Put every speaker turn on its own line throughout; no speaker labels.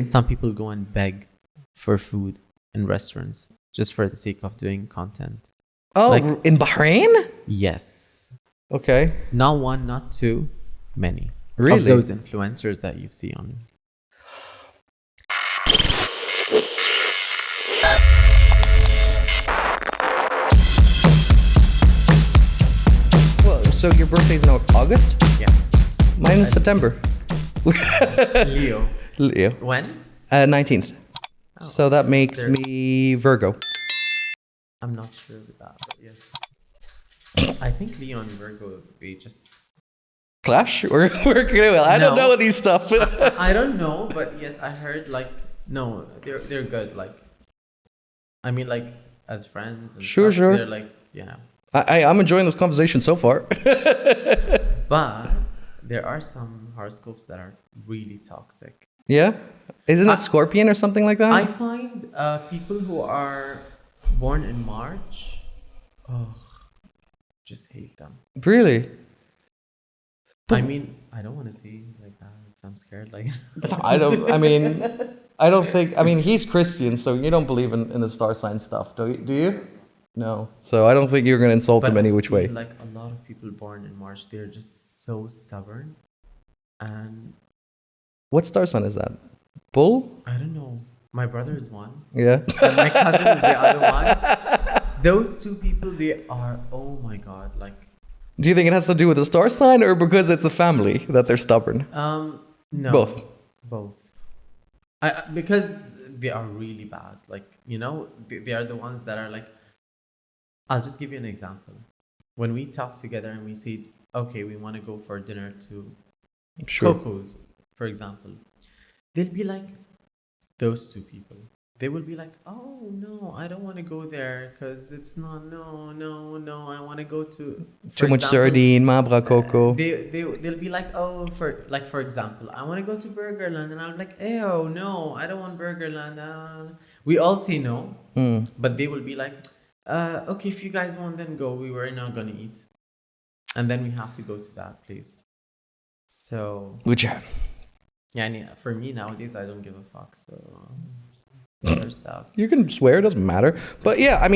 Some people go and beg for food in restaurants just for the sake of doing content.
Oh,
Like-
in Bahrain?
Yes.
Okay.
Not one, not two, many.
Really?
Of those influencers that you see on.
Well, so your birthday's in August?
Yeah.
Mine is September.
Leo.
Leo.
When?
19th.
Oh,
So that makes
there-
me Virgo.
I'm not sure with that, but yes. I think Leo and Virgo, they just...
Clash? Or well, I don't
No.
know these stuff.
I don't know, but yes, I heard like, no, they're good. Like, I mean, like, as friends. And
Sure,
stuff,
sure.
They're like, yeah.
I'm enjoying this conversation so far.
But there are some horoscopes that are really toxic.
Yeah? Isn't it Scorpion or something like that?
I find people who are born in March, just hate them.
Really?
I mean, I don't want to say like that. I'm scared. Like,
I don't think, he's Christian, so you don't believe in the star sign stuff, do you? No. So I don't think you're going to insult him any
I've
which way.
seen, like, a lot of people born in March, they're just so stubborn. And
What star sign is that? Bull?
I don't know. My brother is one.
Yeah.
And my cousin is the other one. Those two people, they are, oh my God. Like,
Do you think it has to do with the star sign or because it's the family that they're stubborn?
no. Both. Because they are really bad. Like, they are the ones that are like, I'll just give you an example. When we talk together and we say, okay, we want to go for dinner to
Sure.
Coco's, for example, they'll be like, those two people. They will be like, oh, no, I don't want to go there because it's not, no, I want to go to...
Too much sardine, Mabra Coco.
They'll be like, oh, for example, I want to go to Burgerland. And I'm like, ew, no, I don't want Burgerland. We all say no, but they will be like, okay, if you guys want, then go. We were not going to eat. And then we have to go to that place. So...
Which,
yeah, and for me nowadays, I don't give a fuck. So... there's that.
you can swear, it doesn't matter. But yeah,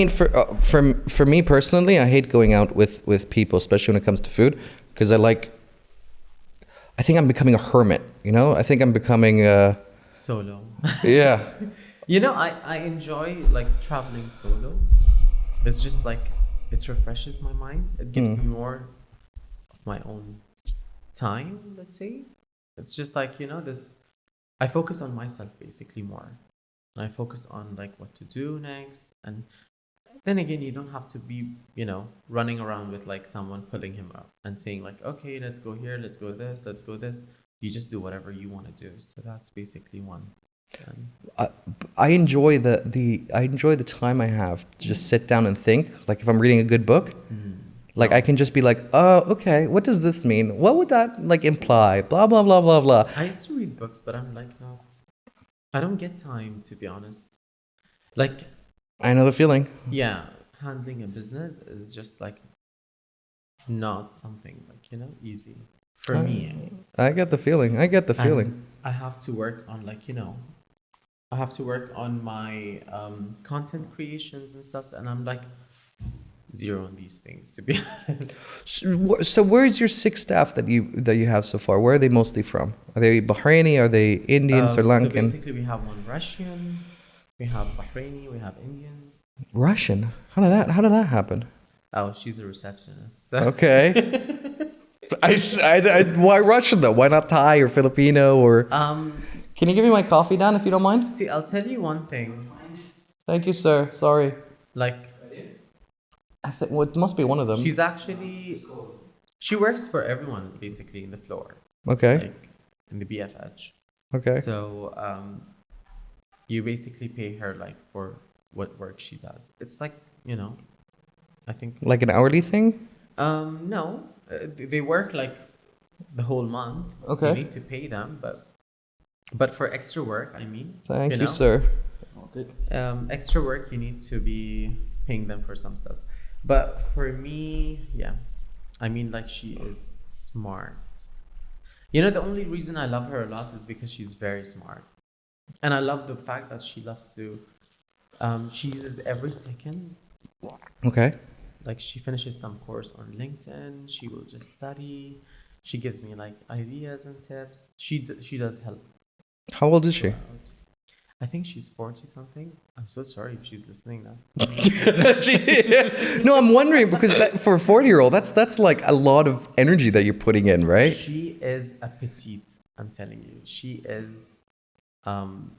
for me personally, I hate going out with people, especially when it comes to food, because I think I'm becoming a hermit, I think I'm becoming
Solo.
yeah.
I enjoy like traveling solo. It's just like, it refreshes my mind. It gives me more of my own time, let's say. It's just like, I focus on myself basically more. And I focus on like what to do next. And then again, you don't have to be, running around with like someone pulling him up and saying like, okay, let's go here, let's go this, let's go this. You just do whatever you want to do. So that's basically one.
I enjoy the time I have to just sit down and think. Like if I'm reading a good book, like I can just be like, oh, okay, what does this mean? What would that like imply? Blah blah blah blah blah.
I used to read books, but I'm like, no, I don't get time, to be honest. Like,
I know the feeling.
yeah, handling a business is just like not something like, easy for me.
I get the feeling.
And I have to work on like, I have to work on my content creations and stuff, and I'm like zero on these things, to be honest.
So where's your 6 staff that you have so far? Where are they mostly from? Are they Bahraini? Are they Indian, Sri
So
Lankan?
basically, we have one Russian, we have Bahraini, we have Indians.
Russian? How did that happen?
Oh, she's a receptionist. So.
Okay. Why Russian though? Why not Thai or Filipino or? Can you give me my coffee, Dan, if you don't mind?
See, I'll tell you one thing.
Thank you, sir. Sorry.
Like,
It must be one of them.
she works for everyone basically in the floor.
Okay.
Like in the BFH.
Okay.
So you basically pay her like for what work she does. It's like, I think
Like an hourly thing?
no, they work like the whole month.
Okay.
You need to pay them, but for extra work, I mean.
Thank you, sir.
Extra work, you need to be paying them for some stuff. But for me, yeah, I mean, like, she is smart. The only reason I love her a lot is because she's very smart. And I love the fact that she loves to. She uses every second.
Okay.
Like she finishes some course on LinkedIn. She will just study. She gives me like ideas and tips. She does help
How old is she?
out. I think she's 40 something. I'm so sorry if she's listening now.
No, I'm wondering because for a 40-year-old, that's like a lot of energy that you're putting in, right?
She is a petite. I'm telling you, she is um,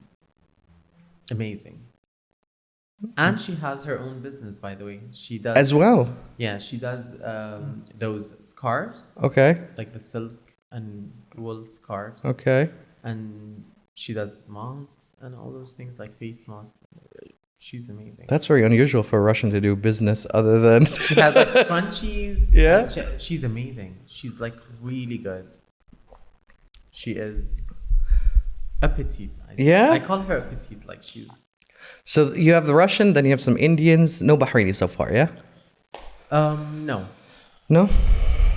amazing. And she has her own business, by the way. She does
As well.
Yeah, she does those scarves,
Okay.
like the silk and wool scarves.
Okay.
And she does masks and all those things like face masks. She's amazing.
That's very unusual for a Russian to do business other than.
She has like scrunchies.
Yeah?
She's amazing. She's like really good. She is a petite.
Yeah?
I call her a petite. Like she's.
So you have the Russian, then you have some Indians. No Bahraini so far, yeah?
No,
No?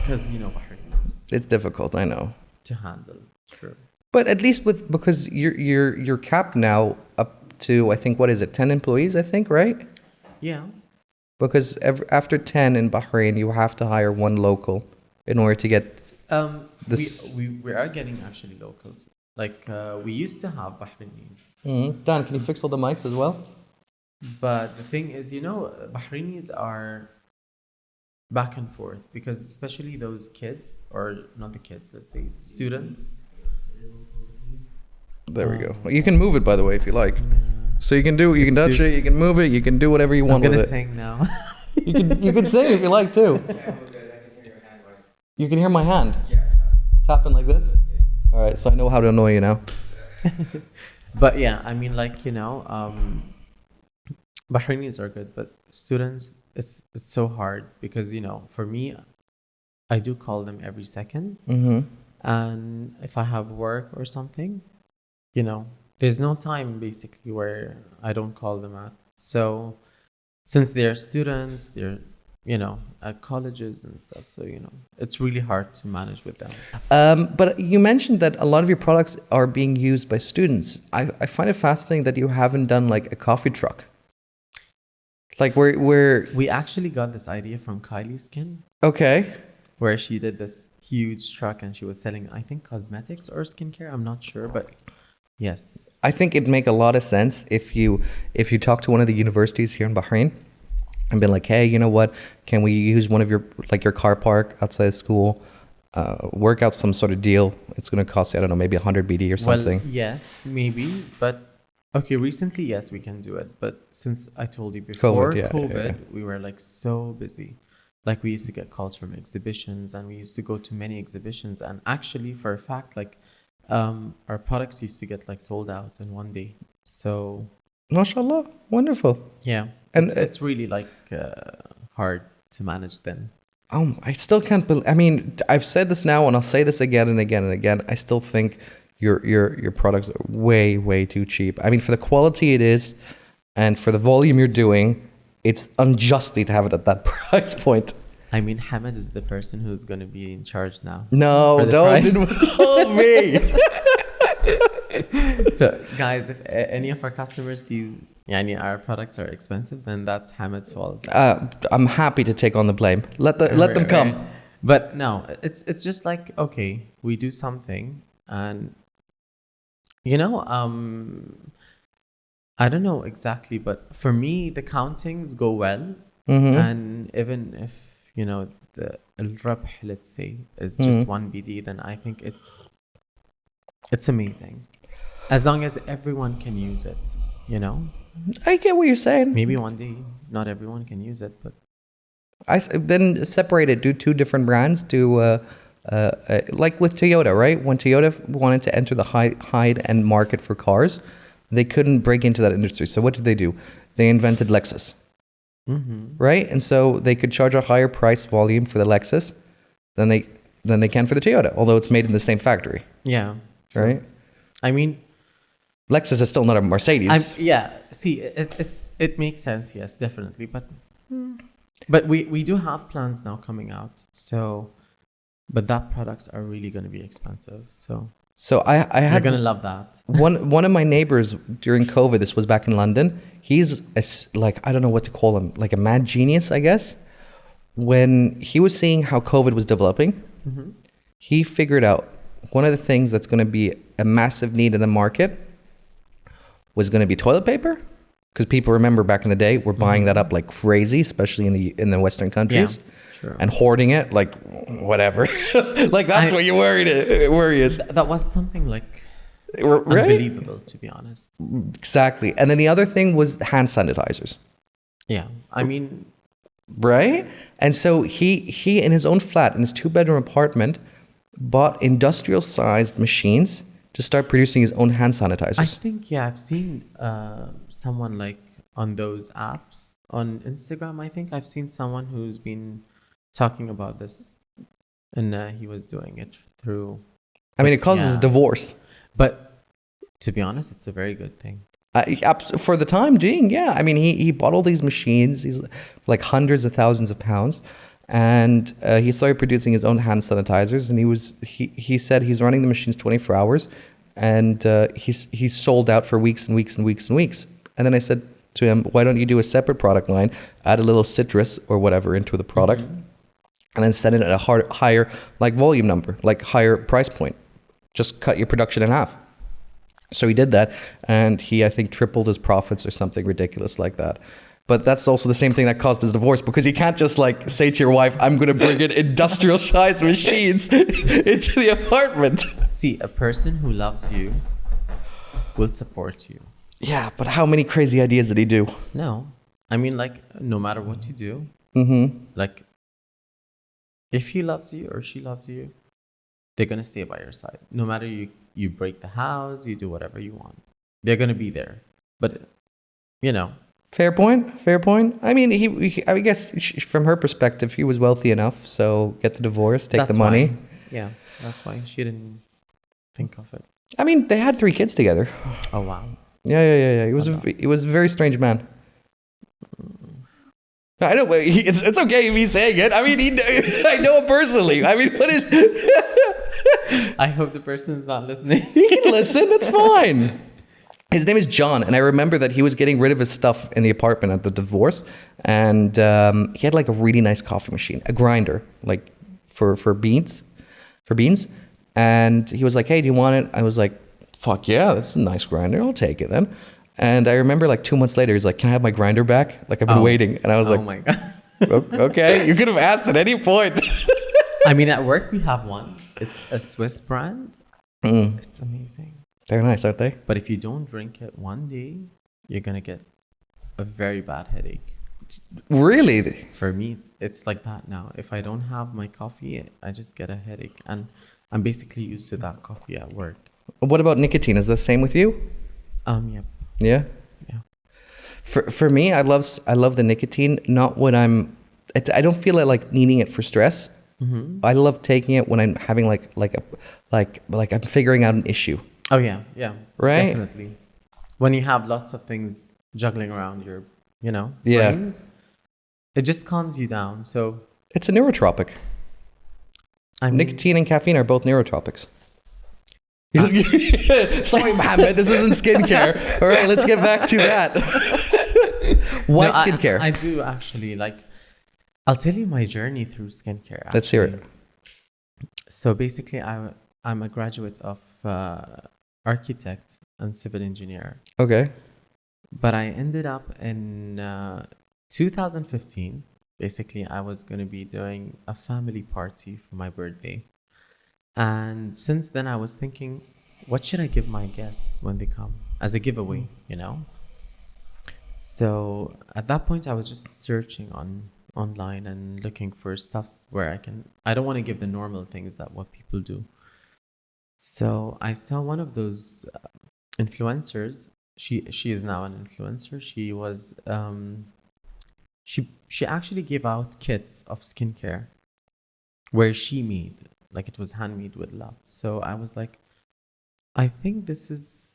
because Bahrain
It's difficult, I know.
to handle. True.
But at least because you're capped now up to, I think, what is it, 10 employees, I think, right?
Yeah.
Because after 10 in Bahrain, you have to hire one local in order to get this.
We are getting actually locals. Like we used to have Bahrainis,
Dan, can you fix all the mics as well?
but the thing is, Bahrainis are back and forth because especially those kids, or not the kids, let's say students.
There we go. You can move it, by the way, if you like. So you can
It's
touch it, you can move it, you can do whatever you
I'm
want with
gonna
it.
sing now.
You can sing if you like too. You can hear my hand tapping like this. All right, so I know how to annoy you now.
But yeah, I mean, like Bahrainis are good, but students, it's so hard because for me, I do call them every second, and if I have work or something, there's no time basically where I don't call them at. So since they're students, they're at colleges and stuff, so it's really hard to manage with them.
But you mentioned that a lot of your products are being used by students. I find it fascinating that you haven't done like a coffee truck. Like where
We actually got this idea from Kylie Skin,
okay.
where she did this huge truck and she was selling, I think, cosmetics or skincare. I'm not sure, but yes.
I think it'd make a lot of sense if you talk to one of the universities here in Bahrain and been like, hey, you know what? Can we use one of your car park outside of school? Work out some sort of deal. It's going to cost you, I don't know, maybe 100 BD or something.
Well, yes, maybe, but okay, recently, yes, we can do it. But since I told you before COVID, we were like so busy. Like we used to get calls from exhibitions and we used to go to many exhibitions. And actually, for a fact, like our products used to get like sold out in one day. So,
MashaAllah, wonderful.
yeah,
And
it's really like hard to manage then.
I still can't believe. I mean, I've said this now, and I'll say this again and again and again. I still think your products are way too cheap. I mean, for the quality it is, and for the volume you're doing, it's unjustly to have it at that price point.
I mean, Hamid is the person who's going to be in charge now.
No,
for the
don't
price.
involve me.
So, guys, if any of our customers see our products are expensive, then that's Hamid's fault.
I'm happy to take on the blame. Let them come.
Right. But no, it's just like, okay, we do something, and I don't know exactly, but for me, the countings go well, and even if the al-rabh, let's say, is just 1 BD, then I think it's amazing, as long as everyone can use it.
I get what you're saying.
Maybe one day not everyone can use it, but
Then separate it. Do two different brands. Do like with Toyota, right? When Toyota wanted to enter the high-end market for cars, they couldn't break into that industry. So what did they do? They invented Lexus, right? And so they could charge a higher price volume for the Lexus than they can for the Toyota, although it's made in the same factory.
yeah,
Right?
I mean,
Lexus is still not a Mercedes.
See, it makes sense, yes, definitely, but we do have plans now coming out, so, but that products are really going to be expensive, so
So I
You're
had
gonna love that.
one of my neighbors during COVID. This was back in London. He's like, I don't know what to call him, like a mad genius, I guess. When he was seeing how COVID was developing, he figured out one of the things that's going to be a massive need in the market was going to be toilet paper, because people remember back in the day were buying that up like crazy, especially in the Western countries,
True.
and hoarding it like whatever. Like that's what you worry is.
That was something like
Right?
unbelievable, to be honest.
Exactly. And then the other thing was hand sanitizers.
Yeah, I mean,
Right? And so he in his own flat, in his 2-bedroom apartment, bought industrial sized machines to start producing his own hand sanitizers.
I think I've seen someone like on those apps on Instagram. I think I've seen someone who's been talking about this, and he was doing it through.
I mean, it causes divorce.
But to be honest, it's a very good thing.
For the time being, yeah. I mean, he bought all these machines, he's like hundreds of thousands of pounds, and he started producing his own hand sanitizers. And he said he's running the machines 24 hours, and he's sold out for weeks and weeks and weeks and weeks. And then I said to him, why don't you do a separate product line, add a little citrus or whatever into the product, and then send it at a higher like volume number, like higher price point. Just cut your production in half. So he did that, and he, I think, tripled his profits or something ridiculous like that. But that's also the same thing that caused his divorce, because you can't just like say to your wife, I'm going to bring in industrial sized machines into the apartment.
See, a person who loves you will support you.
Yeah, but how many crazy ideas did he do?
No, I mean, like, no matter what you do, like, if he loves you or she loves you, they're going to stay by your side. No matter you break the house, you do whatever you want. They're going to be there. But, you know.
Fair point. I mean, I guess from her perspective, he was wealthy enough. So get the divorce, take the money.
Why. Yeah, that's why she didn't think of it.
I mean, they had 3 kids together.
Oh, wow.
Yeah. He was a very strange man. I know, it's okay if he's saying it. I mean, I know him personally. I mean, what is...
I hope the person's not listening.
He can listen. That's fine. His name is John, and I remember that he was getting rid of his stuff in the apartment at the divorce, and he had like a really nice coffee machine, a grinder, like for beans, and he was like, "Hey, do you want it?" I was like, "Fuck yeah, that's a nice grinder. I'll take it then." And I remember like 2 months later, he's like, "Can I have my grinder back? Like I've been waiting." And I was like,
"Oh my god."
Okay, you could have asked at any point.
I mean, at work we have one. It's a Swiss brand. It's amazing.
They're nice, aren't they?
But if you don't drink it one day, you're gonna get a very bad headache.
Really?
For me, it's like that now. If I don't have my coffee, I just get a headache, and I'm basically used to that coffee at work.
What about nicotine? Is the same with you?
Yep.
Yeah.
Yeah.
For me, I love the nicotine. Not when I don't feel like needing it for stress. I love taking it when I'm having like I'm figuring out an issue.
Oh yeah,
right.
Definitely. When you have lots of things juggling around your,
Yeah.
brains, it just calms you down. So
it's a neurotropic. Nicotine and caffeine are both neurotropics. Sorry, Mohamed, this isn't skincare. All right, let's get back to that. Why skincare?
I do actually I'll tell you my journey through skincare.
Let's hear it.
So basically, I'm a graduate of architect and civil engineer.
Okay.
But I ended up in 2015. Basically, I was going to be doing a family party for my birthday. And since then, I was thinking, what should I give my guests when they come as a giveaway, So at that point, I was just searching online and looking for stuff where I don't want to give the normal things that what people do. So I saw one of those influencers. She is now an influencer. She was she actually gave out kits of skincare where she made, like it was handmade with love. So I was like, I think this is,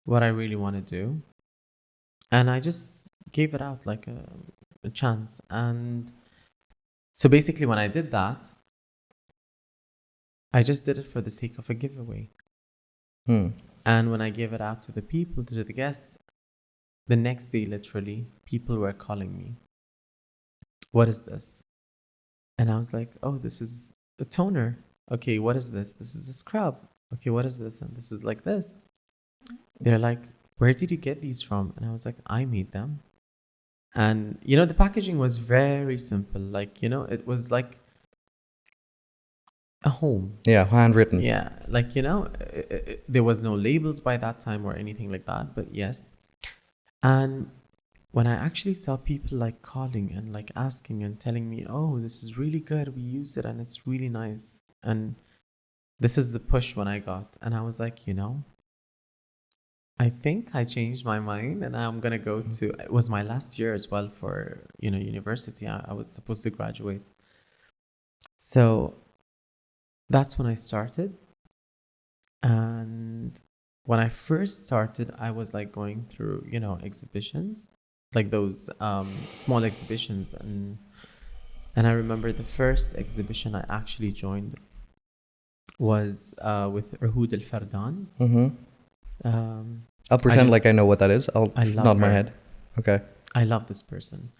what I really want to do. And I just gave it out like a chance. And so basically when I did that, I just did it for the sake of a giveaway. And when I gave it out to the people, to the guests, the next day, literally, people were calling me. What is this? And I was like, oh, this is a toner. Okay, what is this? This is a scrub. Okay, what is this? And this is like this. They're like, where did you get these from? And I was like, I made them. And, you know, the packaging was very simple. Like, you know, it was like a home.
Yeah, handwritten.
Yeah, like, you know, there was no labels by that time or anything like that, but yes. And when I actually saw people like calling and like asking and telling me, oh, this is really good, we used it and it's really nice, and this is the push when I got, and I was like, you know, I think I changed my mind and I'm gonna go to, it was my last year as well for, you know, university. I was supposed to graduate, so that's when I started. And when I first started, I was like going through, you know, exhibitions, like those small exhibitions, and I remember the first exhibition I actually joined was with Uhud Al Fardan.
I'll pretend like I know what that is. I'll
I love
nod my
her.
head. Okay.
I love this person.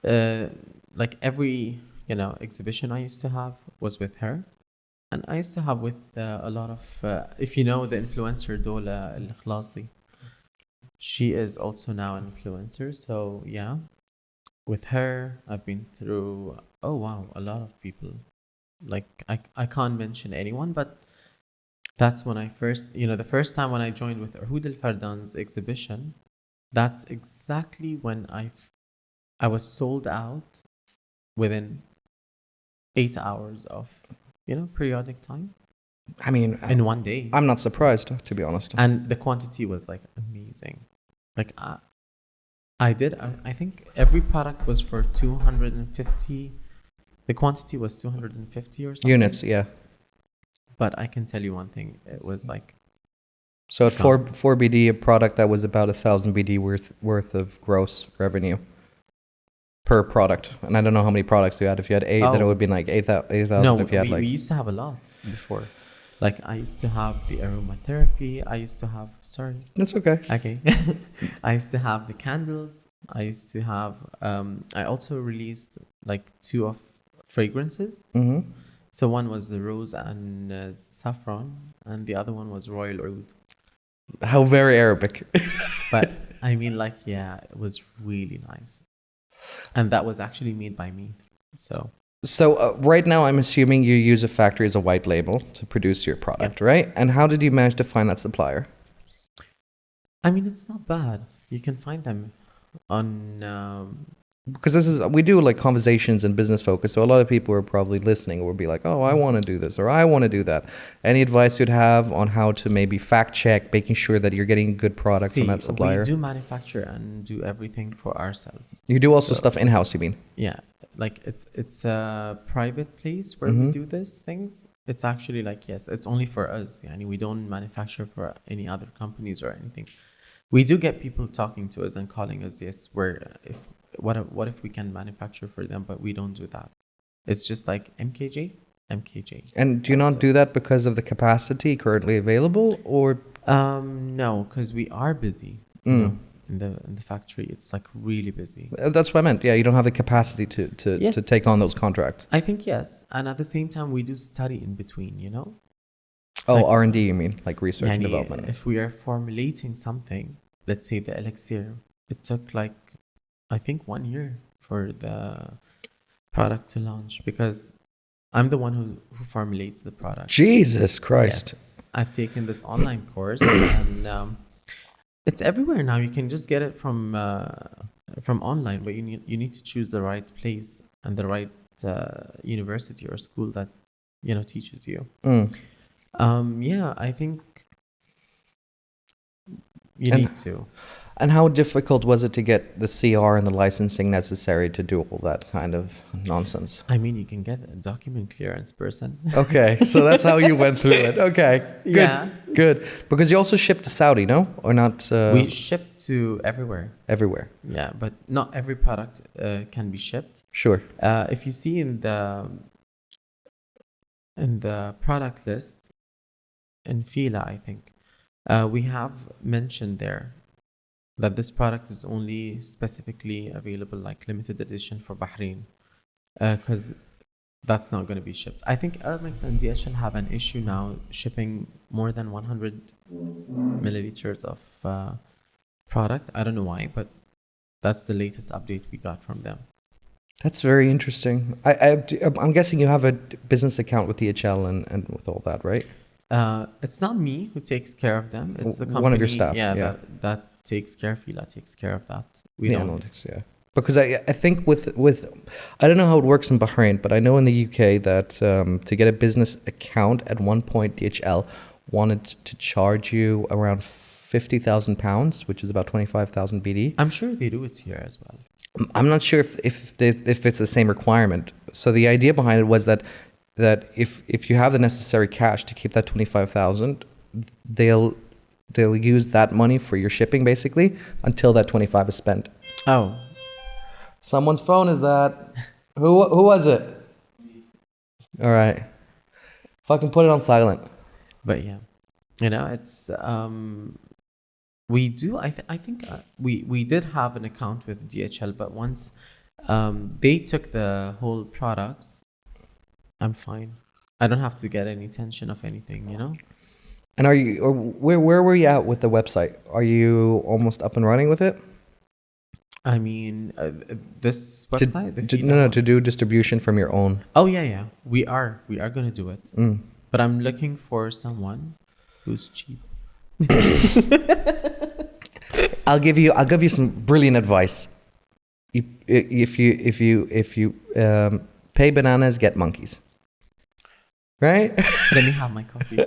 Like every, you know, exhibition I used to have was with her. And I used to have with a lot of, if you know the influencer Dola Al Ikhlasi, she is also now an influencer. So yeah, with her, I've been through, oh wow, a lot of people. Like I can't mention anyone, but that's when I first, you know, the first time when I joined with Uhud Al Fardan's exhibition, that's exactly when I was sold out within 8 hours of, you know, periodic time.
I mean,
In one day.
I'm not surprised, to be honest.
And the quantity was like amazing. Like I think every product was for 250. The quantity was 250 or something.
Units, yeah.
But I can tell you one thing. It was like,
So at 4 BD, a product that was about 1,000 BD worth of gross revenue per product. And I don't know how many products you had. If you had 8, then it would be like 8,000
no,
if you had like...
we used to have a lot before. Like I used to have the aromatherapy. I used to have, sorry.
That's okay.
Okay. I used to have the candles. I used to have, I also released like 2 of fragrances.
Mm-hmm.
So one was the rose and saffron, and the other one was royal oud.
How very Arabic.
But I mean, like, yeah, it was really nice. And that was actually made by me. So
right now, I'm assuming you use a factory as a white label to produce your product, right? And how did you manage to find that supplier?
I mean, it's not bad. You can find them on...
because we do like conversations and business focus, so a lot of people are probably listening will be like, oh, I want to do this or I want to do that. Any advice you'd have on how to maybe fact check, making sure that you're getting good product from that supplier?
We do manufacture and do everything for ourselves.
You do also stuff in-house, you mean?
Yeah, like it's a private place where we do these things. It's actually like, yes, it's only for us. Yani we don't manufacture for any other companies or anything. We do get people talking to us and calling us, yes, what if we can manufacture for them, but we don't do that. It's just like MKJ.
And do you not do that because of the capacity currently available, or?
No, because we are busy. You know, in the factory, it's like really busy.
That's what I meant. Yeah, you don't have the capacity to take on those contracts.
I think yes, and at the same time, we do study in between. You know.
Oh,
like,
R&D, you mean, like research and development?
If we are formulating something, let's say the elixir, it took like, I think 1 year for the product to launch, because I'm the one who formulates the product.
Jesus Christ.
Yes. I've taken this online course and it's everywhere now. You can just get it from online, but you need to choose the right place and the right university or school that, you know, teaches you. Yeah, I think you need to.
And how difficult was it to get the CR and the licensing necessary to do all that kind of nonsense?
I mean, you can get a document clearance person.
Okay, so that's how you went through it. Okay, good,
Yeah.
good. Because you also shipped to Saudi, no? Or not?
We ship to everywhere.
Everywhere.
Yeah, but not every product can be shipped.
Sure.
If you see in in the product list in Fila, I think, we have mentioned there that this product is only specifically available, like limited edition for Bahrain, because that's not going to be shipped. I think Ermix and DHL have an issue now shipping more than 100 milliliters of product. I don't know why, but that's the latest update we got from them.
That's very interesting. I'm guessing you have a business account with DHL and with all that, right?
It's not me who takes care of them. It's the company.
One of your staff.
Yeah. That takes care. Fila takes care of that. We don't.
Analytics, yeah. Because I think with I don't know how it works in Bahrain, but I know in the UK that to get a business account at one point DHL wanted to charge you around £50,000, which is about 25,000 BD.
I'm sure they do it here as well.
I'm not sure if it's the same requirement. So the idea behind it was that if you have the necessary cash to keep that 25,000, they'll use that money for your shipping basically until that 25 is spent.
Oh.
Someone's phone is that? Who was it? All right. Fucking put it on silent.
But yeah, it's we do. I think we did have an account with DHL, but once they took the whole products, I'm fine. I don't have to get any tension of anything,
And are you? Or where were you at with the website? Are you almost up and running with it?
I mean, this website.
No, to do distribution from your own.
Oh yeah. We are gonna do it. But I'm looking for someone who's cheap.
I'll give you some brilliant advice. If you pay bananas, get monkeys. Right?
Let me have my coffee.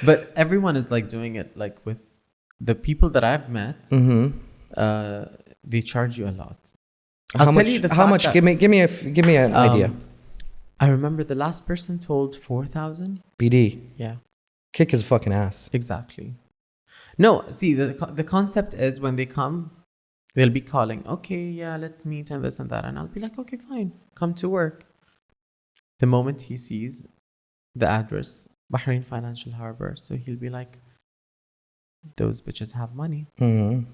But everyone is like doing it, like with the people that I've met.
Mm-hmm.
They charge you a lot.
How much? Give me an idea.
I remember the last person told 4,000
BD.
Yeah.
Kick his fucking ass.
Exactly. No, see, the concept is when they come, they'll be calling, okay, yeah, let's meet and this and that. And I'll be like, okay, fine, come to work. The moment he sees the address, Bahrain Financial Harbor, so he'll be like, those bitches have money.
Mm-hmm.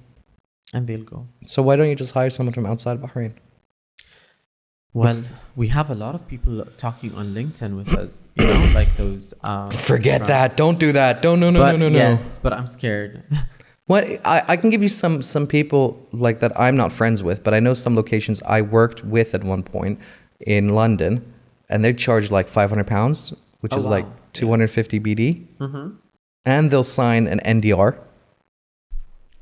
And they'll go.
So why don't you just hire someone from outside Bahrain?
Well, we have a lot of people talking on LinkedIn with us, like those.
Forget that. Don't do that. No.
Yes, but I'm scared.
What I can give you some people like that I'm not friends with, but I know some locations I worked with at one point in London, and they charge like £500, which is like 250 BD,
Mm-hmm.
and they'll sign an NDR,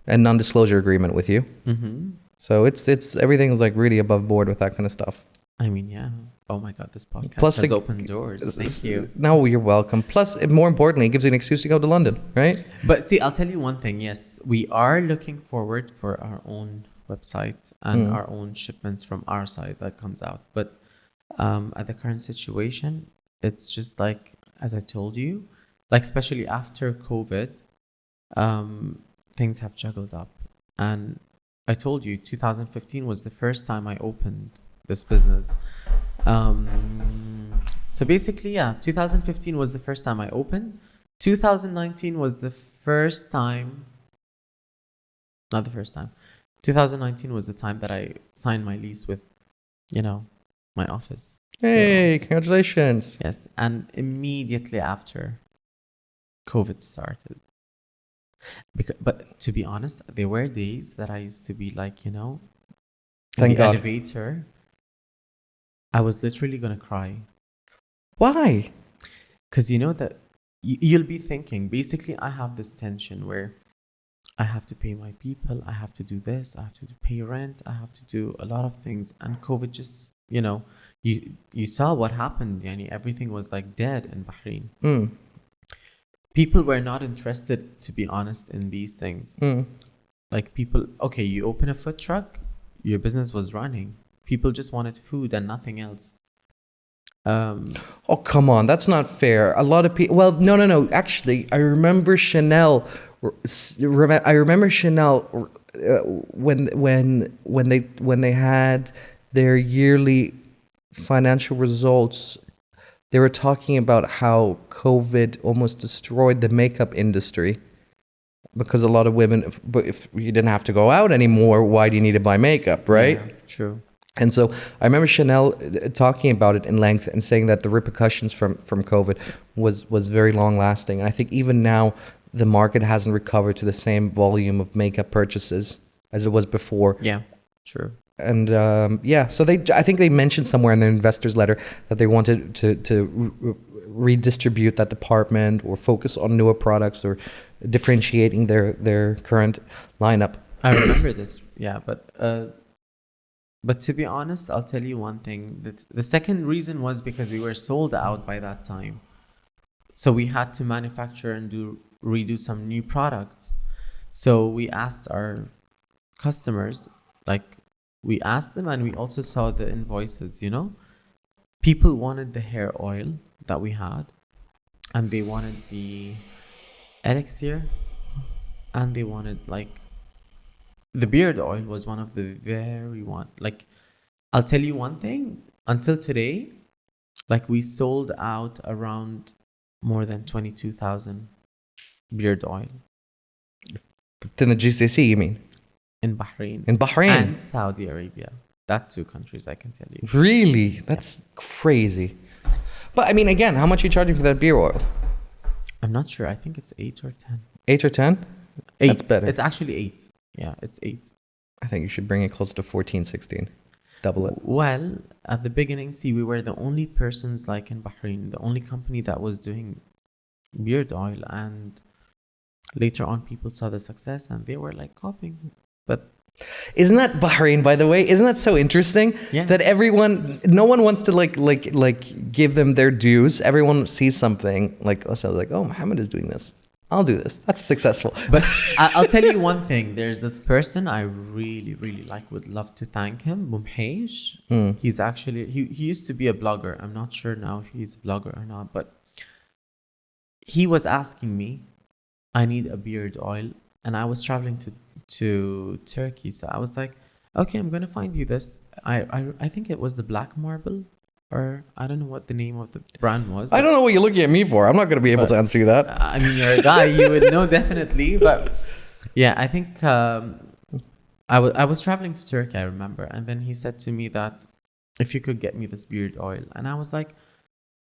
a non-disclosure agreement with you.
Mm-hmm.
So it's everything is like really above board with that kind of stuff.
I mean, yeah. Oh my God, this podcast has opened doors. Thank you.
No, you're welcome. Plus, more importantly, it gives you an excuse to go to London, right?
But see, I'll tell you one thing. Yes, we are looking forward for our own website and our own shipments from our side that comes out. But at the current situation, it's just like, as I told you, like especially after COVID, things have juggled up. And I told you, 2015 was the first time I opened this business. So basically, yeah, 2015 was the first time I opened. 2019 was the first time, not the first time. 2019 was the time that I signed my lease with, my office.
Hey, congratulations.
Yes, and immediately after, COVID started. But to be honest, there were days that I used to be like, in the elevator, I was literally gonna cry.
Why?
Because that you'll be thinking, basically I have this tension where I have to pay my people, I have to do this, I have to pay rent, I have to do a lot of things. And COVID just, you saw what happened. Everything was like dead in Bahrain. People were not interested, to be honest, in these things. Like people, okay, you open a food truck, your business was running. People just wanted food and nothing else.
Oh, come on. That's not fair. A lot of people... Well, no. Actually, I remember Chanel... when they had their yearly financial results they were talking about how COVID almost destroyed the makeup industry because a lot of women, if you didn't have to go out anymore, why do you need to buy makeup, right?
Yeah, true.
And so I remember Chanel talking about it in length and saying that the repercussions from COVID was very long lasting. And I think even now the market hasn't recovered to the same volume of makeup purchases as it was before.
Yeah, true.
And so I think they mentioned somewhere in their investors letter that they wanted to redistribute that department or focus on newer products or differentiating their current lineup.
I remember this. Yeah, but to be honest, I'll tell you one thing. That the second reason was because we were sold out by that time. So we had to manufacture and redo some new products. So we asked our customers, we asked them, and we also saw the invoices, People wanted the hair oil that we had, and they wanted the elixir, and they wanted the beard oil was one of the I'll tell you one thing, until today, we sold out around more than 22,000 beard oil.
In the GCC, you mean?
In Bahrain.
In Bahrain.
And Saudi Arabia. That's 2 countries, I can tell you.
Really? That's crazy. But I mean, again, how much are you charging for that beard oil?
I'm not sure. I think it's 8 or 10.
8 or 10?
8.
That's better.
It's actually 8. Yeah, it's 8.
I think you should bring it closer to 14, 16. Double it.
Well, at the beginning, we were the only persons in Bahrain, the only company that was doing beard oil, and later on people saw the success and they were copying. But
isn't that Bahrain, by the way? Isn't that so interesting?
Yeah.
That no one wants to give them their dues. Everyone sees something oh, Mohamed is doing this. I'll do this. That's successful.
But I'll tell you one thing. There's this person I really, really would love to thank him, Bhenchod. He's actually, he used to be a blogger. I'm not sure now if he's a blogger or not, but he was asking me, I need a beard oil. And I was traveling to Turkey. So I was like, okay, I'm going to find you this. I think it was the Black Marble, or I don't know what the name of the brand was.
I don't know what you're looking at me for. I'm not going to be able to answer you that.
I mean, you're a guy, you would know definitely. But yeah, I think I was traveling to Turkey, I remember. And then he said to me that if you could get me this beard oil. And I was like,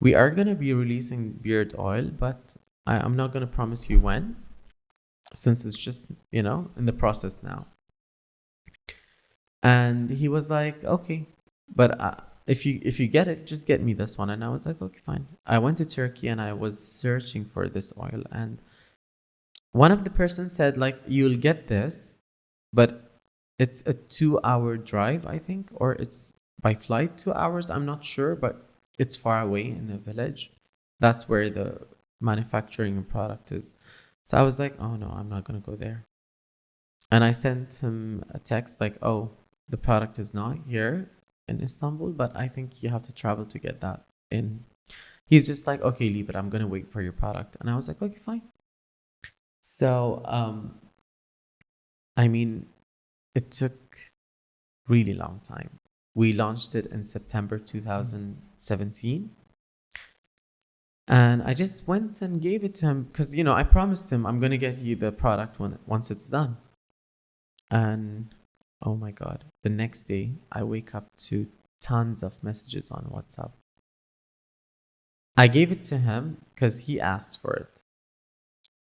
we are going to be releasing beard oil, but I'm not going to promise you when, since it's just, in the process now. And he was like, okay, but if you get it, just get me this one. And I was like, okay, fine. I went to Turkey and I was searching for this oil, and one of the persons said, you'll get this, but it's a 2-hour drive, I think, or it's by flight 2 hours. I'm not sure, but it's far away in a village. That's where the manufacturing product is. So I was like, oh no, I'm not going to go there. And I sent him a text oh, the product is not here in Istanbul, but I think you have to travel to get that in. He's just like, okay, leave it. I'm going to wait for your product. And I was like, okay, fine. So, I mean, it took really long time. We launched it in September 2017. And I just went and gave it to him because, I promised him I'm going to get you the product once it's done. And oh my God, the next day I wake up to tons of messages on WhatsApp. I gave it to him because he asked for it.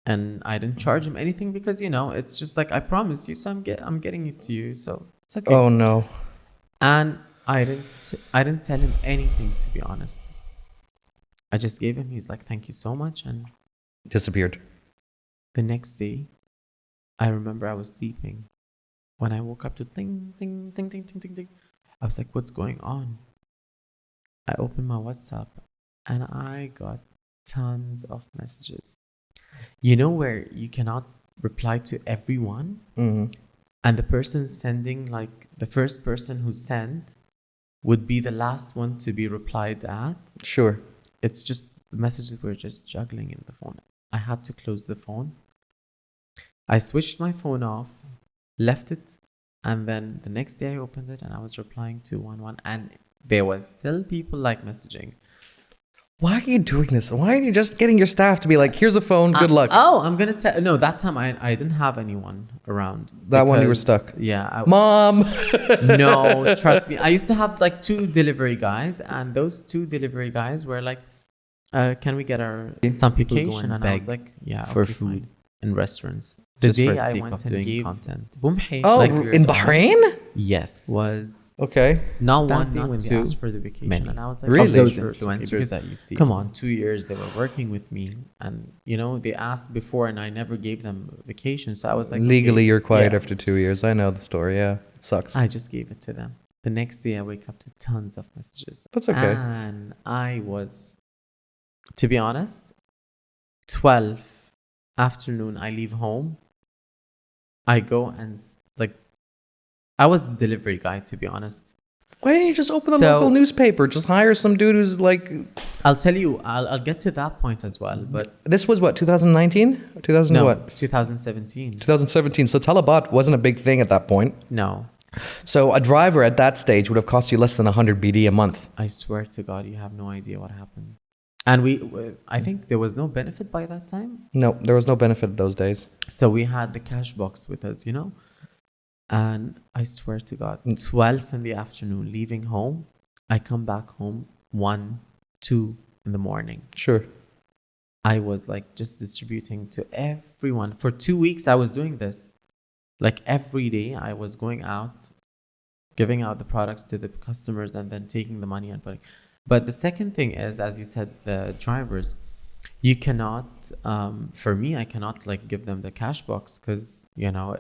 And I didn't charge him anything because, it's just I promised you, so I'm getting it to you. So it's okay.
Oh no.
And I didn't tell him anything, to be honest. I just gave him, he's like, thank you so much, and
disappeared.
The next day, I remember I was sleeping. When I woke up to ting, ting, ting, ting, ting, ting, ting, I was like, what's going on? I opened my WhatsApp and I got tons of messages. Where you cannot reply to everyone?
Mm-hmm.
And the person sending, the first person who sent would be the last one to be replied at.
Sure.
It's just, the messages were just juggling in the phone. I had to close the phone. I switched my phone off, left it, and then the next day I opened it and I was replying to one, and there was still people messaging.
Why are you doing this? Why are you just getting your staff to be like, here's a phone, good luck?
I'm gonna tell. No, that time I didn't have anyone around.
That one you were
because-
stuck.
Yeah.
Mom.
No, trust me. I used to have like 2 delivery guys, and those 2 delivery guys were like, "Can we get our some people go
Vacation?"
and
And I
beg
was like,
yeah,
for
okay,
food
fine. In restaurants.
The
Just
day
for the
I
sake
went
of
and
doing
gave
content.
Oh,
Like we were
in
talking-
Bahrain?
Yes.
was
Okay.
not
that
one,
day
not
when they
2.
asked for the vacation,
Many.
and I was like,
Really?
Of those
sure, it's okay,
influencers
because that you've seen.
Come on, 2 years they were working with me, and you know they asked before, and I never gave them vacation. So I was like,
Legally,
okay,
you're quiet
yeah.
after 2 years. I know the story. Yeah. It sucks.
I just gave it to them. The next day, I wake up to tons of messages.
That's okay.
And I was, to be honest, 12 afternoon. I leave home. I go and like, I was the delivery guy, to be honest.
Why didn't you just open the
So-
local newspaper? Just hire some dude who's like.
I'll tell you. I'll get to that point as well. But
This was what, 2019? 2000
no,
what?
2017.
2017. So Talabat wasn't a big thing at that point.
No,
So a driver at that stage would have cost you less than 100 BD a month.
I swear to God, you have no idea what happened. And I think there was no benefit by that time.
No, there was no benefit those days.
So we had the cash box with us, you know? And I swear to God, 12 in the afternoon, leaving home, I come back home 1, 2 in the morning.
Sure.
I was like just distributing to everyone. For 2 weeks, I was doing this. Like every day, I was going out, giving out the products to the customers and then taking the money and putting. But the second thing is, as you said, the drivers, you cannot, for me, I cannot like give them the cash box because, you know,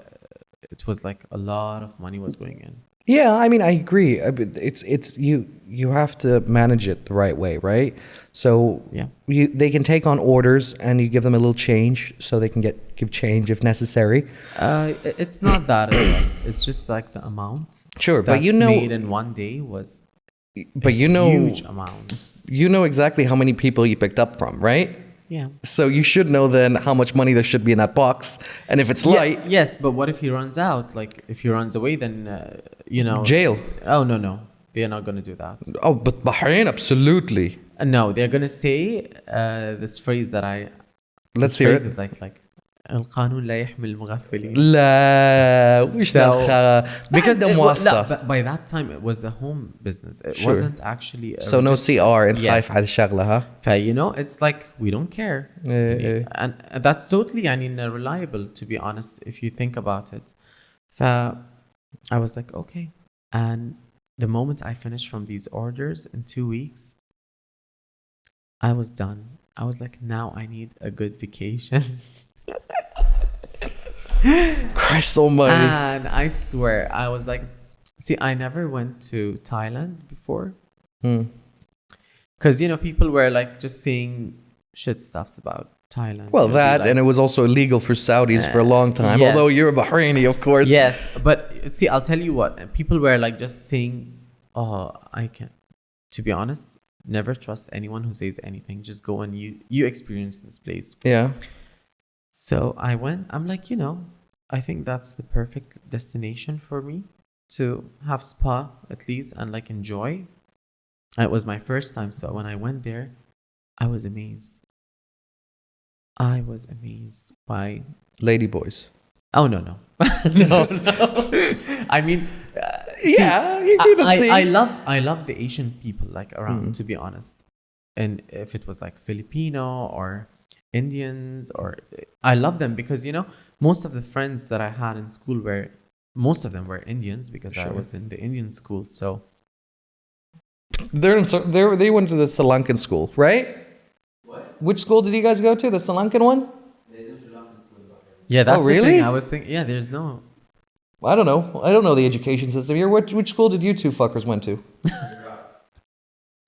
it was like a lot of money was going in.
Yeah, I mean, I agree. It's you have to manage it the right way, right? So
Yeah.
they can take on orders and you give them a little change so they can give change if necessary.
It's not that at all. It's just like the amount.
Sure, but
that's
you know,
made in one day was
but
a
you know,
huge amount.
you know exactly how many people you picked up from, right?
Yeah.
So you should know then how much money there should be in that box, and if it's light,
Yes, but what if he runs out? Like if he runs away, then you know.
jail.
Oh no, they're not gonna do that.
Oh, but Bahrain, absolutely.
No, they're gonna say this phrase that I.
Let's
this
hear
phrase
it.
is like القانون لا يحمي المغفلين.
لا وش
So-
دخل
Because
بعد
it
مواسطة.
but by that time it was a home business. It
Sure.
wasn't actually.
So no
just-
CR انت خايف
Yes.
على الشغلة ها.
You know, it's like we don't care.
إيه.
And that's totally, I mean, reliable, to be honest, if you think about it. I was like, okay. And the moment I finished from these orders in 2 weeks, I was done. I was like, now I need a good vacation.
Christ almighty.
And I swear, I was like, see, I never went to Thailand before.
Hmm.
Because, you know, people were like just saying shit stuffs about Thailand.
Well,
They'll be
that,
like,
and it was also illegal for Saudis for a long time.
yes.
Although you're a Bahraini, of course.
Yes, but see, I'll tell you what. People were like just saying, "Oh, I can." To be honest, never trust anyone who says anything. Just go and you experience this place.
Yeah.
So I went. I'm like, you know, I think that's the perfect destination for me to have spa at least and like enjoy. It was my first time, so when I went there, I was amazed. I was amazed by.
Lady boys.
Oh no, no. I mean,
Yeah, you're gonna see.
I love the Asian people like around, to be honest. And if it was like Filipino or Indians, or I love them because, you know, most of the friends that I had in school most of them were Indians because I
Sure.
was in the Indian school. So
They went to the Sri Lankan school, right? What? Which school did you guys go to? The Sri Lankan one?
yeah, that's
really?
the thing. I was thinking, yeah, there's no.
I don't know. I don't know the education system here. Which school did you two fuckers went to?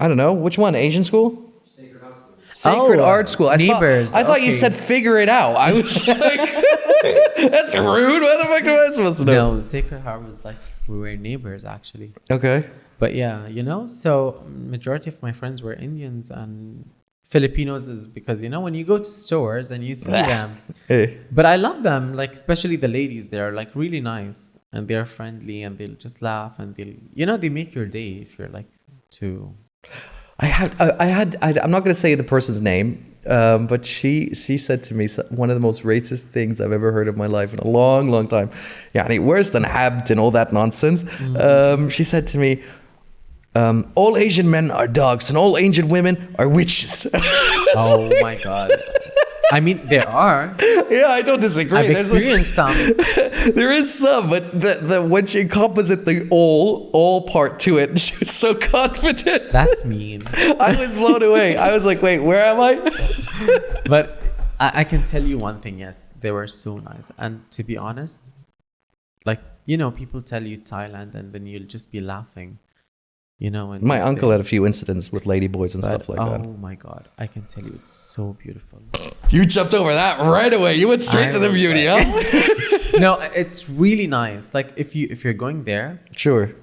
I don't know. Which one? Asian school? Sacred
Oh,
Art School.
neighbors,
I thought you
okay.
said figure it out. I was like, that's rude. What the fuck am I supposed to know?
No, Sacred Heart was like, we were neighbors actually.
Okay.
But yeah, you know, so majority of my friends were Indians and Filipinos is because, you know, when you go to stores and you see them,
Hey.
but I love them, like especially the ladies, they're like really nice and they're friendly and they'll just laugh and they'll, you know, they make your day if you're like too.
I'm not going to say the person's name, but she said to me one of the most racist things I've ever heard of my life in a long, long time. Yeah, worse than abd and all that nonsense. She said to me, all Asian men are dogs and all Asian women are witches.
Oh my God. I mean, there are.
Yeah, I don't disagree.
I've experienced some.
There is some, but when she encompassed the all part to it, she was so confident.
That's mean.
I was blown away. I was like, wait, where am I?
But I can tell you one thing, yes, they were so nice. And to be honest, like, people tell you Thailand and then you'll just be laughing. When
my uncle had a few incidents with ladyboys and stuff like that.
Oh my God, I can tell you it's so beautiful.
You jumped over that right away. You went straight to the beauty, huh?
No, it's really nice. Like if you're going there,
sure.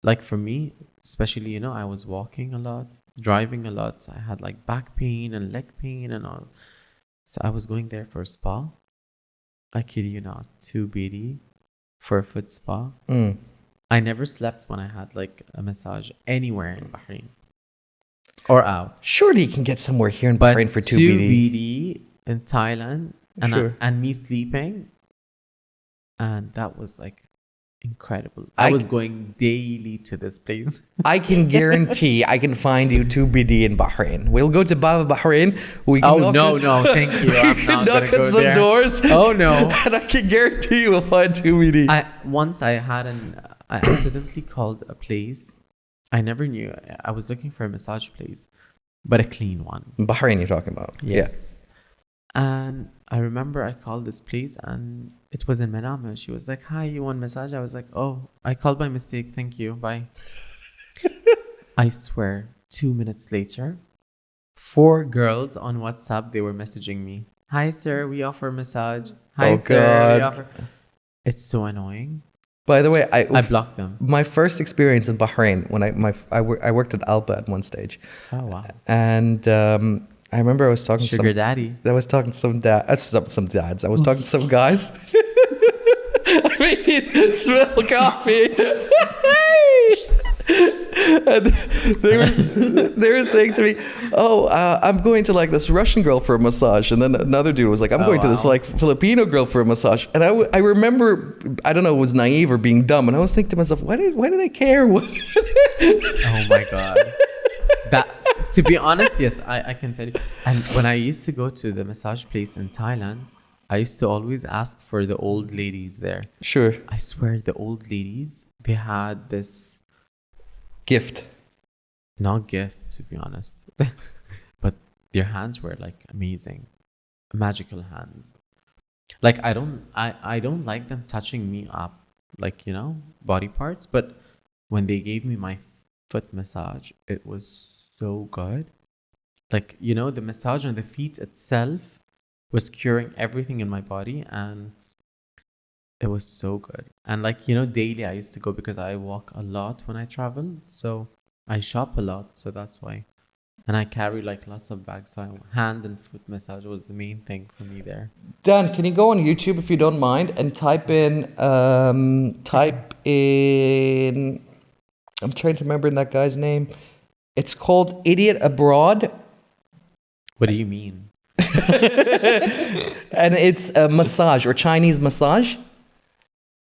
Like for me, especially, I was walking a lot, driving a lot. I had like back pain and leg pain and all. So I was going there for a spa. I kid you not, 2 BD for a foot spa. I never slept when I had like a massage anywhere in Bahrain or out.
Surely you can get somewhere here in Bahrain for 2
BD in Thailand and
Sure.
and me sleeping, and that was like incredible. I was going daily to this place.
I can guarantee I can find you 2 BD in Bahrain. We'll go to Baba Bahrain. We can
no, thank you. I'm not
knock
gonna go
on some
there.
doors.
Oh no!
And I can guarantee you will find 2 BD.
I accidentally called a place. I never knew. I was looking for a massage place, but a clean one.
Bahrain, you're talking about?
Yes. Yeah. And I remember I called this place and it was in Manama. She was like, "Hi, you want massage?" I was like, "Oh, I called by mistake. Thank you. Bye." I swear, 2 minutes later, 4 girls on WhatsApp, they were messaging me. "Hi, sir. We offer massage. Hi, sir.
God.
We offer." It's so annoying.
By the way,
I blocked them.
My first experience in Bahrain when I worked at Alba at one stage.
Oh wow!
And I remember I was talking to
Sugar daddy.
I was talking to some dads. I was talking to some guys. I made you smell coffee. And they were saying to me, "Oh, I'm going to like this Russian girl for a massage," and then another dude was like, "I'm going to this like Filipino girl for a massage." And I remember, I don't know, it was naive or being dumb, and I was thinking to myself, why do they care?
Oh my God! That, to be honest, yes, I can tell you. And when I used to go to the massage place in Thailand, I used to always ask for the old ladies there.
Sure.
I swear, the old ladies, they had this. Not gift, to be honest. But their hands were like amazing. Magical hands. Like I don't like them touching me up, like, body parts, but when they gave me my foot massage, it was so good. Like, the massage on the feet itself was curing everything in my body, and it was so good. And like, daily I used to go because I walk a lot when I travel. So I shop a lot. So that's why. And I carry like lots of bags. So hand and foot massage was the main thing for me there.
Dan, can you go on YouTube if you don't mind and type in, I'm trying to remember that guy's name. It's called Idiot Abroad.
What do you mean?
And it's a massage or Chinese massage.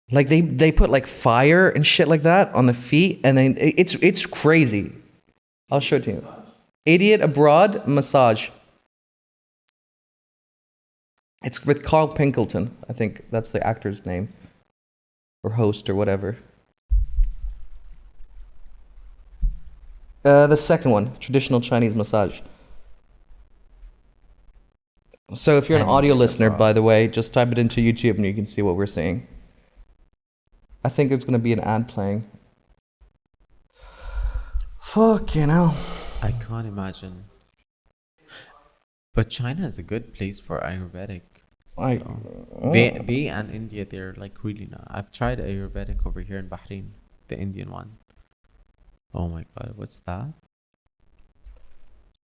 Like they put like fire and shit like that on the feet, and then it's crazy. I'll show it to you. Idiot Abroad massage. It's with Carl Pinkleton. I think that's the actor's name, or host, or whatever. The second one, traditional Chinese massage. So if you're an audio listener, by the way, just type it into YouTube and you can see what we're seeing. I think it's going to be an ad playing. Fucking hell.
I can't imagine. But China is a good place for Ayurvedic. They and India, they're like really nice. I've tried Ayurvedic over here in Bahrain, the Indian one. Oh my God, what's that?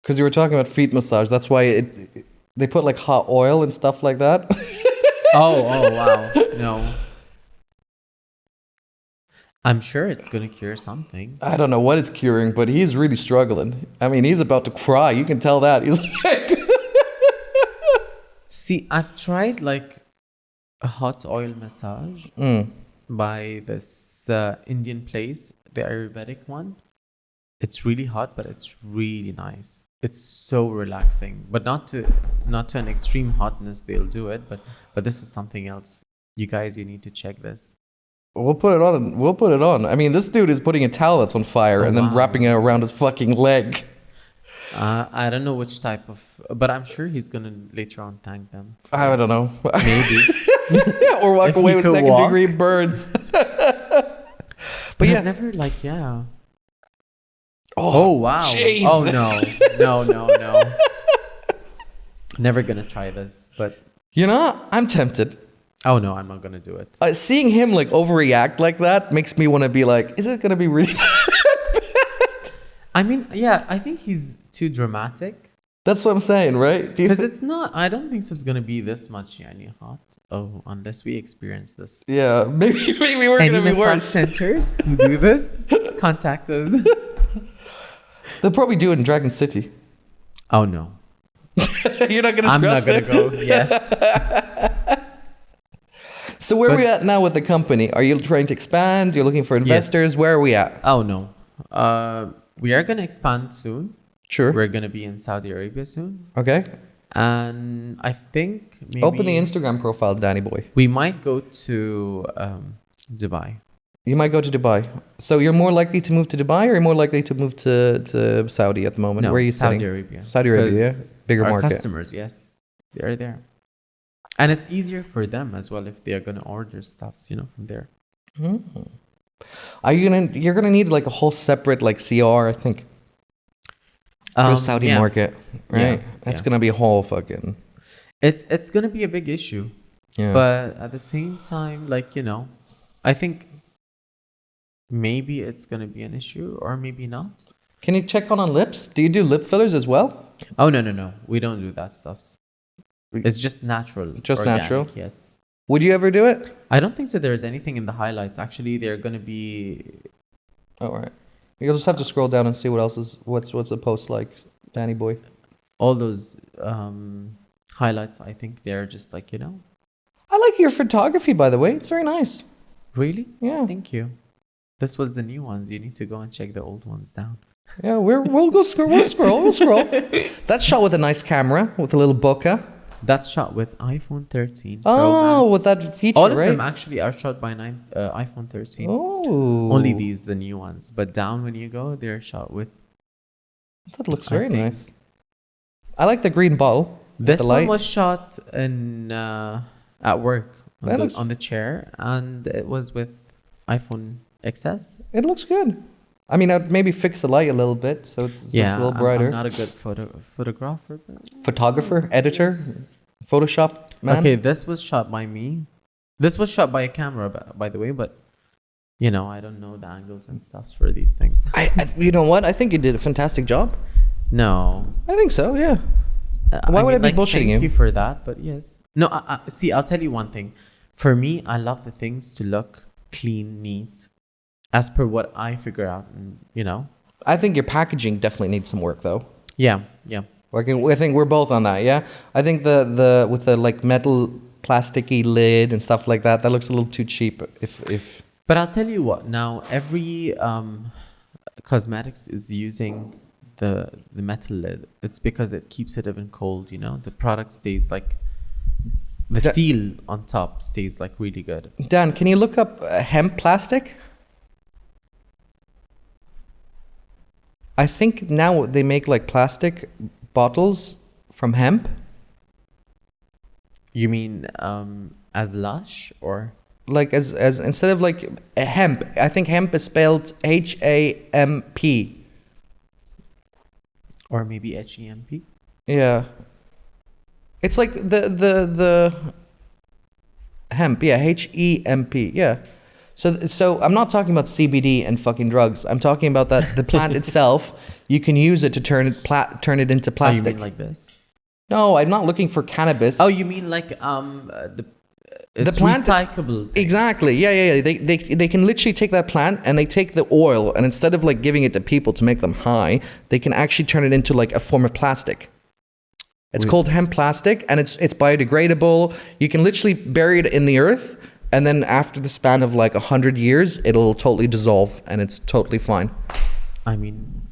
Because you were talking about feet massage. That's why they put like hot oil and stuff like that.
Oh wow. No. I'm sure it's gonna cure something.
I don't know what it's curing, but he's really struggling. I mean, he's about to cry. You can tell that. He's like,
See, I've tried like a hot oil massage by this Indian place, the Ayurvedic one. It's really hot, but it's really nice. It's so relaxing, but not to an extreme hotness. They'll do it, but this is something else. You guys, you need to check this.
we'll put it on. We'll put it on. I mean, this dude is putting a towel that's on fire and then wrapping it around his fucking leg.
I don't know which type of, but I'm sure he's gonna later on thank them.
I don't know.
Maybe.
Or walk
If
away
he
with
could
second-degree
walk.
burns.
But
yeah.
I've never like, yeah.
Oh,
wow.
jeez.
Oh no. Never gonna try this, but
You know, I'm tempted.
oh no, I'm not gonna do it.
Seeing him like overreact like that makes me want to be like, is it gonna be really?
I mean, yeah, I think he's too dramatic.
That's what I'm saying, right? Do you
Because
think-
it's not, I don't think so it's gonna be this much yani hot. Oh, unless we experience this.
Yeah, maybe we're
Any
gonna be
massage
worse.
centers who do this, contact us.
They'll probably do it in Dragon City.
Oh no,
You're not gonna
I'm not
trust
gonna
it?
go. Yes.
So where are
But-
we at now with the company? Are you trying to expand? You're looking for investors?
Yes.
Where are we at?
Oh no. We are gonna expand soon.
Sure.
We're gonna be in Saudi Arabia soon,
Okay.
and I think maybe
Open the Instagram profile, Danny Boy.
we might go to Dubai.
You might go to Dubai. So you're more likely to move to Dubai, or you're more likely to move to Saudi at the moment?
No,
Where are you
Saudi
sitting?
Arabia.
Saudi Arabia, yeah?
'Cause
Bigger
our
market.
customers, yes, they are there, and it's easier for them as well if they are gonna order stuffs, from there.
You're gonna need like a whole separate like CR, I think, for the Saudi
Yeah.
market, right?
Yeah,
That's
yeah.
gonna be a whole fucking
It's gonna be a big issue,
yeah.
but at the same time, I think maybe it's gonna be an issue or maybe not.
Can you check on lips? Do you do lip fillers as well?
Oh no, we don't do that stuff. It's just natural.
Just
organic,
natural?
Yes.
Would you ever do it?
I don't think so. There's anything in the highlights. Actually, they're gonna be.
Oh, all right. You'll just have to scroll down and see what else is what's the post like, Danny Boy.
All those highlights, I think they're just like,
I like your photography, by the way. It's very nice.
Really?
Yeah.
Thank you. This was the new ones. You need to go and check the old ones down.
Yeah, we'll go scroll. We'll scroll. That's shot with a nice camera with a little bokeh.
That's shot with iPhone 13 Pro
Oh,
Max.
with that feature,
All of
right?
them actually are shot by iPhone 13.
Oh.
Only these, the new ones. But down when you go, they're shot with.
That looks
I
very
think.
nice. I like the green bottle. with
This
the
one
light.
was shot in at work
That looks-
on the chair, and it was with iPhone XS.
It looks good. I mean, I'd maybe fix the light a little bit so it's a little brighter.
I'm not a good photographer. But
Photographer, editor, Photoshop man.
okay, this was shot by me. This was shot by a camera, by the way, but I don't know the angles and stuff for these things.
You know what? I think you did a fantastic job.
No.
I think so. Yeah. Why would I be bullshitting
thank
you?
you for that, but yes. No, see, I'll tell you one thing. For me, I love the things to look clean, neat, as per what I figure out, and
I think your packaging definitely needs some work, though.
Yeah.
I think we're both on that. Yeah. I think the with the like metal plasticky lid and stuff like that looks a little too cheap. If
But I'll tell you what. Now, every cosmetics is using the metal lid. It's because it keeps it even cold. The product stays like the seal on top stays like really good.
Dan, can you look up hemp plastic? I think now they make like plastic bottles from hemp.
You mean as Lush or?
Like as instead of like hemp, I think hemp is spelled HAMP.
Or maybe HEMP?
Yeah. It's like the hemp, yeah, HEMP, yeah. So I'm not talking about CBD and fucking drugs. I'm talking about that the plant itself. You can use it to turn it into
Oh,
plastic.
you mean like this?
No, I'm not looking for cannabis.
Oh, you mean like the It's
plant,
recyclable.
Exactly. Yeah. They can literally take that plant and they take the oil, and instead of like giving it to people to make them high, they can actually turn it into like a form of plastic. It's called hemp plastic, and it's biodegradable. You can literally bury it in the earth, and then after the span of like 100 years, it'll totally dissolve, and it's totally fine.
I mean,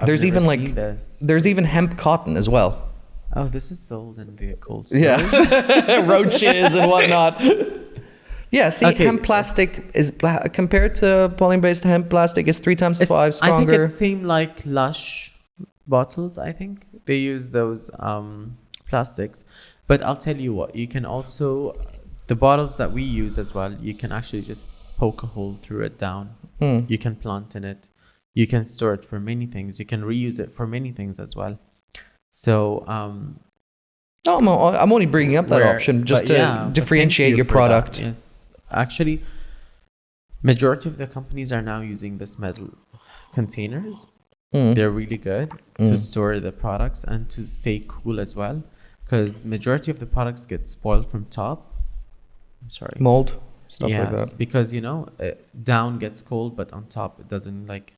There's even hemp cotton as well.
Oh, this is sold in the cold stores.
Yeah, roaches and whatnot. Yeah, see, hemp plastic is compared to polymer-based hemp plastic is 3 times 5 stronger.
I think it's same like Lush bottles. I think they use those plastics, but I'll tell you what. You can also the bottles that we use as well. You can actually just poke a hole through it down. You can plant in it. You can store it for many things. You can reuse it for many things as well. So,
no, I'm only bringing up that option just to differentiate your product.
That. Yes, actually, majority of the companies are now using this metal containers. They're really good to store the products and to stay cool as well, because majority of the products get spoiled from top. I'm sorry,
mold, stuff like that.
Because down gets cold, but on top it doesn't like.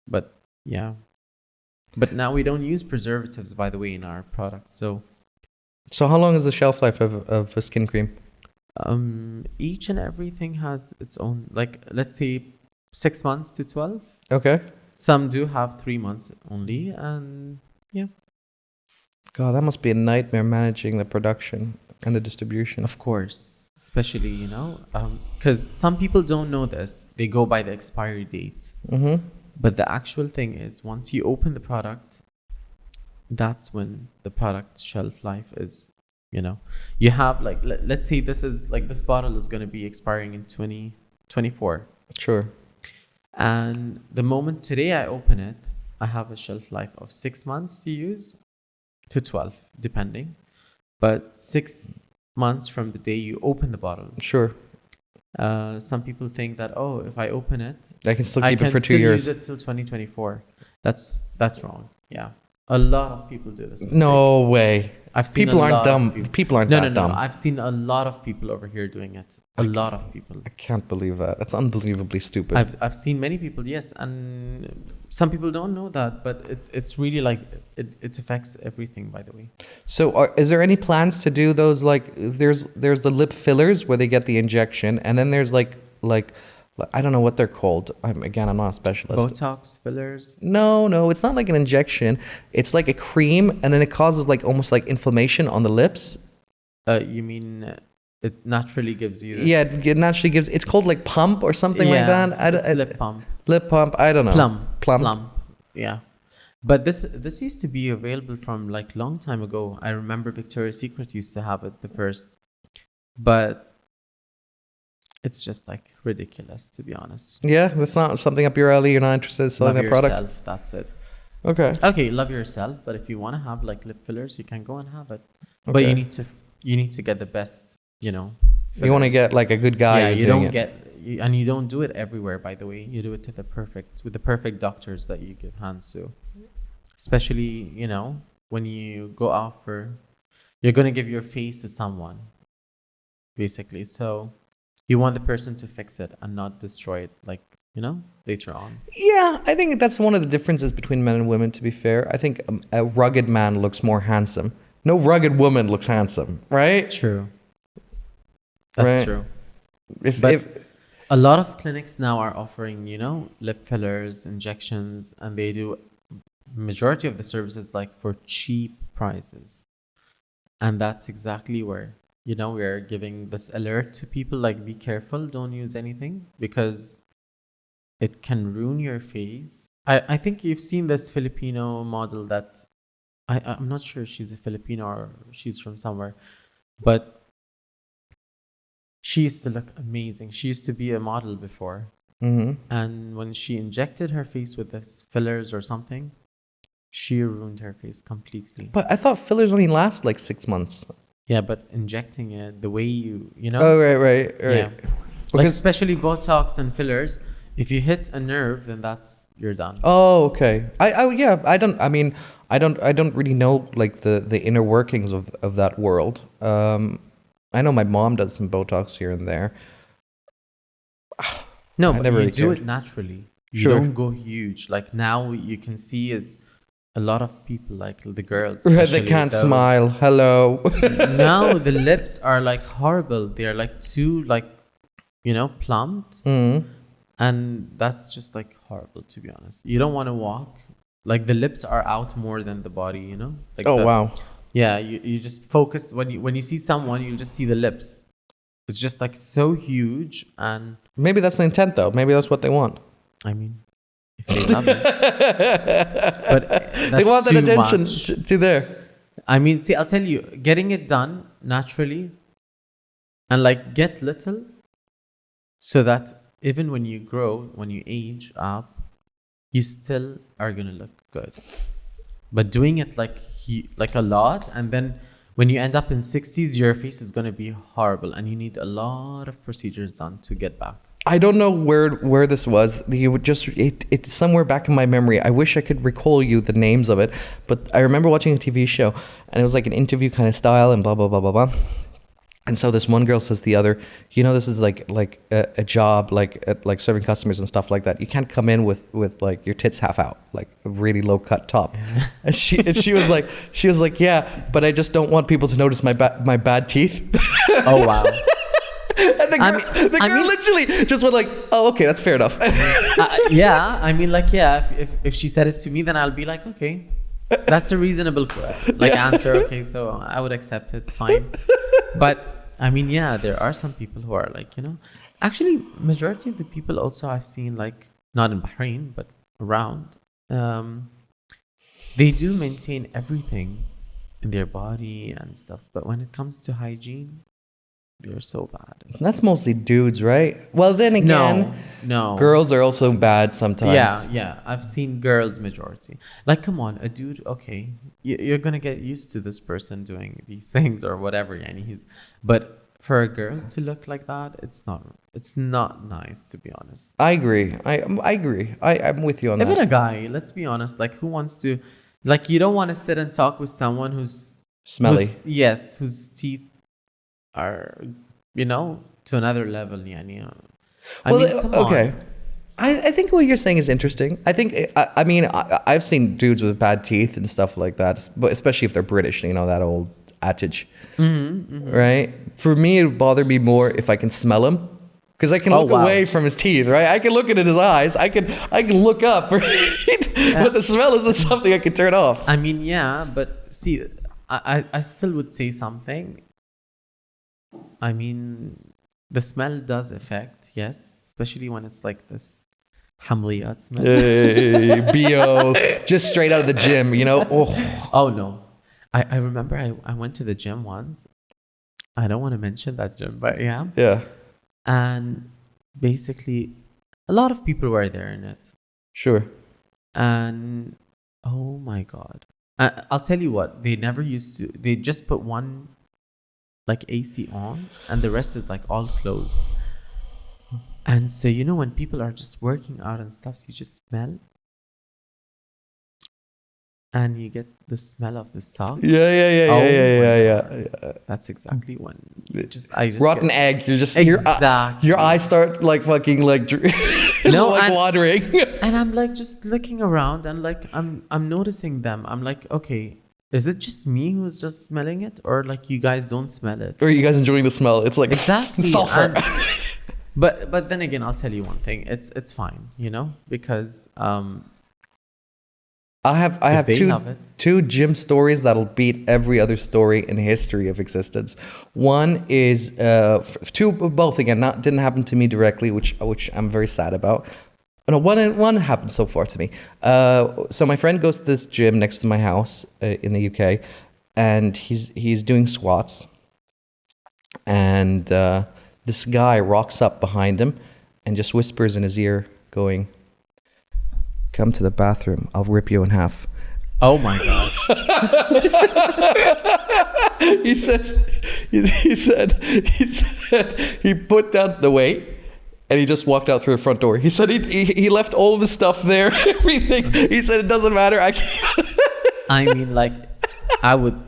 But yeah. But now we don't use preservatives, by the way, in our product. So
how long is the shelf life of a skin cream?
Each and everything has its own, like, let's say 6 months to 12.
Okay.
Some do have 3 months only, and yeah.
God, that must be a nightmare managing the production and the distribution.
Of course, especially because some people don't know this. They go by the expiry dates. But the actual thing is, once you open the product, that's when the product's shelf life is, you have like, let's say this bottle is going to be expiring in 2024.
Sure.
And the moment today I open it, I have a shelf life of 6 months to use to 12, depending. But 6 months from the day you open the bottle.
Sure.
Some people think that, if I open it,
I can still keep it for 2 years.
Use it till 2024. That's wrong. Yeah, a lot of people do this mistake.
No way. People aren't dumb. People aren't that dumb.
No. I've seen a lot of people over here doing it. A lot of people.
I can't believe that. That's unbelievably stupid.
I've seen many people, yes, and some people don't know that, but it's really like it affects everything. By the way. So,
is there any plans to do those? Like, there's the lip fillers where they get the injection, and then there's like I don't know what they're called. I'm not a specialist.
Botox fillers?
No, it's not like an injection. It's like a cream, and then it causes like almost like inflammation on the lips.
You mean it naturally gives you this?
Yeah, it naturally gives. It's called like pump or something like that.
It's lip pump.
Lip pump. I don't know.
Plum. Yeah. But this used to be available from like long time ago. I remember Victoria's Secret used to have it the first, but it's just like ridiculous, to be honest.
Yeah, that's not something up your alley. You're not interested in selling that product.
Love yourself. That's it.
Okay,
love yourself. But if you want to have like lip fillers, you can go and have it. Okay. But you need to get the best. Fillers.
You want to get like a good guy.
Yeah, you don't do it everywhere. By the way, you do it with the perfect doctors that you give hands to. Especially when you go out you're gonna give your face to someone, basically. So. You want the person to fix it and not destroy it, later on.
Yeah, I think that's one of the differences between men and women, to be fair. I think a rugged man looks more handsome. No rugged woman looks handsome, right?
True. That's true.
If
a lot of clinics now are offering, lip fillers, injections, and they do majority of the services like for cheap prices. And that's exactly where we're giving this alert to people, like, be careful, don't use anything, because it can ruin your face. I think you've seen this Filipino model that, I'm not sure if she's a Filipino or she's from somewhere, but she used to look amazing. She used to be a model before. And when she injected her face with this fillers or something, she ruined her face completely.
But I thought fillers only last like 6 months.
Yeah, but injecting it the way you know.
Oh, right.
Yeah. Like especially Botox and fillers, if you hit a nerve, then you're done.
Oh, okay. I don't really know like the inner workings of that world. I know my mom does some Botox here and there.
No,
I
but
never
you
really
do
cared.
it naturally. You
Sure.
don't go huge. Like now you can see is a lot of people, like the girls,
They
especially
can't
those-
smile. Hello.
No, the lips are like horrible. They're like too like, plumped. And that's just like horrible, to be honest. You don't want to walk. Like the lips are out more than the body, Like
Oh, wow.
Yeah, you just focus when you see someone, you'll just see the lips. It's just like so huge, and
Maybe that's the intent, though. Maybe that's what they want.
I mean, if they love it, but that's
They want that
too
attention
much.
to there.
I mean, see, I'll tell you, getting it done naturally, and like get little, so that even when you grow, when you age up, you still are gonna look good. But doing it like a lot, and then when you end up in 60s, your face is gonna be horrible, and you need a lot of procedures done to get back.
I don't know where this was. You would just it's somewhere back in my memory. I wish I could recall you the names of it, but I remember watching a TV show, and it was like an interview kind of style, and blah blah blah blah blah. And so this one girl says to the other, this is like a job, like serving customers and stuff like that. You can't come in with like your tits half out, like a really low cut top. Yeah. And she was like, yeah, but I just don't want people to notice my bad teeth.
Oh wow.
And the girl literally just went like, oh, okay, that's fair enough.
Yeah, I mean, like, yeah, if she said it to me, then I'll be like, okay, that's a reasonable answer. Okay, so I would accept it, fine. But I mean, yeah, there are some people who are like, actually, majority of the people also I've seen, like, not in Bahrain, but around, they do maintain everything in their body and stuff. But when it comes to hygiene, they're so bad.
That's mostly dudes, right? Well, then again,
no.
Girls are also bad sometimes.
Yeah. I've seen girls majority. Like, come on, a dude, okay, you're gonna get used to this person doing these things or whatever. But for a girl to look like that, it's not nice, to be honest.
I agree. I agree. I'm with you on that.
Even a guy, let's be honest, like, who wants to, like, you don't want to sit and talk with someone who's
smelly.
Whose teeth are, to another level. I mean, come
okay.
on.
I think what you're saying is interesting. I think, I mean, I've seen dudes with bad teeth and stuff like that, but especially if they're British, that old adage, right? For me, it would bother me more if I can smell him, because I can look away from his teeth, right? I can look at his eyes. I can look up, right? But the smell isn't something I can turn off.
I mean, yeah, but see, I still would say something. I mean, the smell does affect, yes, especially when it's like this hamliyat smell.
BO, just straight out of the gym,
Oh no. I remember I went to the gym once. I don't want to mention that gym, but yeah.
Yeah.
And basically, a lot of people were there in it.
Sure.
And oh my God. I'll tell you what, they just put one like AC on, and the rest is like all closed. And so when people are just working out and stuff, you just smell, and you get the smell of the socks.
Yeah.
That's exactly when I just
rotten egg. You're just
exactly.
your eyes start like fucking like watering.
And I'm like just looking around, and like I'm noticing them. I'm like, okay, is it just me who's just smelling it, or like you guys don't smell it?
Or are you guys enjoying the smell? It's like
exactly
sulfur.
But then again, I'll tell you one thing. It's fine, because
I have two gym stories that'll beat every other story in the history of existence. One is both again didn't happen to me directly, which I'm very sad about. No, one happened so far to me. So my friend goes to this gym next to my house in the UK, and he's doing squats, and this guy rocks up behind him and just whispers in his ear, going, "Come to the bathroom. I'll rip you in half."
Oh my God.
he said he put down the weight and he just walked out through the front door. He said he left all of the stuff there, everything. He said it doesn't matter.
I mean, like, I would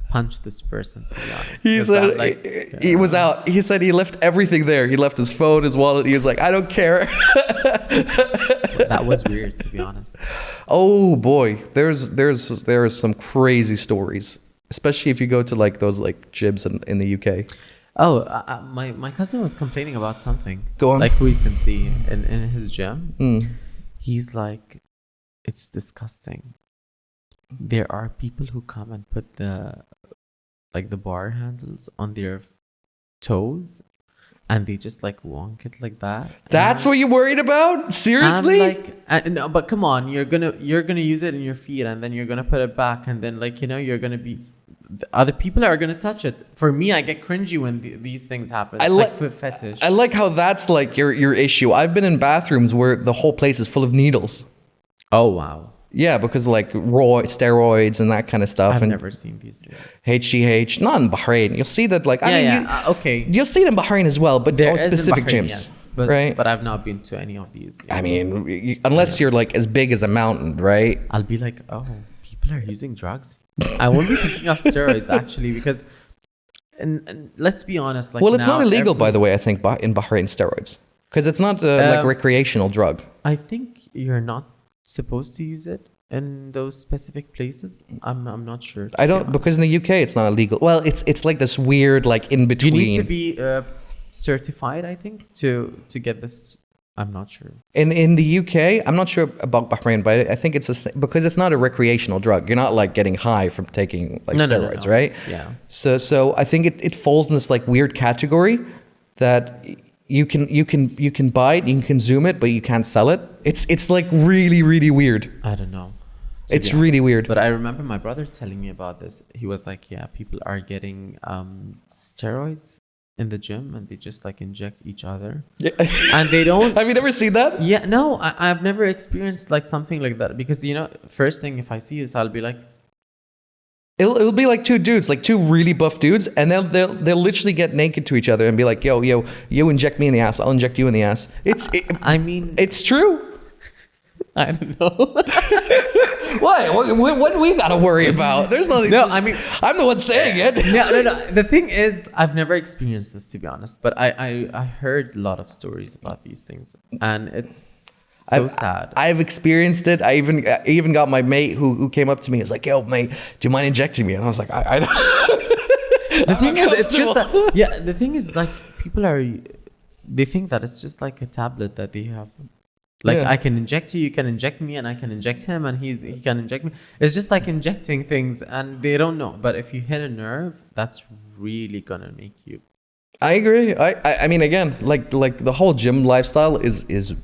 punch this person, to be honest.
He
'Cause
said
I'm like,
he was out. He said he left everything there. He left his phone, his wallet. He was like, I don't care.
that was weird, to be honest.
Oh boy, there's some crazy stories, especially if you go to like those like gyms in the UK.
Oh, my cousin was complaining about something.
Go on.
Like recently in his gym.
Mm.
He's like, it's disgusting. There are people who come and put the bar handles on their toes, and they just like wonk it like that.
That's what you're worried about? Seriously?
No, but come on, you're gonna use it in your feet, and then you're gonna put it back, and then you're gonna be. Other people are gonna touch it. For me, I get cringy when these things happen. It's like foot fetish.
I like how that's like your issue. I've been in bathrooms where the whole place is full of needles.
Oh wow.
Yeah, because like raw steroids and that kind of stuff.
I've
and
never seen these things.
HGH, not in Bahrain. You'll see that like
Okay.
You'll see it in Bahrain as well, but
There
on
is in
specific
Bahrain,
gyms,
yes,
right?
But I've not been to any of these.
I mean, unless you're like as big as a mountain, right?
I'll be like, oh, people are using drugs. I won't be thinking of steroids actually, because, and let's be honest, like,
Well, it's not illegal, by the way. I think in Bahrain, steroids, because it's not like recreational drug.
I think you're not supposed to use it in those specific places. I'm not sure.
I don't, because in the UK it's not illegal. Well, it's like this weird like in between.
You need to be certified, I think, to get this. I'm not sure.
In the UK, I'm not sure about Bahrain, but I think it's because it's not a recreational drug. You're not like getting high from taking like steroids,
no.
right?
Yeah.
So I think it falls in this like weird category that you can buy it, you can consume it, but you can't sell it. It's like really, really weird.
I don't know.
It's really weird.
But I remember my brother telling me about this. He was like, yeah, people are getting steroids in the gym, and they just like inject each other. Yeah. And they don't.
Have you never seen that?
Yeah, no, I've never experienced like something like that, because first thing if I see this, I'll be like,
it'll be like two dudes, like two really buff dudes, and they'll literally get naked to each other and be like, yo, you inject me in the ass, I'll inject you in the ass. It's true.
I don't know.
What do we got to worry about? There's nothing.
No, I mean,
I'm the one saying it.
No. The thing is, I've never experienced this, to be honest, but I heard a lot of stories about these things, and it's so sad.
I've experienced it. I even got my mate who came up to me. He's like, yo, mate, do you mind injecting me? And I was like, I
The thing is, it's just that, yeah, the thing is, like, they think that it's just like a tablet that they have. Like, I can inject you can inject me, and I can inject him, and he can inject me. It's just like injecting things, and they don't know. But if you hit a nerve, that's really gonna make you.
I agree. I mean, again, like the whole gym lifestyle is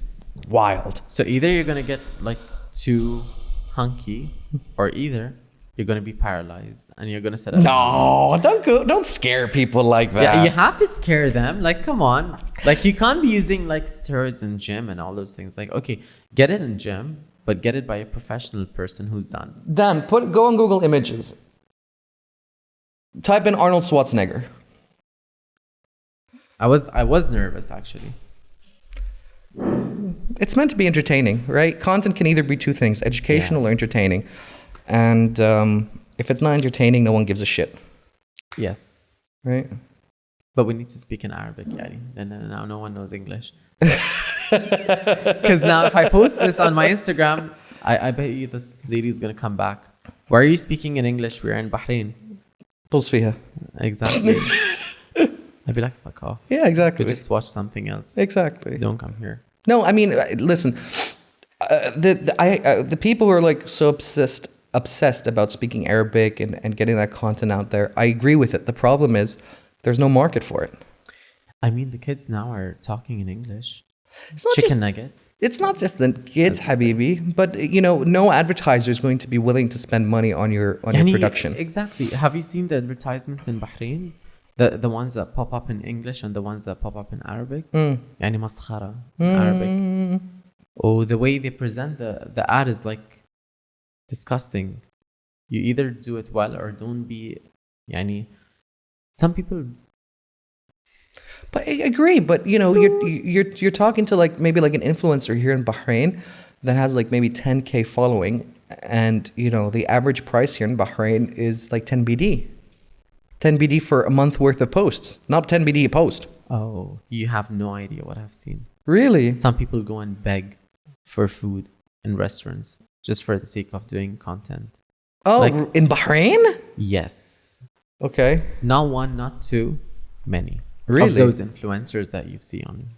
wild.
So either you're gonna get like too hunky, or either you're gonna be paralyzed, and you're gonna set up.
No, don't scare people like that.
Yeah, you have to scare them. Like, come on. Like, you can't be using like steroids in gym and all those things. Like, okay, get it in gym, but get it by a professional person who's done.
Dan, go on Google Images. Type in Arnold Schwarzenegger.
I was nervous, actually.
It's meant to be entertaining, right? Content can either be two things: educational or entertaining. And if it's not entertaining, no one gives a shit.
Yes.
Right?
But we need to speak in Arabic, yani. And now no one knows English. Because now if I post this on my Instagram, I bet you this lady is going to come back. Why are you speaking in English? We're in Bahrain.
Fiha.
Exactly. I'd be like, fuck off.
Yeah, exactly.
But just watch something else.
Exactly.
Don't come here.
No, I mean, listen. The people who are like so obsessed about speaking Arabic and getting that content out there, I agree with it. The problem is there's no market for it.
I mean, the kids now are talking in English. Nuggets.
It's not just the kids, Habibi, but no advertiser is going to be willing to spend money on your production.
Exactly. Have you seen the advertisements in Bahrain? The ones that pop up in English and the ones that pop up in Arabic? Yani maskhara in Arabic. Oh, the way they present the ad is like disgusting. You either do it well or don't be. Yani, some people.
But I agree, but you're talking to like maybe like an influencer here in Bahrain that has like maybe 10K following, and the average price here in Bahrain is like 10 BD. 10 BD for a month worth of posts, not 10 BD a post.
Oh, you have no idea what I've seen.
Really?
Some people go and beg for food in restaurants just for the sake of doing content.
Oh,
Like-
in Bahrain?
Yes.
Okay.
Not one, not two, many.
Really?
Of those influencers that you see on.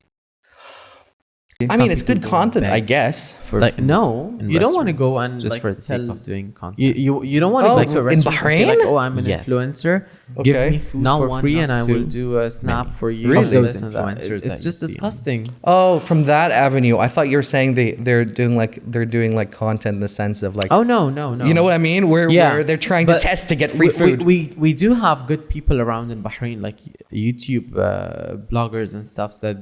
I
Some
mean, it's
people
good
go and
content, I
beg
guess.
for
Like,
food
no,
in
you don't want to
restaurants
go and
just
like,
for the sake
tell-
of doing content.
You don't want to
Oh,
go to a
in
restaurant and say like,
Bahrain?
oh, I'm an
Yes.
influencer.
Give
Give
me
me
food
not
for
one,
free
not
and I
two,
will do a snap
many.
for you.
Really?
Of those
This and that.
influencers that
It's
you
just
see.
disgusting.
Oh, from that avenue, I thought you were saying they're doing like content in the sense of like,
Oh no.
you know what I mean? Where they're trying to
But
test to get free
we-
food.
We do have good people around in Bahrain, like YouTube bloggers and stuff that,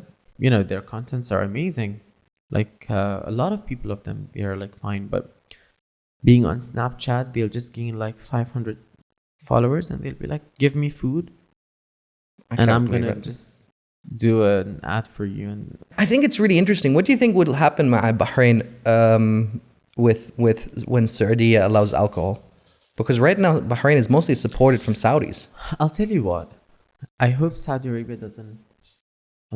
you know, their contents are amazing. Like a lot of people of them, they are like fine, but being on Snapchat, they'll just gain like 500 followers and they'll be like, give me food
I
and
can't
I'm
believe
gonna
it.
just do an ad for you. And
I think it's really interesting. What do you think would happen مع Bahrain with when Saudi allows alcohol? Because right now Bahrain is mostly supported from Saudis.
I'll tell you what, I hope Saudi Arabia doesn't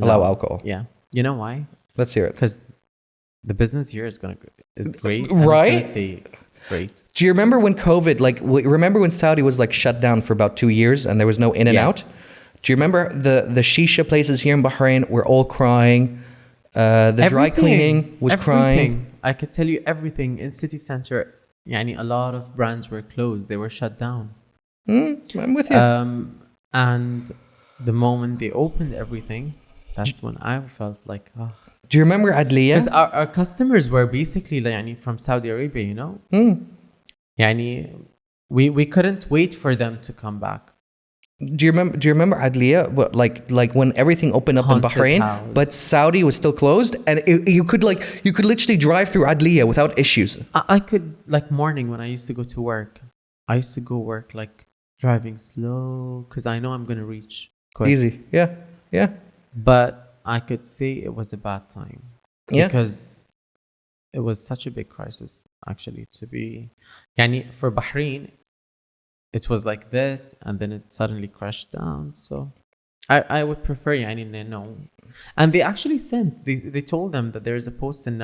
Allow alcohol.
Yeah. You know why?
Let's hear it.
Because the business here is great.
Right?
And it's gonna stay great.
Do you remember when COVID, like, remember when Saudi was like shut down for about 2 years and there was no in and out? Do you remember the shisha places here in Bahrain were all crying? The dry
Everything.
cleaning was crying.
Everything. I could tell you everything in city center. Yani a lot of brands were closed. They were shut down.
I'm with you.
And the moment they opened everything, that's when I felt like, oh.
Do you remember Adliya?
Because our customers were basically like, yani, from Saudi Arabia, you know? Yani, we couldn't wait for them to come back.
Do you remember Adliya? What, like when everything opened up in
Haunted
Bahrain,
house.
but Saudi was still closed, and you could literally drive through Adliya without issues.
I could, like morning when I used to go to work, I used to go work like driving slow because I know I'm going to reach quick.
Easy, yeah.
But I could say it was a bad time.
Yeah.
Because it was such a big crisis, actually, to be... Yani, for Bahrain, it was like this, and then it suddenly crashed down. So I would prefer, yani, no. And they actually they told them that there is a post in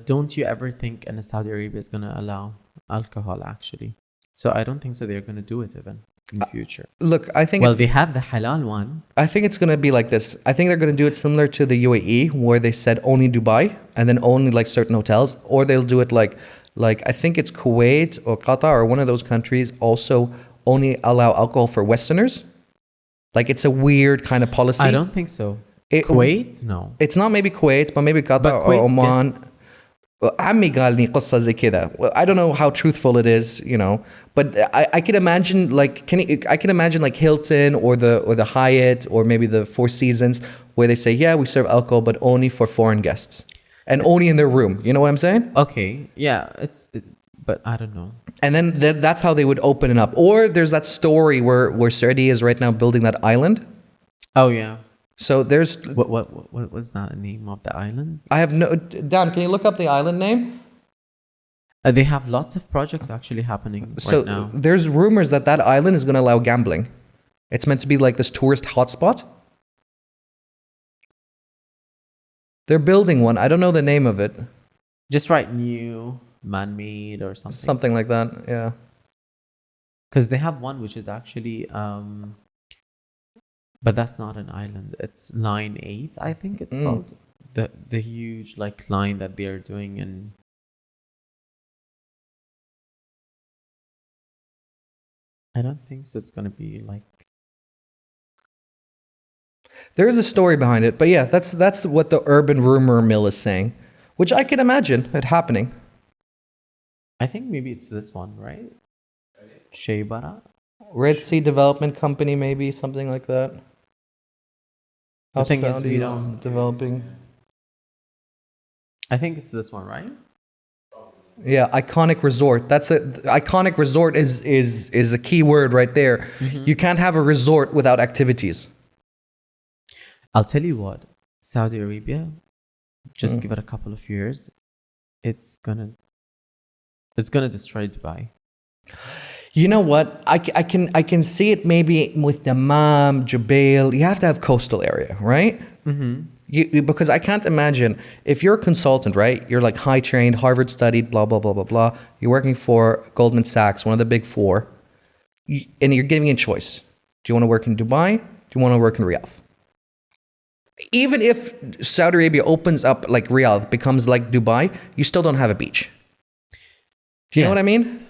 don't you ever think in Saudi Arabia is going to allow alcohol, actually. So I don't think so they're going to do it even in the future.
Look, I think
Well, they have the halal one.
I think it's gonna be like this. I think they're gonna do it similar to the UAE, where they said only Dubai and then only like certain hotels, or they'll do it like I think it's Kuwait or Qatar or one of those countries also only allow alcohol for Westerners. Like it's a weird kind of policy.
I don't think so.
It-
Kuwait? No.
It's not maybe Kuwait, but maybe Qatar
But
or
Kuwait
Oman.
gets-
عمي قالني قصة زي كذا. Well, I don't know how truthful it is, you know, but I can imagine like I can imagine like Hilton or the Hyatt or maybe the Four Seasons where they say, yeah, we serve alcohol but only for foreign guests and only in their room. You know what I'm saying?
Okay. Yeah. But I don't know.
And then that's how they would open it up. Or there's that story where Saudi is right now building that island.
Oh yeah.
So there's
What was that the name of the island?
I have no Dan. Can you look up the island name?
They have lots of projects actually happening
So
right now.
there's rumors that island is going to allow gambling. It's meant to be like this tourist hotspot. They're building one. I don't know the name of it.
Just write new, man-made or something.
Something like that. Yeah.
Because they have one which is actually, but that's not an island. It's Line 8, I think it's called. The huge like line that they are doing in. I don't think so. It's gonna be like.
There is a story behind it, but yeah, that's what the urban rumor mill is saying, which I can imagine it happening.
I think maybe it's this one, right? Shaybara.
Red Sea Development Company, maybe something like that.
The thing is,
Saudi
we don't-
developing.
I think it's this one, right?
Yeah, iconic resort. That's it. Iconic resort is a key word right there. You can't have a resort without activities.
I'll tell you what, Saudi Arabia, just give it a couple of years, it's gonna destroy Dubai.
You know what? I can see it maybe with Dammam, Jubail. You have to have coastal area, right? Because I can't imagine if you're a consultant, right? You're like high trained, Harvard studied, blah blah blah blah blah. You're working for Goldman Sachs, one of the big four, and you're giving a choice. Do you want to work in Dubai? Do you want to work in Riyadh? Even if Saudi Arabia opens up like Riyadh, becomes like Dubai, you still don't have a beach. Do you know what I mean?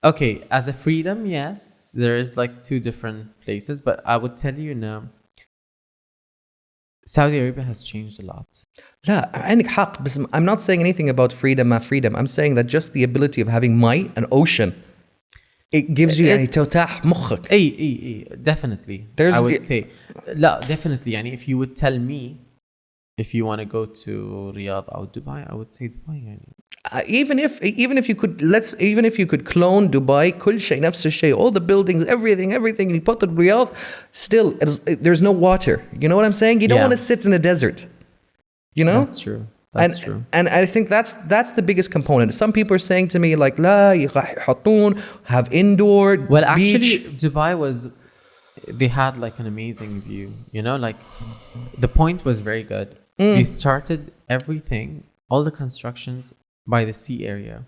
Okay, as a freedom, yes, there is like two different places, but I would tell you now, Saudi Arabia has changed a lot.
لا عندك حق بس I'm not saying anything about freedom ما freedom. I'm saying that just the ability of having مي and ocean, it gives you يعني ترتاح مخك.
Definitely.
There's
I would say لا definitely يعني if you would tell me if you want to go to Riyadh or Dubai, I would say Dubai يعني.
Even if you could clone Dubai كل شيء نفس الشيء, all the buildings, everything you put in Riyadh, still there's no water. You know what I'm saying? You don't want to sit in a desert. You know?
That's true. That's true.
And I think that's the biggest component. Some people are saying to me like لا يحطون have indoor
Well, actually,
beach.
Dubai they had like an amazing view. You know, like the point was very good. They started everything, all the constructions by the sea area.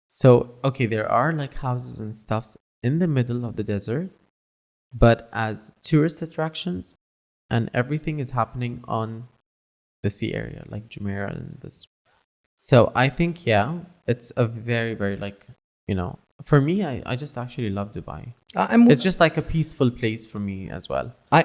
So, okay, there are like houses and stuffs in the middle of the desert, but as tourist attractions and everything is happening on the sea area, like Jumeirah and this. So I think, yeah, it's a very, very like, you know, for me, I just actually love Dubai. It's just like a peaceful place for me as well. I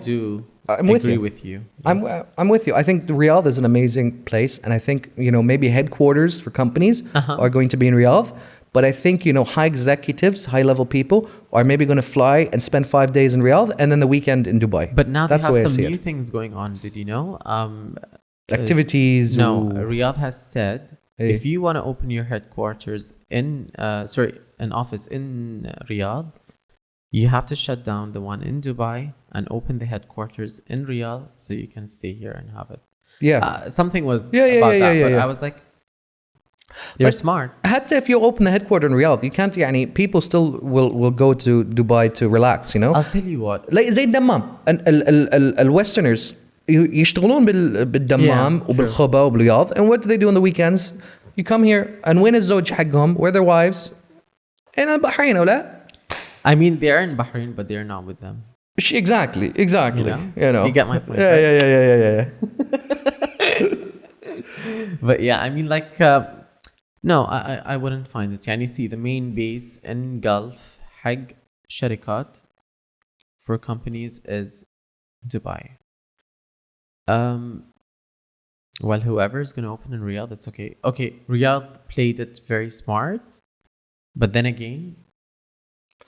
do agree with you. Yes.
I'm with you. I think Riyadh is an amazing place, and I think, you know, maybe headquarters for companies are going to be in Riyadh. But I think, you know, high executives, high level people are maybe going to fly and spend 5 days in Riyadh and then the weekend in Dubai.
But now
that's
they have some new things going on. Did you know?
Activities.
No, Riyadh has said if you want to open your headquarters an office in Riyadh, you have to shut down the one in Dubai and open the headquarters in Riyadh so you can stay here and have it.
Yeah.
Something was about that, but I was like, they're smart.
حتى if you open the headquarters in Riyadh, you can't يعني people still will go to Dubai to relax, you know.
I'll tell you what.
like زي الدمام. الوesterners يشتغلون بالدمام وبالخبا وبالرياض, and what do they do on the weekends? You come here and when الزوج حقهم, where their wives in Bahrain ولا?
I mean, they're in Bahrain, but they're not with them.
Exactly. You know.
You get my point.
Yeah.
But yeah, I mean, like, no, I wouldn't find it. يعني see, the main base in Gulf حق شركات for companies is Dubai. Well, whoever is going to open in Riyadh, it's okay. Okay, Riyadh played it very smart, but then again,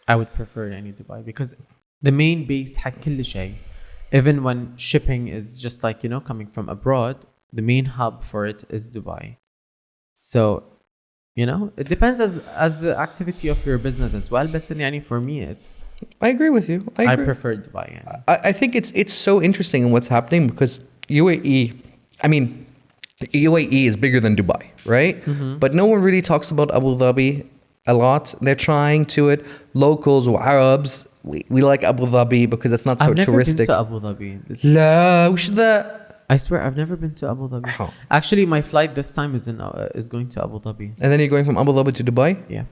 I would prefer any Dubai because the main base حق كل شيء. Even when shipping is just like, you know, coming from abroad, the main hub for it is Dubai. So, you know, it depends as the activity of your business as well. But يعني for me, it's.
I agree with you. I
prefer Dubai. يعني.
I think it's so interesting in what's happening because UAE, I mean, UAE is bigger than Dubai, right? Mm-hmm. But no one really talks about Abu Dhabi a lot. They're trying to it. Locals or Arabs, we like Abu Dhabi because it's not so touristic.
I've never been to Abu Dhabi.
لا وش ذا؟
I swear I've never been to Abu Dhabi. Oh. Actually, my flight this time is going to Abu Dhabi.
And then you're going from Abu Dhabi to Dubai?
Yeah.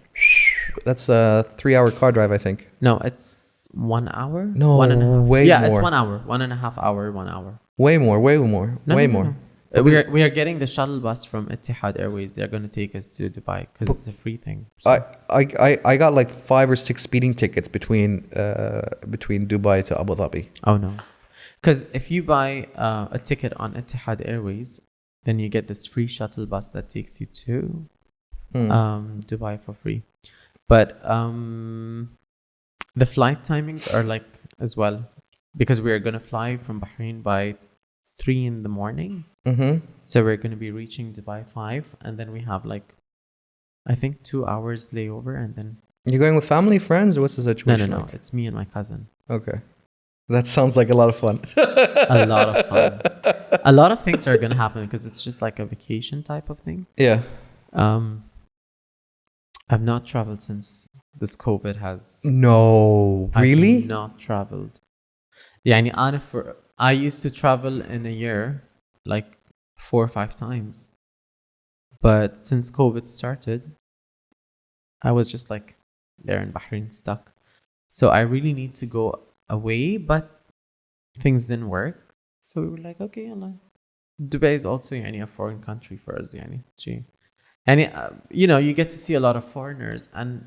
That's a 3-hour car drive, I think.
No, it's 1 hour.
No,
1.5.
way
yeah,
more.
It's 1 hour. 1.5 hour. 1 hour.
Way more.
No. We are getting the shuttle bus from Etihad Airways. They're going to take us to Dubai because it's a free thing. So.
I got like 5 or 6 speeding tickets between Dubai to Abu Dhabi.
Oh no. Because if you buy a ticket on Etihad Airways, then you get this free shuttle bus that takes you to Dubai for free. But the flight timings are like as well, because we're going to fly from Bahrain by 3 in the morning. Mm-hmm. So we're going to be reaching Dubai 5, and then we have like, I think 2 hours layover, and then...
You're going with family, friends, or what's the situation?
No.
Like?
It's me and my cousin.
Okay. That sounds like a lot of fun.
A lot of fun. A lot of things are going to happen because it's just like a vacation type of thing.
Yeah.
I've not traveled since this COVID has.
No,
I've
really?
not traveled. يعني أنا I used to travel in a year like 4 or 5 times. But since COVID started, I was just like there in Bahrain stuck. So I really need to go away, but things didn't work. So we were like, okay, Allah. Dubai is also يعني, a foreign country for us. يعني, gee. And you know, you get to see a lot of foreigners and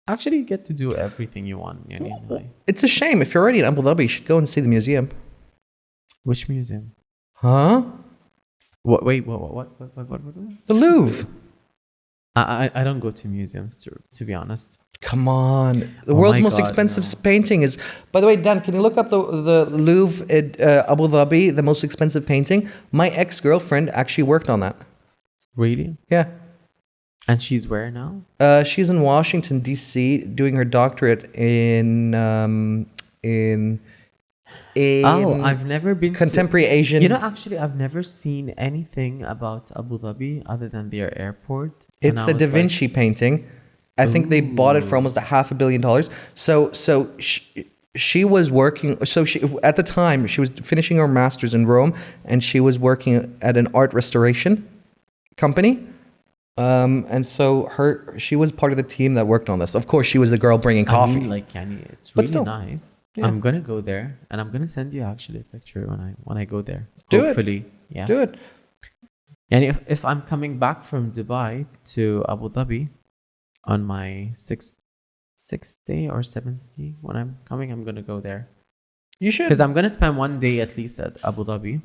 actually you get to do everything you want. يعني, like,
It's a shame. If you're already in Abu Dhabi, you should go and see the museum.
which museum?
Huh?
What? Wait, what?
The Louvre.
I don't go to museums to be honest.
Come on. The
Oh
world's
my
most
God,
expensive
no.
painting is... By the way, Dan, can you look up the Louvre at Abu Dhabi, the most expensive painting? My ex-girlfriend actually worked on that.
Really?
Yeah.
And she's where now?
She's in Washington, D.C., doing her doctorate in
Oh, I've never been
contemporary Asian...
You know, actually, I've never seen anything about Abu Dhabi other than their airport. And
It's
I
a
was
Da
like,
Vinci painting. I think they bought it for almost $500 million. So she was working. So she at the time she was finishing her master's in Rome, and she was working at an art restoration company. And so she was part of the team that worked on this. Of course, she was the girl bringing coffee.
I mean, like, yani, it's
But
really
still,
nice.
yeah.
I'm gonna go there, and I'm gonna send you actually a picture when I go there.
Do it.
Hopefully, yeah.
Do it.
And if I'm coming back from Dubai to Abu Dhabi on my sixth day or 7th day when I'm coming, I'm gonna go there
You should.
because I'm gonna spend one day at least at Abu Dhabi.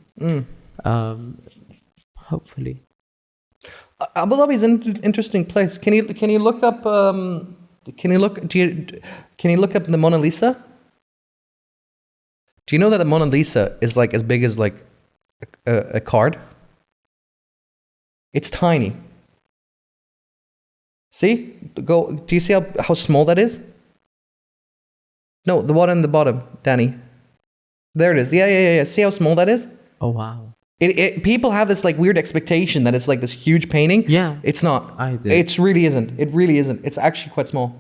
Hopefully.
Abu Dhabi is an interesting place. Can you look up? Can you look up the Mona Lisa? Do you know that the Mona Lisa is like as big as like a card? It's tiny. See? Do you see how small that is? No, the one in the bottom, Danny. There it is. Yeah. See how small that is?
Oh wow.
People have this like weird expectation that it's like this huge painting.
Yeah.
It's not.
I did.
It really isn't. It really isn't. It's actually quite small.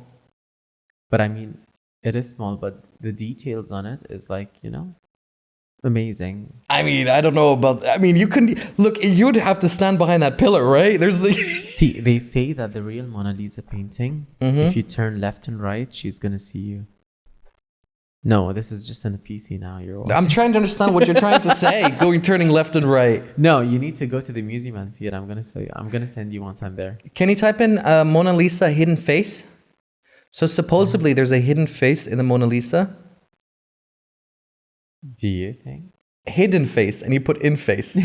But I mean, it is small, but the details on it is like, you know, amazing.
I mean, I don't know about... I mean, you couldn't... Look, you'd have to stand behind that pillar, right? There's the...
See, they say that the real Mona Lisa painting, if you turn left and right, she's going to see you. No, this is just on a PC now. You're watching.
I'm trying to understand what you're trying to say, turning left and right.
No, you need to go to the museum and see it. I'm going to show you. I'm going to send you once I'm there.
Can you type in Mona Lisa hidden face? So supposedly there's a hidden face in the Mona Lisa.
Do you think?
Hidden face, and you put in face.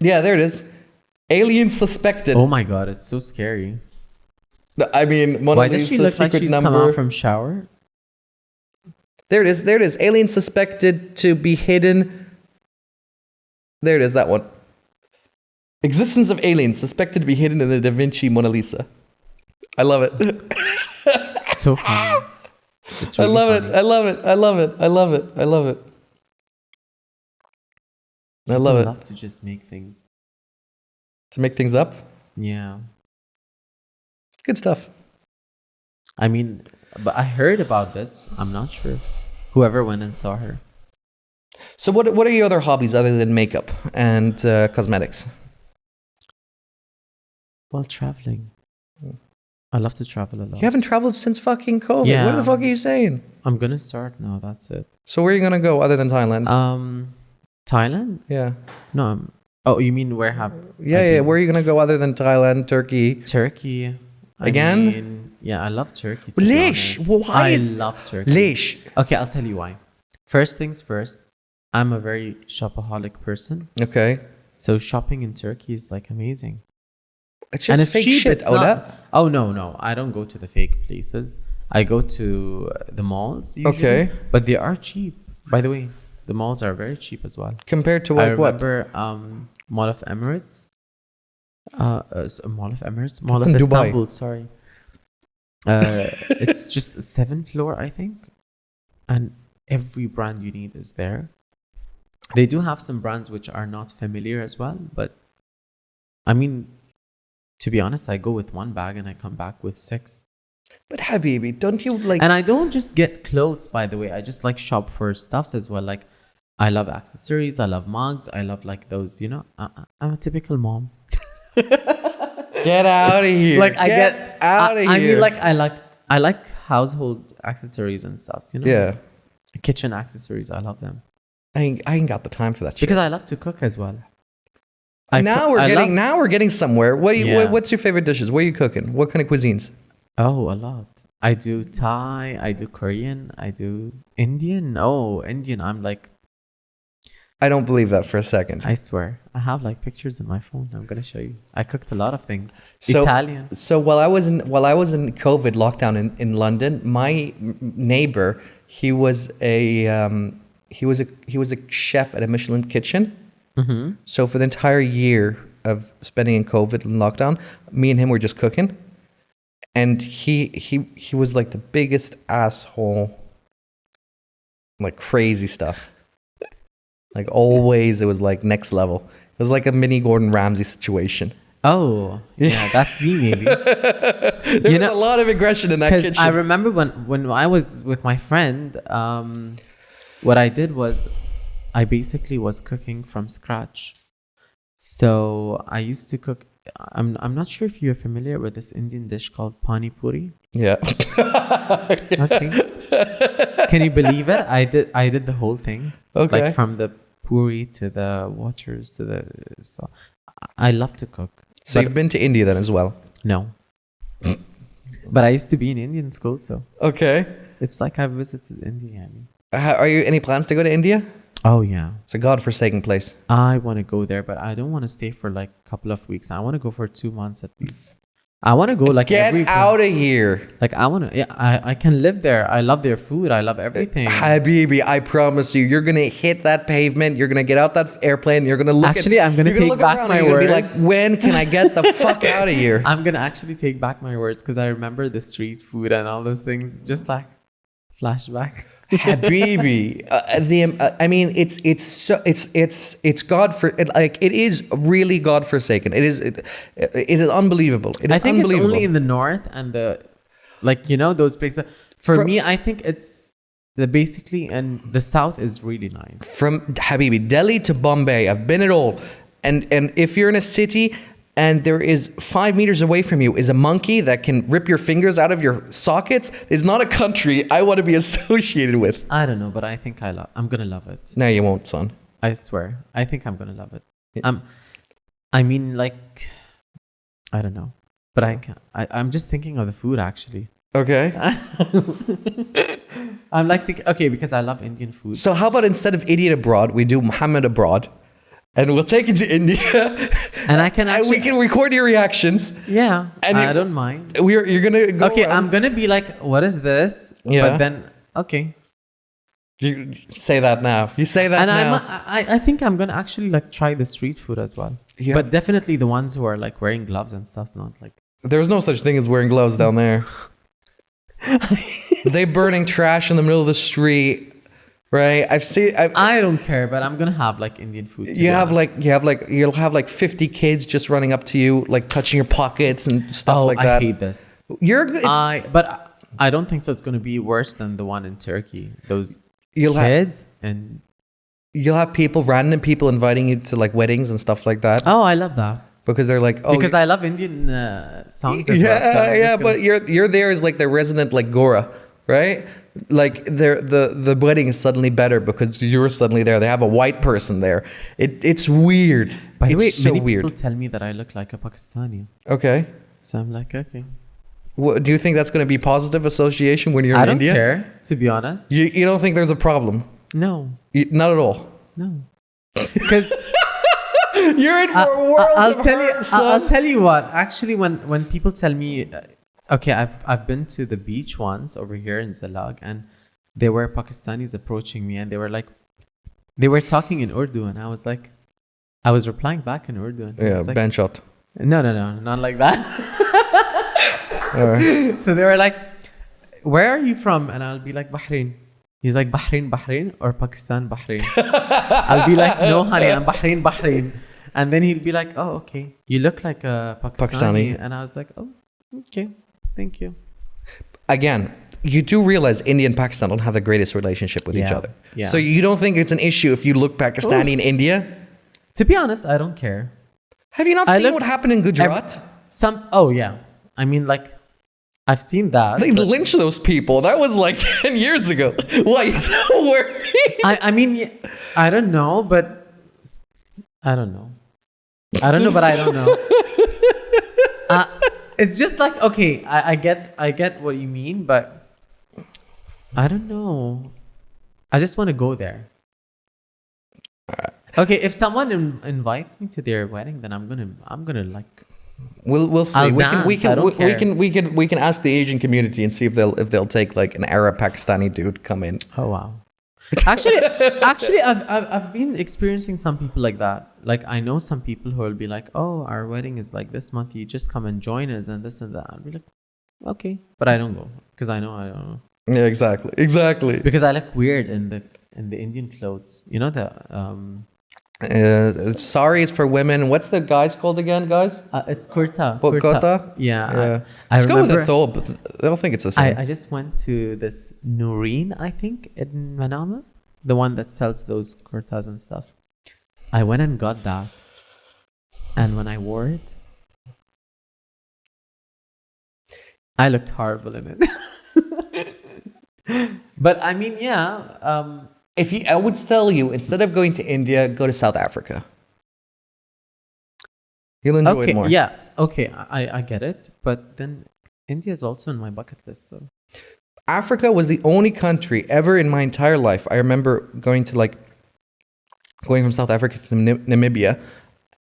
Yeah, there it is. Alien suspected.
Oh my God, it's so scary.
I mean, Mona
Why
Lisa
does she look like she's
number.
come out from shower?
There it is. Alien suspected to be hidden. There it is, that one. Existence of aliens suspected to be hidden in the Da Vinci Mona Lisa. I love it.
So funny. It's really
I love
funny.
it. I love it. I love it. I love it. I love it. I love it.
I love to just make things.
To make things up?
Yeah.
It's good stuff.
I mean, but I heard about this. I'm not sure. Whoever went and saw her.
So what are your other hobbies other than makeup and cosmetics?
Well, traveling. I love to travel a lot.
You haven't traveled since fucking COVID.
Yeah.
What the fuck are you saying?
I'm gonna start now. That's it.
So where are you gonna go other than Thailand?
Thailand?
Yeah.
No. Oh, you mean where have?
Yeah. Where are you gonna go other than Thailand, Turkey?
Turkey.
Again?
Yeah, I love Turkey. To be
Lish.
honest.
Well, why
I
is
love Turkey.
Lish?
Okay, I'll tell you why. First things first. I'm a very shopaholic person,
Okay.
so shopping in Turkey is like amazing.
It's just fake
cheap.
shit,
It's
Oda.
not, oh no, I don't go to the fake places. I go to the malls usually.
Okay.
But they are cheap. By the way, the malls are very cheap as well.
Compared to
I
what?
remember Mall of Emirates. Mall of Emirates. Mall
It's
of
in Dubai.
Istanbul. Sorry. It's just a 7th floor, I think, and every brand you need is there. They do have some brands which are not familiar as well, but I mean, to be honest, I go with one bag and I come back with 6.
But Habibi, don't you like?
And I don't just get clothes, by the way. I just like shop for stuffs as well. Like, I love accessories. I love mugs. I love like those, you know. I'm a typical mom.
Get out of here!
Like I
get out of here!
I mean, like I like household accessories and stuff. You know.
Yeah.
Kitchen accessories. I love them.
I ain't got the time for that shit.
Because I love to cook as well.
Now we're getting somewhere. What's your favorite dishes? What are you cooking? What kind of cuisines?
Oh, a lot. I do Thai. I do Korean. I do Indian. Oh, Indian. I'm like.
I don't believe that for a second.
I swear. I have like pictures in my phone. I'm gonna show you. I cooked a lot of things. Italian.
So while I was in COVID lockdown in London, my neighbor, he was a chef at a Michelin kitchen.
Mm-hmm.
So for the entire year of spending in COVID and lockdown, me and him were just cooking, and he was like the biggest asshole, like crazy stuff. Like always, it was like next level. It was like a mini Gordon Ramsay situation.
Oh, yeah, that's me maybe.
There was a lot of aggression in that kitchen.
I remember when I was with my friend, what I did was I basically was cooking from scratch. So I used to cook. I'm not sure if you're familiar with this Indian dish called pani puri.
Yeah.
Okay. Can you believe it? I did the whole thing.
Okay.
Like from the puri to the waters to the. So I love to cook.
So you've been to India then as well?
No. But I used to be in Indian school, so.
Okay.
It's like I've visited India. I mean.
Are you any plans to go to India?
Oh yeah.
It's a godforsaken place.
I want to go there, but I don't want to stay for like a couple of weeks. I want to go for 2 months at least. I want to go like
Get out of here.
Like I want to, yeah, I can live there. I love their food. I love everything.
Habibi, I promise you, you're going to hit that pavement. You're going to get out that airplane. You're going to look
Actually, I'm going to take back my words.
Be like, when can I get the fuck out of here?
I'm going to actually take back my words because I remember the street food and all those things. Just like flashback.
Habibi, I mean, it's God for like it is really God forsaken. It is unbelievable. It is
I think
unbelievable.
it's only in the north and the, like, you know, those places. For me, I think it's basically, and the south is really nice.
From Habibi, Delhi to Bombay, I've been it all, and if you're in a city and there is 5 meters away from you is a monkey that can rip your fingers out of your sockets, it's not a country I want to be associated with.
I don't know, but I think I'm gonna love it.
No, you won't, son.
I swear. I think I'm gonna love it.
Yeah.
I mean, like, I don't know, but I'm just thinking of the food actually.
Okay.
I'm like thinking, okay, because I love Indian food.
So how about instead of Idiot Abroad, we do Mohammed Abroad? And we'll take it to India.
And I can actually...
we can record your reactions.
Yeah,
and
I don't mind.
You're going to go
okay,
around.
I'm going to be like, what is this?
Yeah.
But then, okay.
You say that now. You say that
and
now.
I think I'm going to actually like try the street food as well.
Yeah.
But definitely the ones who are like wearing gloves and stuff, not like...
There's no such thing as wearing gloves down there. They burning trash in the middle of the street. Right, I don't
care, but I'm gonna have like Indian food.
You'll have like 50 kids just running up to you, like touching your pockets and stuff like that.
I hate this. But I don't think so. It's gonna be worse than the one in Turkey. Those kids and
you'll have random people inviting you to like weddings and stuff like that.
Oh, I love that.
Because they're like,
because I love Indian songs. As
well, so but you're there as like the resident like Gora, right? Like the wedding is suddenly better because you're suddenly there. They have a white person there. It's weird.
By the way,
so
many
weird.
people tell me that I look like a Pakistani.
Okay.
So I'm like, okay.
Do you think that's going to be positive association when you're in India?
I don't care, to be honest.
You don't think there's a problem?
No.
Not at all?
No. Because...
You're in for a world of hurt, son.
I'll tell you what. Actually, when people tell me... Okay, I've been to the beach once over here in Zalag, and there were Pakistanis approaching me, and they were talking in Urdu, and I was replying back in Urdu. And
yeah,
like,
Bhenchod.
No, not like that. So they were like, "Where are you from?" And I'll be like, "Bahrain." He's like, Bahrain or Pakistan, Bahrain. I'll be like, no, honey, I'm Bahrain. And then he'll be like, oh, okay. You look like a Pakistani. And I was like, oh, okay. Thank you.
Again, you do realize India and Pakistan don't have the greatest relationship with each other.
Yeah.
So you don't think it's an issue if you look Pakistani in India?
To be honest, I don't care.
Have you not seen what happened in Gujarat?
Oh, yeah. I mean, like, I've seen that.
They lynched those people. That was like 10 years ago. Why are you so worried?
I mean, I don't know, but I don't know. I don't know, but I don't know. It's just like, okay, I get what you mean, but I don't know. I just want to go there. Okay, if someone invites me to their wedding, then I'm gonna like.
We'll see.
I'll
We
dance.
can ask the Asian community and see if they'll take like an Arab Pakistani dude come in.
Oh wow. Actually, I've been experiencing some people like that. Like I know some people who will be like, "Oh, our wedding is like this month. You just come and join us and this and that." I'll be like, "Okay," but I don't go because I know I don't know.
Yeah, exactly.
Because I look weird in the Indian clothes. You know the
Sorry, it's for women. What's the guys called again, guys?
it's kurta.
What, kurta?
Yeah.
Let's go with the thobe. I don't think it's the same.
I just went to this Noreen, I think, in Manama, the one that sells those kurtas and stuff. I went and got that, and when I wore it, I looked horrible in it. But I mean, yeah.
I would tell you, instead of going to India, go to South Africa. You'll enjoy it more.
Yeah, okay, I get it. But then India is also on my bucket list. So
Africa was the only country ever in my entire life. I remember going from South Africa to Namibia.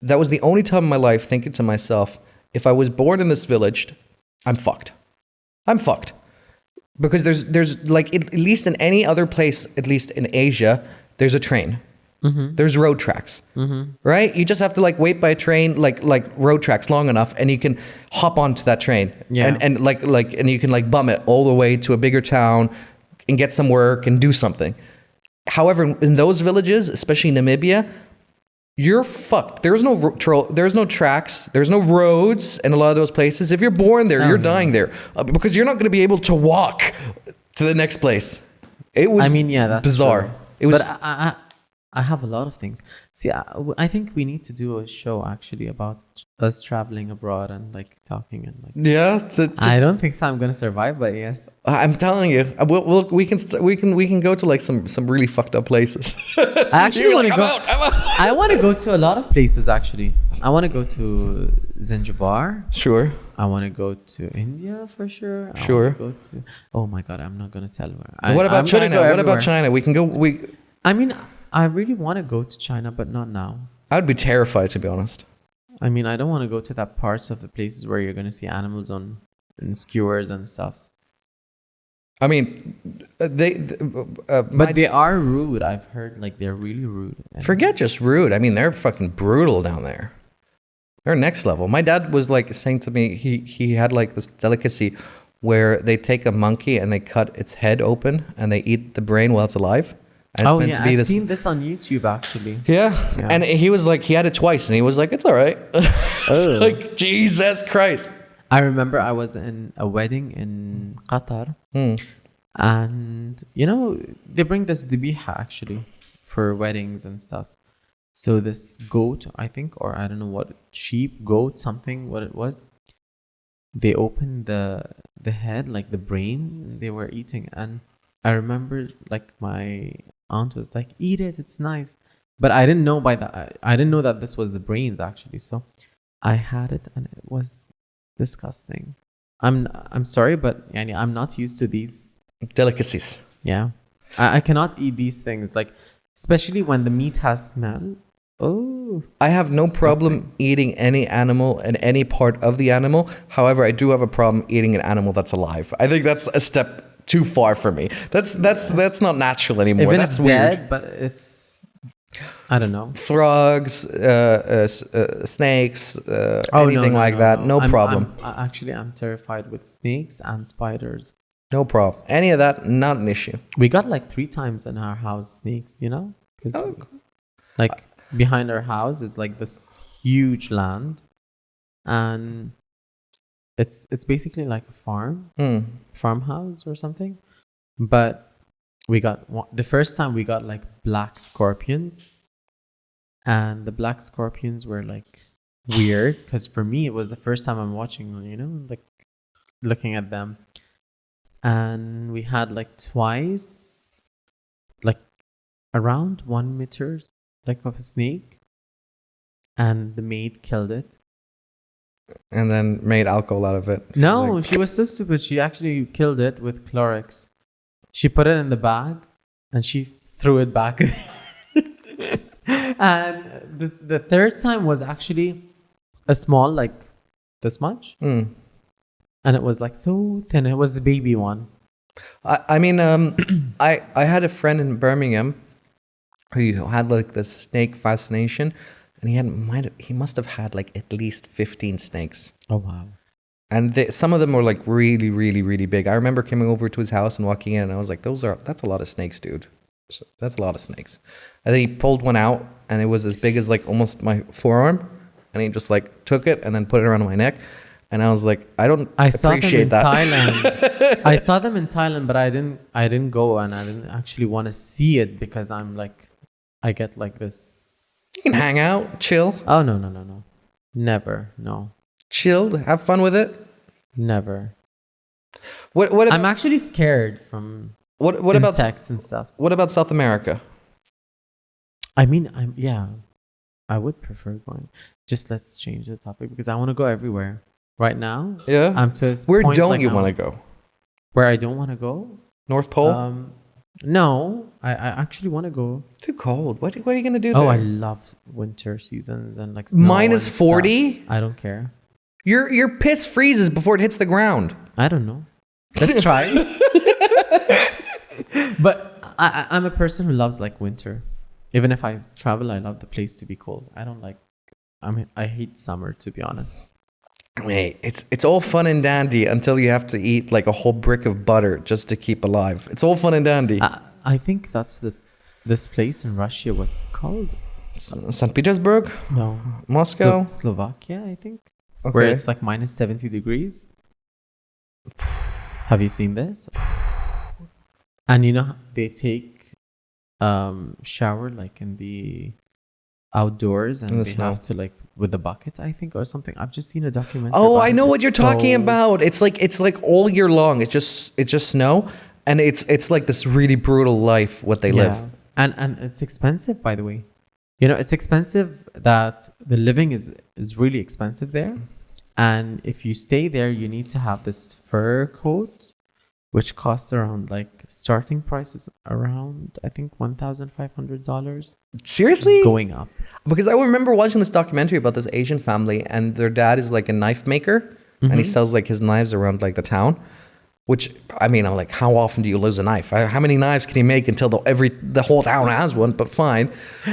That was the only time in my life thinking to myself, if I was born in this village, I'm fucked. Because there's like, at least in any other place, at least in Asia, there's a train. Mm-hmm. There's road tracks, right? You just have to like wait by a train, like road tracks long enough, and you can hop onto that train, and you can like bum it all the way to a bigger town, and get some work and do something. However, in those villages, especially Namibia, you're fucked. There's no tracks. There's no roads in a lot of those places. If you're born there, you're dying there because you're not going to be able to walk to the next place. It was. I mean, yeah, that's bizarre.
True.
It was.
But I have a lot of things. See, I think we need to do a show actually about us traveling abroad and like talking and like.
Yeah.
I don't think so. I'm gonna survive, but yes.
I'm telling you, we can go to like some really fucked up places.
I actually want to go. I want to go to a lot of places actually. I want to go to Zanzibar.
Sure.
I want to go to India for sure.
Sure.
I want to go to. Oh my god, I'm not gonna tell her.
What about China? What about China? We can go.
I mean, I really want to go to China, but not now.
I would be terrified, to be honest.
I mean, I don't want to go to that parts of the places where you're going to see animals on skewers and stuff.
I mean, but
they are rude. I've heard like they're really rude.
Forget just rude. I mean, they're fucking brutal down there. They're next level. My dad was like saying to me, he had like this delicacy where they take a monkey and they cut its head open and they eat the brain while it's alive. And it's meant to be
I've seen this on YouTube actually.
Yeah. And he was like, he had it twice and he was like, it's all right. It's like, Jesus Christ.
I remember I was in a wedding in Qatar and, you know, they bring this dhabiha actually for weddings and stuff. So this goat, I think, or I don't know what, sheep, goat, something, what it was. They opened the head, like the brain they were eating. And I remember like my aunt was like, eat it, it's nice. But I didn't know I didn't know that this was the brains actually. So I had it and it was disgusting. I'm sorry, but I'm not used to these
delicacies.
Yeah. I cannot eat these things, like especially when the meat has smell. Oh,
I have no problem eating any animal and any part of the animal. However, I do have a problem eating an animal that's alive. I think that's a step too far for me. That's not natural anymore.
Even
that's
it's
weird.
Dead, but it's, I don't know.
Frogs, snakes, anything like that. No problem.
I'm terrified with snakes and spiders.
No problem. Any of that, not an issue.
We got like 3 times in our house snakes, you know? 'Cause like behind our house is like this huge land, and it's basically like a farmhouse or something. But we got the first time we got like black scorpions, and the black scorpions were like weird because for me it was the first time I'm watching them, you know, like looking at them. And we had like twice, like around 1 meter, like of a snake, and the maid killed it.
And then made alcohol out of it.
No, she was so stupid. She actually killed it with Clorox. She put it in the bag and she threw it back. And the third time was actually a small, like this much. And it was like so thin. It was the baby one.
I mean, I had a friend in Birmingham who had like the snake fascination, and he must have had like at least 15 snakes.
Oh wow!
And some of them were like really, really, really big. I remember coming over to his house and walking in, and I was like, that's a lot of snakes, dude. That's a lot of snakes. And then he pulled one out, and it was as big as like almost my forearm, and he just like took it and then put it around my neck. And I was like, I appreciate that.
Thailand. I saw them in Thailand, but I didn't go, and I didn't actually want to see it because I'm like, I get like this.
You can hang out, chill.
Oh no, never, no.
Chilled, have fun with it.
Never.
What about,
I'm actually scared from
what about
insects and stuff.
What about South America?
I mean, I would prefer going. Just let's change the topic because I want to go everywhere. Right now,
yeah.
I'm to a
Where
point
don't
like
you want to go?
Where I don't want to go?
North Pole?
No, I actually want to go.
Too cold. What are you gonna do there?
Oh, I love winter seasons and like snow
minus 40.
I don't care.
Your piss freezes before it hits the ground.
I don't know. Let's try. But I'm a person who loves like winter. Even if I travel, I love the place to be cold. I don't like. I hate summer, to be honest.
Wait, it's all fun and dandy until you have to eat like a whole brick of butter just to keep alive. It's all fun and dandy.
I think that's this place in Russia. What's it called?
St. Petersburg?
No.
Moscow?
Slovakia, I think.
Okay.
Where it's like minus 70 degrees. Have you seen this? And you know they take shower like in the outdoors, and they have to like with a bucket, I think, or something. I've just seen a documentary.
Oh, I know what you're talking about. It's like all year long. It's just snow, and it's like this really brutal life what they live.
And it's expensive, by the way. You know, it's expensive. That the living is really expensive there, and if you stay there, you need to have this fur coat, which costs around like starting prices around I think $1,500.
Seriously?
Going up.
Because I remember watching this documentary about this Asian family, and their dad is like a knife maker, and he sells like his knives around like the town. Which I mean, I'm like, how often do you lose a knife? How many knives can he make until the whole town has one? But fine.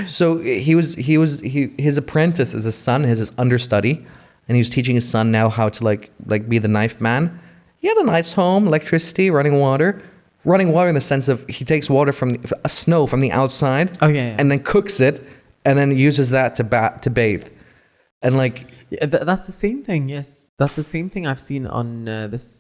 So his apprentice is his son, his understudy, and he was teaching his son now how to like be the knife man. He had a nice home, electricity, running water in the sense of he takes water from snow from the outside, and then cooks it, and then uses that to bathe, and like
that's the same thing. Yes, that's the same thing I've seen on this.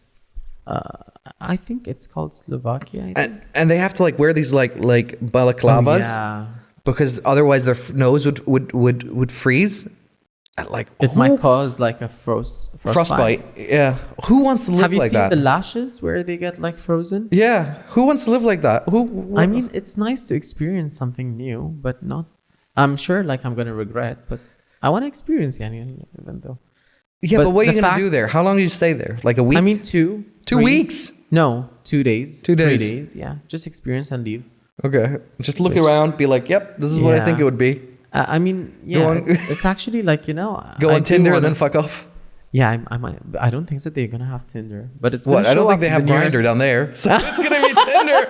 I think it's called Slovakia.
And they have to like wear these like balaclavas, because otherwise their nose would freeze. Like
it might cause like a frostbite.
Yeah, who wants to live like that?
Have you seen the lashes where they get like frozen?
Yeah, who wants to live like that?
I mean, it's nice to experience something new, but not. I'm sure like I'm gonna regret, but I want to experience even though.
Yeah, but what are you gonna do there? How long do you stay there? Like a week?
I mean, 2
weeks.
No, 2 days.
2 days.
3 days. Yeah, just experience and leave.
Okay, just look around, be like, yep, this is what I think it would be.
I mean, yeah, it's actually like, you know,
go on Tinder and then fuck off.
Yeah, I don't think so. They're gonna have Tinder, but it's
what? I don't think they have Grindr down there, so it's gonna be Tinder.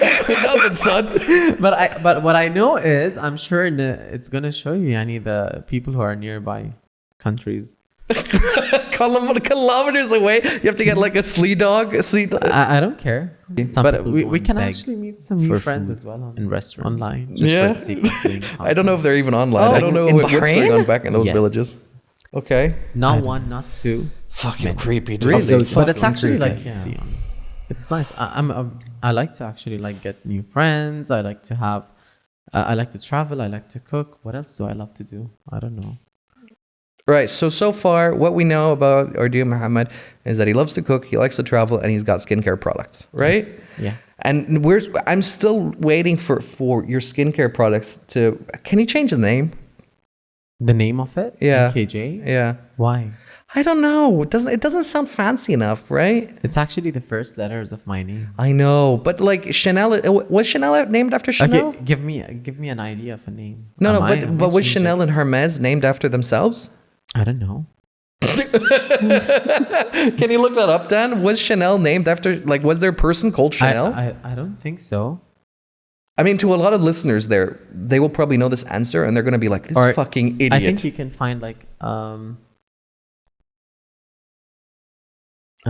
Nothing, son.
But what I know is, I'm sure it's gonna show you any the people who are nearby countries.
kilometers away. You have to get like a sleigh dog.
I don't care. But we can actually meet some new friends
food
as well
in restaurants
online.
Yeah.
For the sake of doing
I don't know if they're even online.
Oh,
I don't know
in
what's going
Bahrain?
on back in those
Yes.
villages. Okay.
Not one, not two.
Fucking
Many.
creepy, dude.
Really?
Those
But it's
fucking
actually
creepy.
like, it's nice. I like to actually like get new friends. I like to have, I like to travel. I like to cook. What else do I love to do? I don't know.
Right. So far, what we know about our dear Mohammed is that he loves to cook, he likes to travel, and he's got skincare products, right?
Yeah.
And I'm still waiting for your skincare products to. Can you change the name?
The name of it?
Yeah.
MKJ?
Yeah.
Why?
I don't know. It doesn't sound fancy enough, right?
It's actually the first letters of my name.
I know, but like Chanel, was Chanel named after Chanel?
Okay, give me an idea of a name.
No,
I
but
might
was
change
Chanel
it.
and Hermes named after themselves?
I don't know.
Can you look that up, Dan? Was Chanel named after, like, was there a person called Chanel?
I don't think so.
I mean, to a lot of listeners there, they will probably know this answer and they're going to be like, this
Or
fucking idiot.
I think you can find like I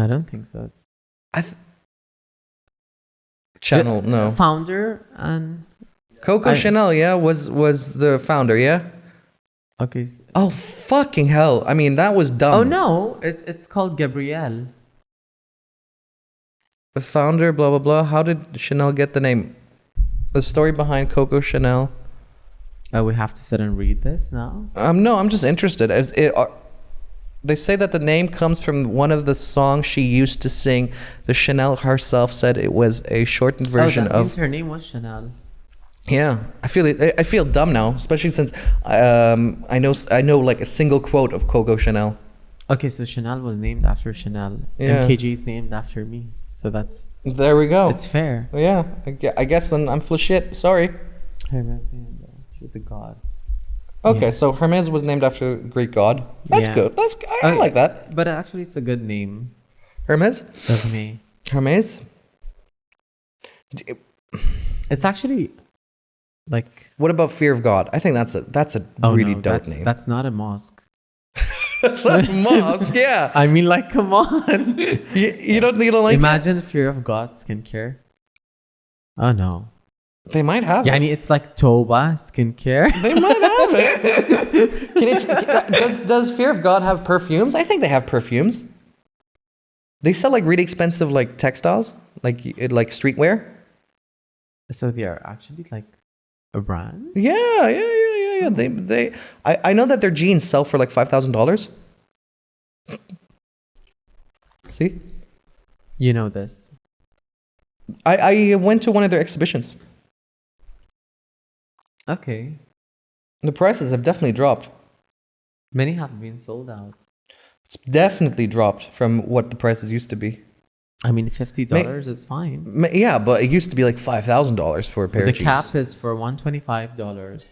don't think so. It's
Channel, no.
Founder and
Coco Chanel, yeah, was the founder, yeah?
okay.
Oh, fucking hell. I mean, that was dumb.
Oh no, it's called Gabrielle.
The founder, blah, blah, blah. How did Chanel get the name? The story behind Coco Chanel.
We have to sit and read this now.
No, I'm just interested. They say that the name comes from one of the songs she used to sing. The Chanel herself said it was a shortened version
that means
of.
her name was Chanel.
Yeah, I feel dumb now, especially since I know like a single quote of Coco Chanel.
Okay, so Chanel was named after Chanel.
Yeah.
MKJ is named after me. So that's
There we go.
it's fair.
Yeah, I guess then I'm full of shit. Sorry.
She's the god.
Okay,
Yeah.
so Hermes was named after a Greek god. That's
Yeah.
good. I like that.
But actually, it's a good name
Hermes?
of me.
Hermes?
It's actually like
What about Fear of God? I think that's a really dope name.
That's not a mosque.
That's not a mosque, yeah.
I mean, like, come on.
You don't like
Imagine Fear of God skincare. Oh no.
They might have it.
Yani it's like Toba skincare.
They might have it. Does Fear of God have perfumes? I think they have perfumes. They sell like really expensive like textiles, like streetwear.
So they are actually like a brand.
Yeah. I know that their jeans sell for like $5,000. See?
You know this.
I went to one of their exhibitions.
Okay.
The prices have definitely dropped.
Many have been sold out.
It's definitely dropped from what the prices used to be.
I mean, $50 is fine.
Yeah, but it used to be like $5,000 for a pair
The
of jeans.
cap is for $125.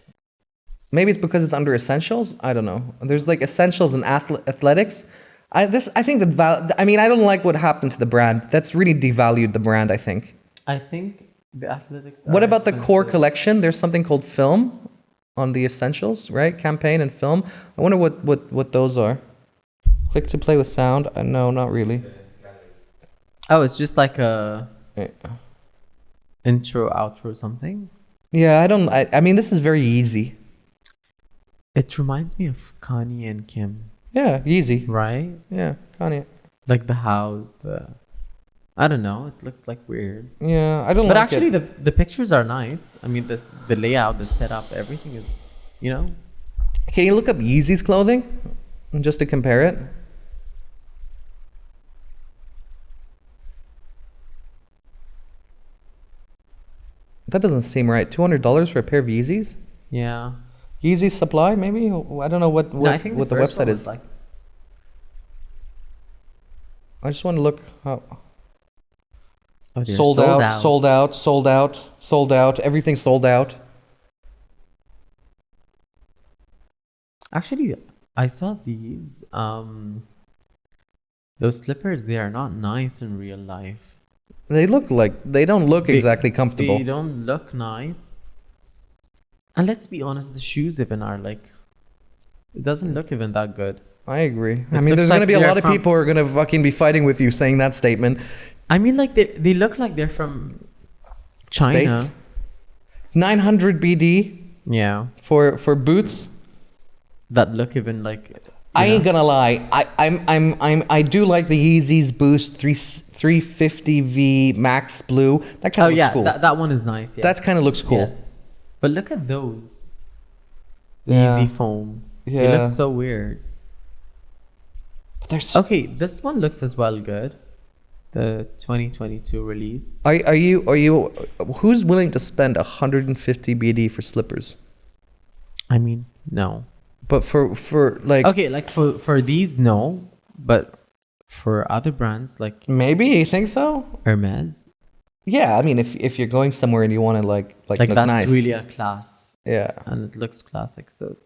Maybe it's because it's under essentials. I don't know. There's like essentials and athletics. I think I don't like what happened to the brand. That's really devalued the brand, I think.
I think the athletics.
What
are
about the core
expensive.
collection? There's something called film on the essentials, right? Campaign and film. I wonder what those are. Click to play with sound. No, not really.
Oh, it's just like a
Yeah.
intro, outro, something.
Yeah, I mean, this is very easy.
It reminds me of Kanye and Kim,
Yeah, easy.
right?
Yeah, Kanye.
Like the house, I don't know. It looks like weird.
Yeah, I don't
But
like
actually,
it.
the pictures are nice. I mean, the layout, the setup, everything is, you know.
Can you look up Yeezy's clothing? Just to compare it? That doesn't seem right. $200 for a pair of Yeezys?
Yeah.
Yeezy supply, maybe? I don't know what
No, I think
the
first one
website
was
is.
like.
I just want to look how
Oh, they're
sold out. Everything's sold out.
Actually, I saw these. Those slippers, they are not nice in real life.
They don't look exactly comfortable.
They don't look nice. And let's be honest, the shoes even are like, it doesn't look even that good.
I agree. I
It
mean,
looks
there's
like
going to be a
they're
lot of
from-
people who are going to fucking be fighting with you saying that statement.
I mean, like they look like they're from China.
Space. 900 BD
Yeah,
for boots.
that look even like.
I ain't gonna lie. I do like the Yeezys Boost 350V Max Blue. That kind
Oh
of looks
yeah,
cool.
that one is nice. Yeah.
That kind of looks cool.
Yes. But look at those.
Yeah.
Easy foam. They
Yeah.
look so weird.
But there's
Okay, this one looks as well good. The 2022 release.
are you who's willing to spend 150 BD for slippers?
I mean, no.
But for like
Okay, like for these, no. But for other brands like
maybe you think so?
Hermes,
Yeah, I mean if you're going somewhere and you want to like look
that's
nice.
really a class.
Yeah.
And it looks classic. So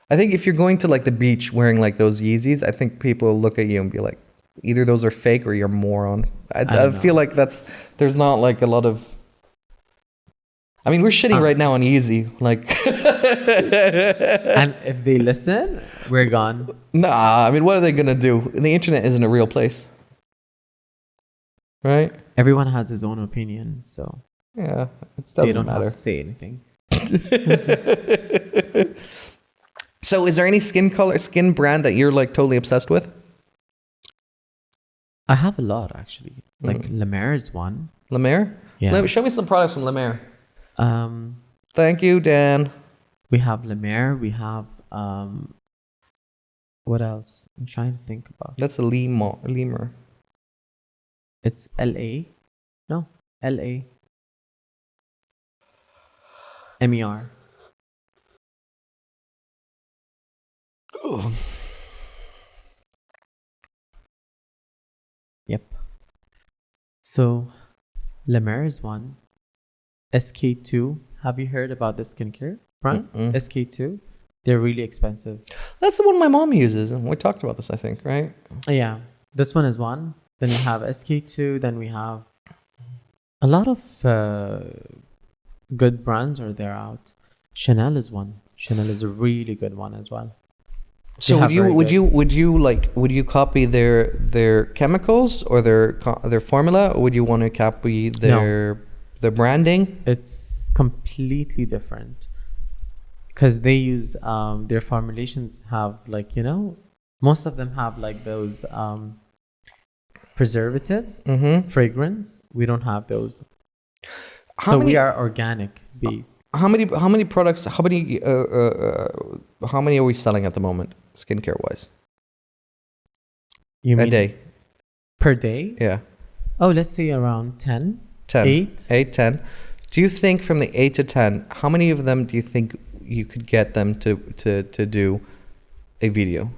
I think if you're going to like the beach wearing like those Yeezys, I think people will look at you and be like, either those are fake or you're a moron. I
don't
feel
know.
like there's not like a lot of. I mean, we're shitting right now on Yeezy. Like,
and if they listen, we're gone.
nah. I mean, what are they gonna do? The internet isn't a real place, right?
Everyone has his own opinion, so
Yeah, it
they
doesn't
don't
matter.
have to say anything.
So, is there any skin brand that you're like totally obsessed with?
I have a lot actually. Like La Mer is one.
La Mer?
Yeah.
Show me some products from La Mer.
Um,
Thank you, Dan.
we have La Mer. We have what else? I'm trying to think about.
That's a lemur.
It's LA. No, LA. MER. Yep. So, La Mer is one. SK2. Have you heard about the skincare brand?
Mm-mm.
SK2. They're really expensive.
That's the one my mom uses, and we talked about this, I think, right?
Yeah, this one is one. Then we have SK2. Then we have a lot of good brands are there out. Chanel is one. Chanel is a really good one as well.
So
They have
would
very
would you copy their chemicals or their formula, or would you want to copy their branding?
It's completely different because they use their formulations have like most of them have like those preservatives, fragrance. We don't have those. We are organic based.
How many products? How many are we selling at the moment, skincare wise?
You mean
A day?
per day?
Yeah.
Oh, let's say around 10.
10. 8, 10. Do you think from the 8 to 10, how many of them do you think you could get them to do a video?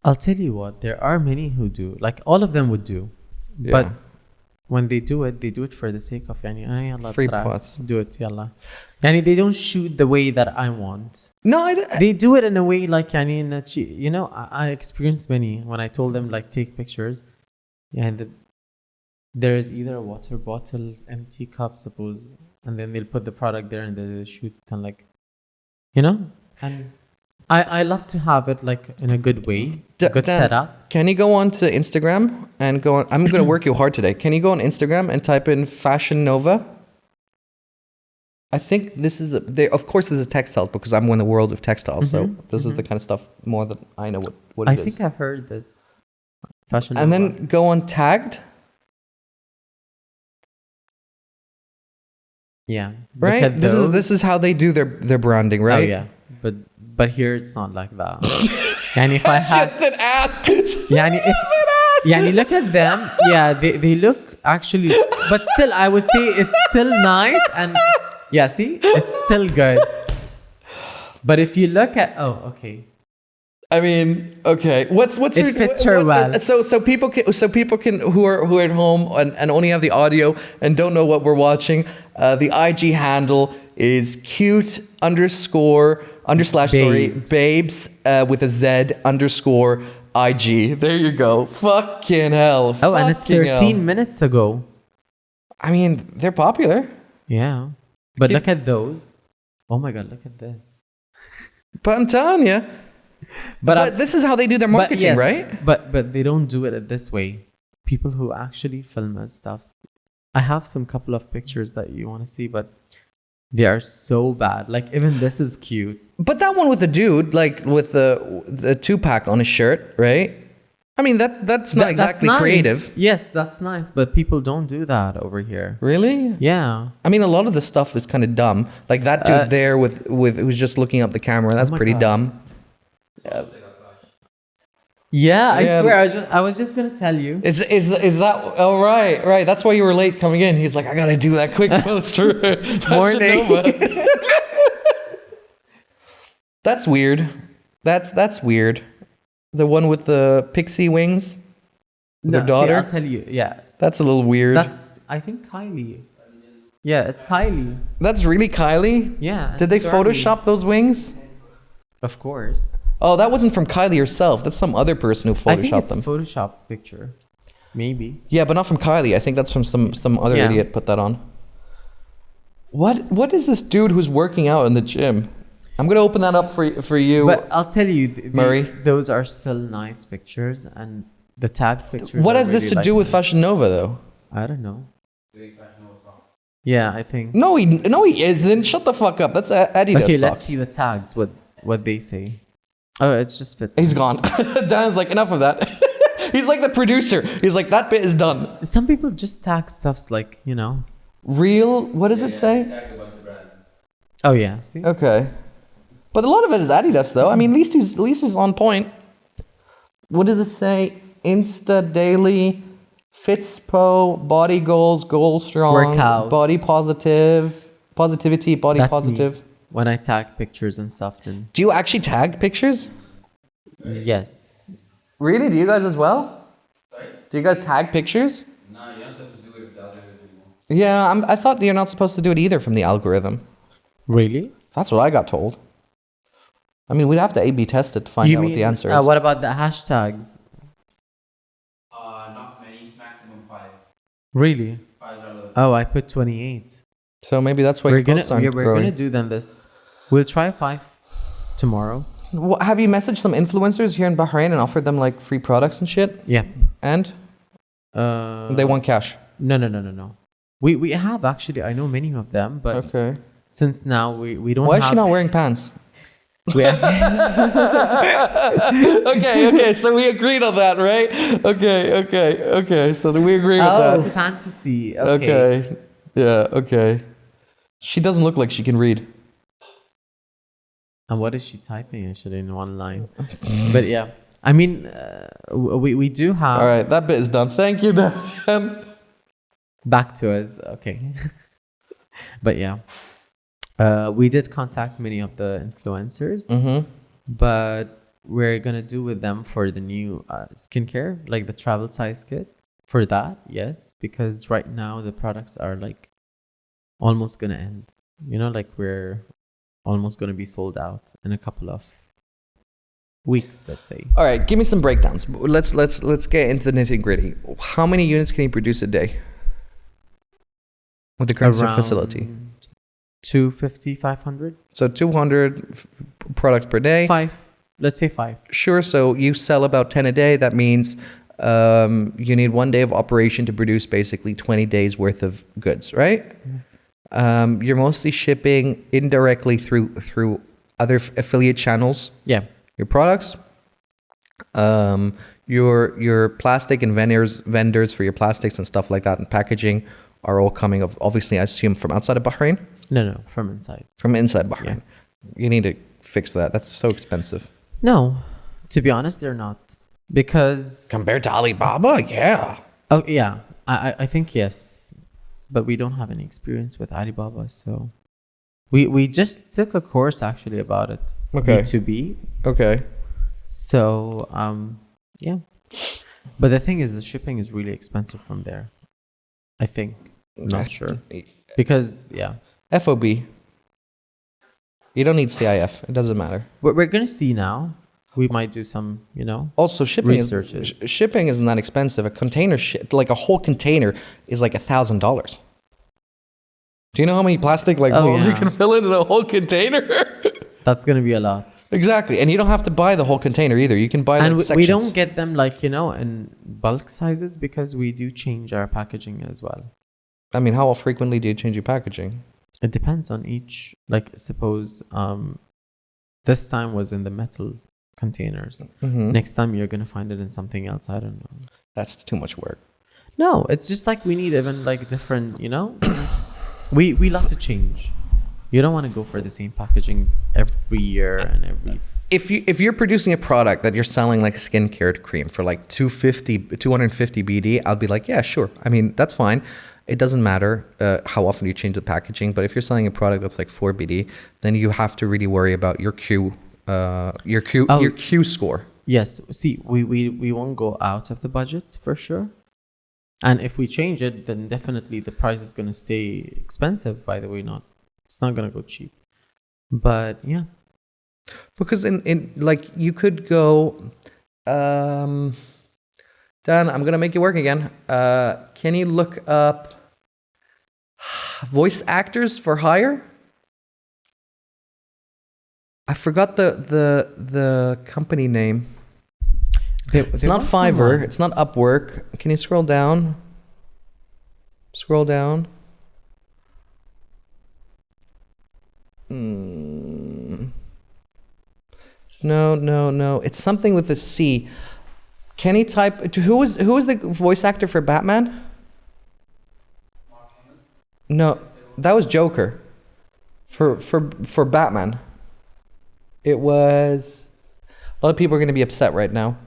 I'll tell you what, there are many who do. Like all of them would do.
Yeah.
But when they do it for the sake of yalla
Free
بسرعة.
pots.
Do it, yalla. They don't shoot the way that I want.
No,
They do it in a way like I experienced many when I told them like take pictures. And there's either a water bottle, empty cup, suppose, and then they'll put the product there and they'll shoot it and and I love to have it like in a good way, good
Dan,
setup.
Can you go on to Instagram and go on? I'm going to work you hard today. Can you go on Instagram and type in Fashion Nova? I think this is of course this is textiles because I'm in the world of textiles, so this is the kind of stuff more that I know what it is.
I think I've heard this. Fashion
And
Nova.
then go on Tagged.
Yeah.
Right.
Look at
This is how they do their branding, right?
Oh yeah. But here it's not like that. And if I have
Just an ass.
look at them. Yeah, they look actually, but still I would say it's still nice and yeah, see? It's still good. But if you look at okay.
I mean, okay. What's
It fits her well.
So people can who are at home and only have the audio and don't know what we're watching. The IG handle is cute babes with a Z _ IG. There you go. Fucking hell.
Oh, and it's 13 minutes ago.
I mean, they're popular.
Yeah. But look at those. Oh my god, look at this.
But I'm telling you. But this is how they do their marketing,
yes,
right?
But they don't do it this way. People who actually film us stuff. I have some couple of pictures that you want to see, but they are so bad. Like even this is cute.
But that one with the dude, like with the 2-pack on his shirt, right? I mean that's not exactly
nice.
creative.
Yes, that's nice, but people don't do that over here.
Really?
Yeah.
I mean, a lot of the stuff is kind of dumb. Like that dude there with who's just looking up the camera. That's pretty dumb.
Yeah, I swear. I was just gonna tell you.
Is that? Oh right. That's why you were late coming in. He's like, I gotta do that quick poster.
Morning.
That's weird. That's weird. The one with the pixie wings. Their daughter.
I'll tell you. Yeah.
That's a little weird.
That's I think Kylie. Yeah, it's Kylie.
That's really Kylie?
Yeah.
Did they Photoshop those wings?
Of course.
Oh, that wasn't from Kylie herself. That's some other person who Photoshopped them.
I think it's a Photoshop picture. Maybe.
Yeah, but not from Kylie. I think that's from some other idiot put that on. What is this dude who's working out in the gym? I'm going to open that up for you.
But I'll tell you,
Murray.
Those are still nice pictures, and the tag pictures.
What has this to do with Fashion Nova, though?
I don't know. Yeah, I think.
No, he isn't. Shut the fuck up. That's Adidas
Okay,
socks.
let's see the tags. What they say. Oh, it's just fit.
He's gone. Dan's like, enough of that. He's like the producer. He's like, that bit is done.
Some people just tag stuffs like,
Real? What does it say?
Tagged a bunch of brands.
Oh yeah, see.
Okay. But a lot of it is Adidas, though. I mean, at least he's on point. What does it say? Insta Daily, Fitspo, Body Goals, Goal Strong,
Workout.
Body Positive, Positivity, Body
That's
Positive.
me. When I tag pictures and stuff in.
Do you actually tag pictures?
Yes.
Really? Do you guys as well?
Sorry?
Do you guys tag pictures?
No, you don't have to do it with the algorithm anymore.
Yeah, I thought you're not supposed to do it either from the algorithm.
Really?
That's what I got told. I mean, we'd have to A/B test it to find out what the answer is.
What about the hashtags?
Not many, maximum 5.
Really?
5 relevant.
Oh, I put 28.
So maybe that's why
We're
your posts aren't
gonna
growing.
do then this. We'll try 5 tomorrow.
Have you messaged some influencers here in Bahrain and offered them like free products and shit?
Yeah.
And they want cash.
No. We have actually. I know many of them, but
Okay.
since now we don't.
Why
have,
is she not wearing pants?
We have,
Okay. So we agreed on that, right? Okay. So then we agree with
oh,
that.
fantasy.
Okay. Yeah. Okay. She doesn't look like she can read.
And what is she typing actually in one line? But yeah, I mean, we do have.
All right, that bit is done. Thank you, Dan.
Back to us, okay. But yeah, we did contact many of the influencers, but we're gonna do with them for the new skincare, like the travel size kit. For that, yes, because right now the products are like almost gonna end. Like we're almost gonna be sold out in a couple of weeks, let's say.
All right, give me some breakdowns. Let's get into the nitty gritty. How many units can you produce a day with the current facility?
250, 500.
So 200 products per day.
5. Let's say 5.
Sure. So you sell about 10 a day. That means you need 1 day of operation to produce basically 20 days worth of goods, right? You're mostly shipping indirectly through other affiliate channels.
Yeah.
Your products, your plastic and vendors for your plastics and stuff like that and packaging are all coming obviously I assume from outside of Bahrain.
No, from inside.
From inside Bahrain. Yeah. You need to fix that. That's so expensive.
No, to be honest, they're not, because
compared to Alibaba, yeah.
Oh yeah, I think yes, but we don't have any experience with Alibaba, so we just took a course actually about it.
Okay.
B2B.
Okay.
So yeah, but the thing is, the shipping is really expensive from there. I think. Not sure. Because yeah.
FOB. You don't need CIF. It doesn't matter.
We're gonna see now. We might do some,
Also, shipping isn't that expensive. A container, like a whole container, is like $1,000. Do you know how many plastic balls you can fill in a whole container?
That's gonna be a lot.
Exactly. And you don't have to buy the whole container either. You can buy
And
like
we
sections.
don't get them like, you know, in bulk sizes because we do change our packaging as well.
I mean, how frequently do you change your packaging?
It depends on each. Like, suppose this time was in the metal containers.
Mm-hmm.
Next time you're gonna find it in something else. I don't know.
That's too much work.
No, it's just like we need even like different. You know, we love to change. You don't want to go for the same packaging every year and every.
If you're producing a product that you're selling like a skincare cream for like 250 BD, I'll be like, yeah, sure. I mean, that's fine. It doesn't matter how often you change the packaging. But if you're selling a product that's like 4 BD, then you have to really worry about your your Q score.
Yes. See, we won't go out of the budget for sure. And if we change it, then definitely the price is gonna stay expensive. By the way, it's not gonna go cheap. But yeah.
Because in like you could go, Dan, I'm gonna make you work again. Can you look up voice actors for hire? I forgot the company name. It's not Fiverr. It's not Upwork. Can you scroll down? Scroll down. No. It's something with a C. Can you type? Who was the voice actor for Batman? No, that was Joker. For Batman, it was. A lot of people are going to be upset right now.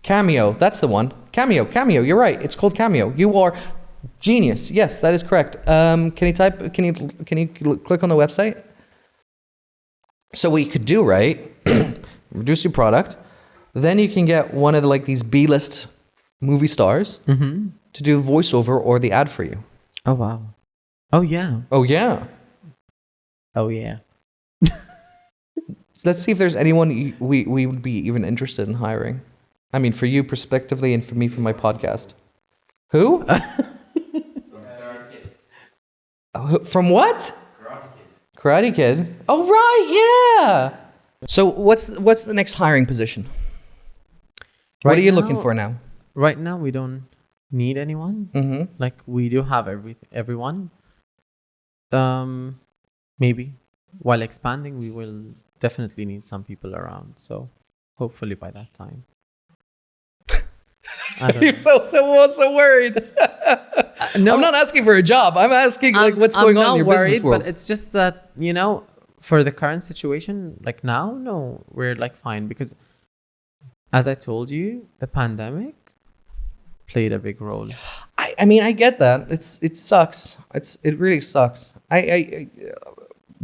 Cameo, that's the one. Cameo. You're right. It's called Cameo. You are genius. Yes, that is correct. Can you type? Can you click on the website? So what you could do, right? Reduce your product, then you can get one of these B-list movie stars to do the voiceover or the ad for you.
Oh wow. Oh yeah.
Oh yeah.
Oh yeah.
So let's see if there's anyone we would be even interested in hiring. I mean, for you prospectively, and for me for my podcast. Who? From what? Karate Kid. Oh right, yeah. So what's the next hiring position? What are you looking for now?
Right now, we don't need anyone.
Mm-hmm.
Like we do have everyone. Maybe while expanding, we will definitely need some people around. So hopefully by that time. I don't
You're so worried.
No,
I'm not asking for a job. I'm asking what's going on in your business world.
But it's just that, you know, for the current situation, like now, no, we're like fine because, as I told you, the pandemic played a big role.
I mean, I get that. It sucks. It really sucks. I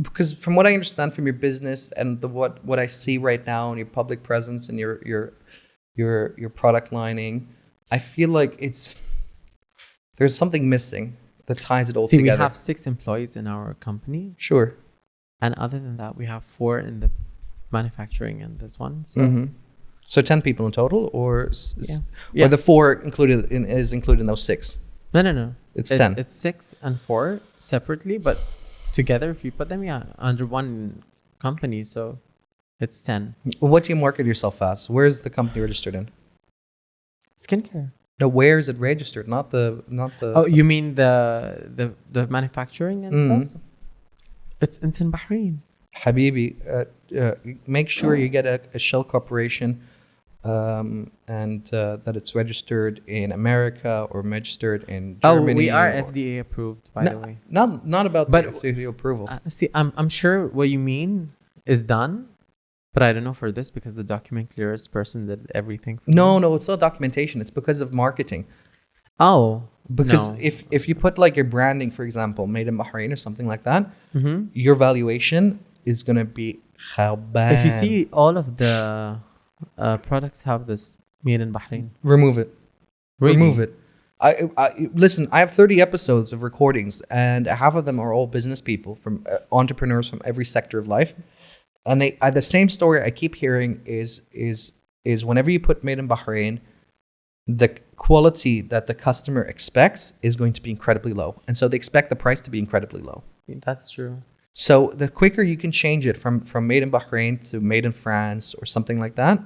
because from what I understand from your business and what I see right now and your public presence and your product lining, I feel like there's something missing that ties it all together.
We have 6 employees in our company.
Sure.
And other than that, we have 4 in the manufacturing and this one. So,
So 10 people in total, or
Yeah.
or the 4 included in those 6?
No.
It's 10.
It's 6 and 4 separately, but together, if you put them, under one company, so it's 10.
What do you market yourself as? Where is the company registered in?
Skincare.
No, where is it registered? Not the.
Oh, you mean the manufacturing and stuff? It's in Bahrain.
Habibi, make sure you get a shell corporation, and that it's registered in America or registered in Germany.
Oh, we are FDA approved, by the way.
Not about the FDA approval.
See, I'm sure what you mean is done, but I don't know for this because the document clearance person did everything.
No, it's not documentation. It's because of marketing.
Oh,
because
no.
if you put your branding, for example, made in Bahrain or something like that, your valuation is gonna be how bad.
If you see all of the products have this made in Bahrain,
remove it.
Really?
Remove it. I listen. I have 30 episodes of recordings, and half of them are all business people from entrepreneurs from every sector of life, and the same story I keep hearing is whenever you put made in Bahrain, the quality that the customer expects is going to be incredibly low, and so they expect the price to be incredibly low.
That's true.
So the quicker you can change it from made in Bahrain to made in France or something like that,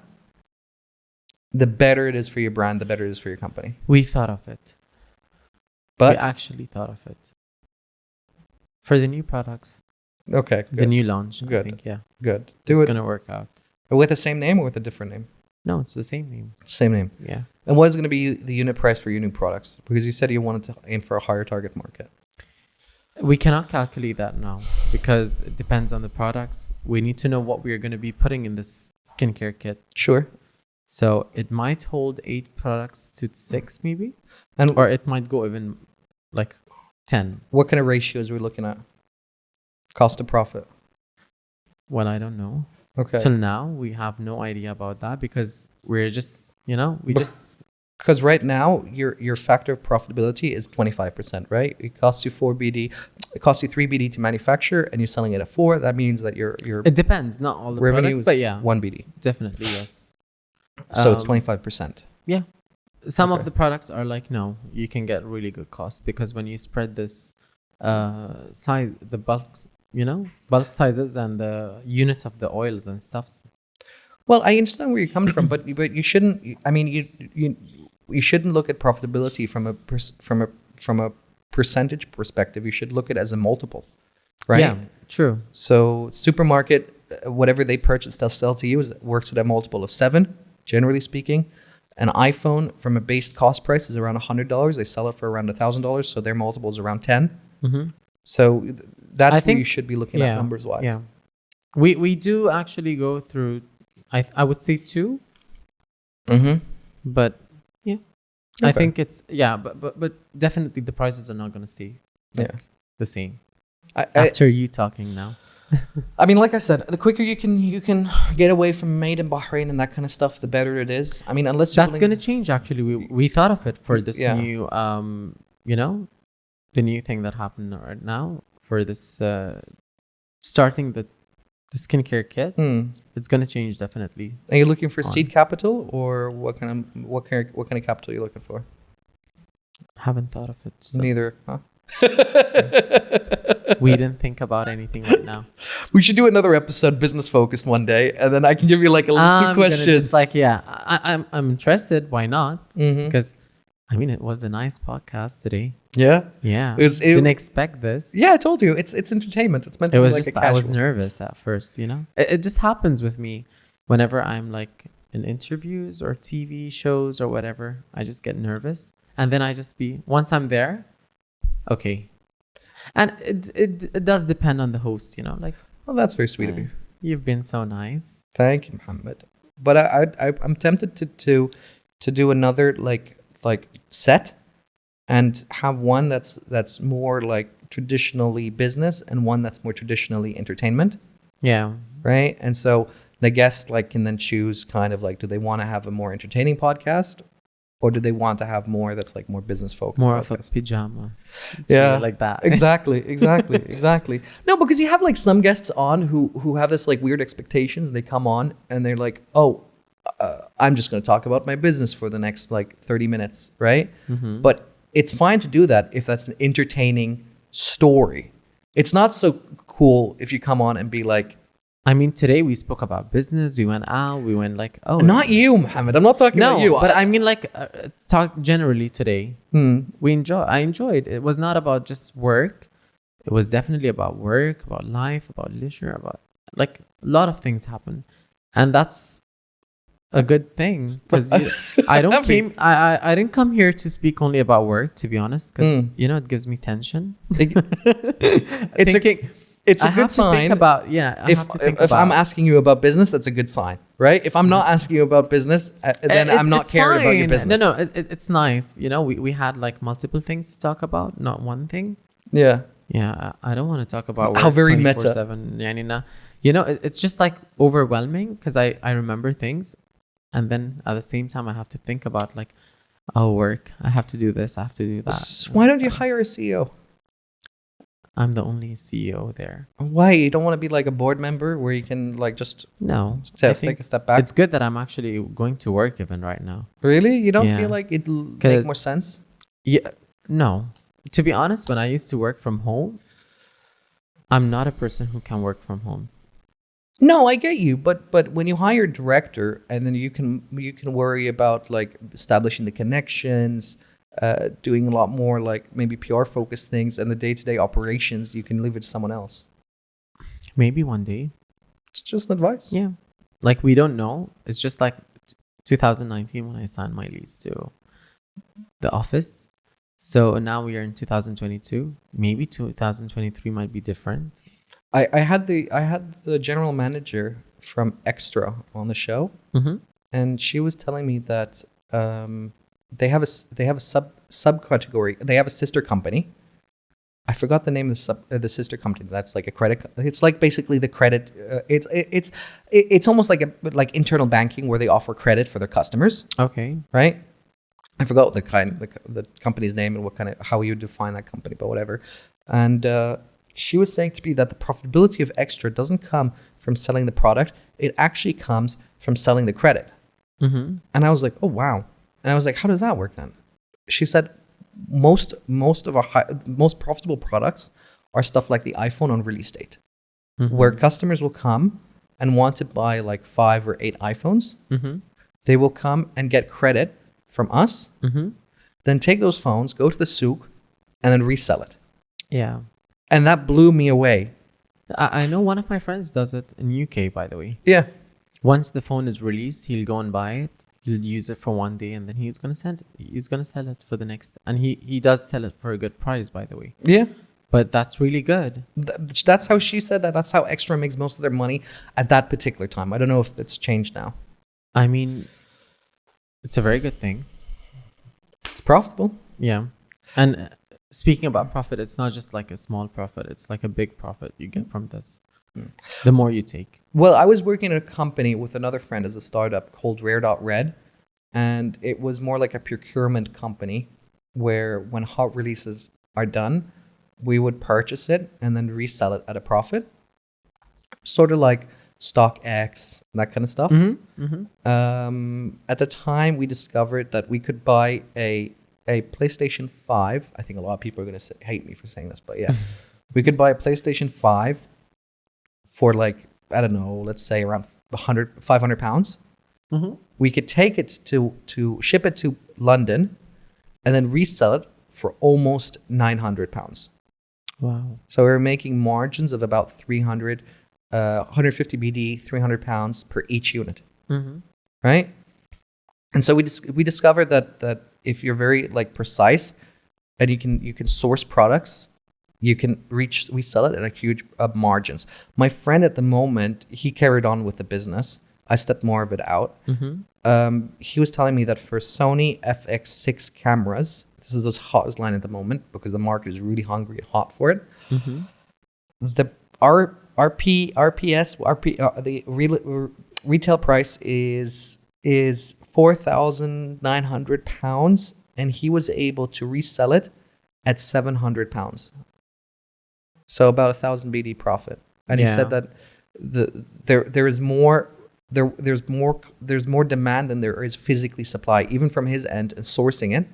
the better it is for your brand, the better it is for your company.
We thought of it.
But
We actually thought of it. For the new products,
okay,
the
good,
new launch, I
Good.
think, yeah.
good. Do
It's
it
going to work out.
with the same name or with a different name?
No, it's the same name.
Same name.
Yeah.
And what is going to be the unit price for your new products? Because you said you wanted to aim for a higher target market.
We cannot calculate that now because it depends on the products. We need to know what we are going to be putting in this skincare kit.
Sure.
So it might hold 8 products to 6 maybe,
And
or it might go even like 10.
what kind of ratios are we looking at? Cost to profit.
Well, I don't know.
Okay.
Till now, we have no idea about that because we're just,
Because right now your factor of profitability is 25%, right? It costs you 4 BD, it costs you 3 BD to manufacture, and you're selling it at 4. That means that your
it depends, not all the
revenue
products,
is
but yeah,
1 BD.
definitely yes.
So it's
Um,
25%.
Yeah. Some
Okay.
of the products are like, no, you can get really good cost because when you spread this size, the bulks, bulk sizes and the units of the oils and stuffs.
Well, I understand where you're coming from, but you shouldn't. I mean, you shouldn't look at profitability from a percentage perspective. You should look at it as a multiple, right?
Yeah, true.
So supermarket, whatever they purchase, they'll sell to you works at a multiple of 7, generally speaking. An iPhone from a base cost price is around $100. They sell it for around $1,000, so their multiple is around 10.
Mm-hmm.
So that's
I
where
think-
you should be looking at numbers wise.
Yeah. We do actually go through, I would say 2,
Mm-hmm.
but yeah. I
Okay.
think it's, but definitely the prices are not going to stay
Yeah.
the same.
I
After you talking now.
I mean, like I said, the quicker you can get away from made in Bahrain and that kind of stuff, the better it is. I mean, unless you're
That's going to change actually. We thought of it for this
Yeah.
new the new thing that happened right now for this starting the skincare kit. It's going to change definitely.
Are you looking for
On.
seed capital, or what kind of capital are you looking for?
Haven't thought of it. So
Neither, huh?
we didn't think about anything right now.
We should do another episode, business focused, one day, and then I can give you like a list of
I'm gonna
questions.
just I'm interested. Why not?
Mhm.
Because I mean, it was a nice podcast today.
Yeah,
Yeah,
It-
didn't expect this.
yeah. I told you, it's entertainment. It's meant to
It
be
was
like
just
a
I was
casual.
nervous at first. It just happens with me whenever I'm like in interviews or TV shows or whatever. I just get nervous, and then I just once I'm there, okay. And it does depend on the host. Like
Well, that's very sweet of you.
you've been so nice.
Thank you, Mohammed. But I'm tempted to do another like set and have one that's more like traditionally business and one that's more traditionally entertainment,
Yeah.
right? And so the guest can then choose kind of like, do they want to have a more entertaining podcast, or do they want to have more that's like more business focused?
More of a
podcast?
pajama.
Yeah,
Like that.
exactly. No, because you have like some guests on who have this like weird expectations. They come on and they're like, oh, I'm just going to talk about my business for the next like 30 minutes, right?
Mm-hmm.
But it's fine to do that if that's an entertaining story. It's not so cool if you come on and be like,
I mean, today we spoke about business. We went out. We went like, oh,
not you, Mohammed. I'm not talking about you.
but I mean, like, talk generally today.
Hmm.
I enjoyed. It was not about just work. It was definitely about work, about life, about leisure, about like a lot of things happen, and that's a good thing because I don't came. I didn't come here to speak only about work. To be honest, because it gives me tension.
It's It's a
I
good
have to
sign.
think about, I have to think
If I'm
about-
asking you about business, that's a good sign, right? If I'm not asking you about business, then I'm not
it's
caring about your
fine.
business.
No, it's nice. We had like multiple things to talk about, not one thing.
Yeah.
Yeah, I don't want to talk about
How
work
very meta.
24/7. Yani na. It's just like overwhelming because I remember things, and then at the same time I have to think about like, work. I have to do this. I have to do that.
Why don't you hire a CEO?
I'm the only CEO there.
Why? You don't want to be like a board member where you can like just
No, I
take
think
a step back?
it's good that I'm actually going to work even right now.
Really? You don't
Yeah.
feel like it'll make
'Cause-
more sense?
Yeah, no. To be honest, when I used to work from home, I'm not a person who can work from home.
No, I get you, but when you hire a director, and then you can worry about like establishing the connections, doing a lot more like maybe PR focused things, and the day-to-day operations, you can leave it to someone else.
Maybe one day.
It's just advice.
Yeah. Like, we don't know. It's just like 2019 when I signed my lease to the office. So now we are in 2022. Maybe 2023 might be different.
I had the general manager from Extra on the show,
Mm-hmm.
and she was telling me that they have a subcategory. They have a sister company. I forgot the name of the sister company. That's like a credit. It's like basically the credit. It's almost like internal banking where they offer credit for their customers,
Okay.
right? I forgot what the company's name and what kind of how you define that company, but whatever. And she was saying to me that the profitability of Extra doesn't come from selling the product. It actually comes from selling the credit.
Mm-hmm.
And I was like, oh wow. And I was like, how does that work then? She said most of our most profitable products are stuff like the iPhone on release date,
Mm-hmm.
where customers will come and want to buy like 5 or 8 iPhones.
Mm-hmm.
They will come and get credit from us,
Mm-hmm.
then take those phones, go to the souk, and then resell it.
Yeah.
And that blew me away.
I know one of my friends does it in UK, by the way.
Yeah.
Once the phone is released, he'll go and buy it. He'll use it for one day, and then he's gonna sell it. He's gonna sell it for the next, and he does sell it for a good price, by the way.
Yeah.
But that's really good.
That's how she said that. That's how Extra makes most of their money at that particular time. I don't know if it's changed now.
I mean, it's a very good thing.
It's profitable.
Yeah. And speaking about profit, it's not just like a small profit. It's like a big profit you get from this. The more you take.
Well, I was working at a company with another friend as a startup called Rare.Red, and it was more like a procurement company where when hot releases are done, we would purchase it and then resell it at a profit. Sort of like StockX, that kind of stuff.
Mm-hmm. Mm-hmm.
At the time, we discovered that we could buy a PlayStation 5. I think a lot of people are going to hate me for saying this, but yeah. We could buy a PlayStation 5 for like, I don't know, let's say around 500 pounds.
Mm-hmm.
We could take it to ship it to London and then resell it for almost 900 pounds.
Wow.
So we were making margins of about 300, 150 BD, 300 pounds per each unit,
Mm-hmm.
right? And so we discovered that if you're very like precise and you can source products, you can resell it at a huge margins. My friend at the moment, he carried on with the business. I stepped more of it out.
Mm-hmm.
He was telling me that for Sony FX6 cameras, this is as hot as line at the moment because the market is really hungry and hot for it.
Mm-hmm.
The the retail price is 4,900 pounds, and he was able to resell it at 700 pounds. So about 1,000 BD profit. And he said that there's more demand than there is physically supply, even from his end and sourcing it.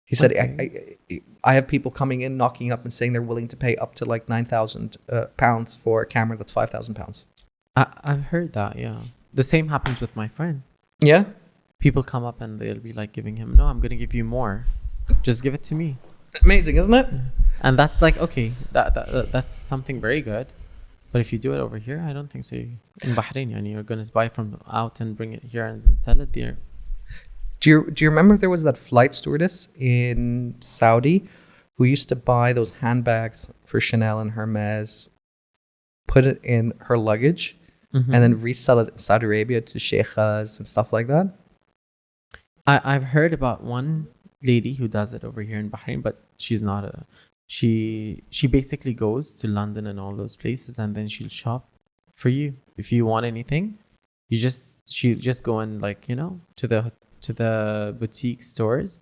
He said,
Okay.
I have people coming in, knocking up and saying they're willing to pay up to like 9,000 pounds for a camera that's 5,000 pounds.
I've heard that, yeah. The same happens with my friend.
Yeah?
People come up and they'll be like giving him, no, I'm going to give you more. Just give it to me.
Amazing, isn't it?
And that's like, okay, that's something very good. But if you do it over here, I don't think so. In Bahrain, and you're going to buy from out and bring it here and then sell it there.
Do you remember there was that flight stewardess in Saudi who used to buy those handbags for Chanel and Hermes, put it in her luggage,
Mm-hmm.
and then resell it in Saudi Arabia to sheikhas and stuff like that?
I've heard about one lady who does it over here in Bahrain, but she's not a... She basically goes to London and all those places, and then she'll shop for you. If you want anything, she'll just go and like, you know, to the boutique stores.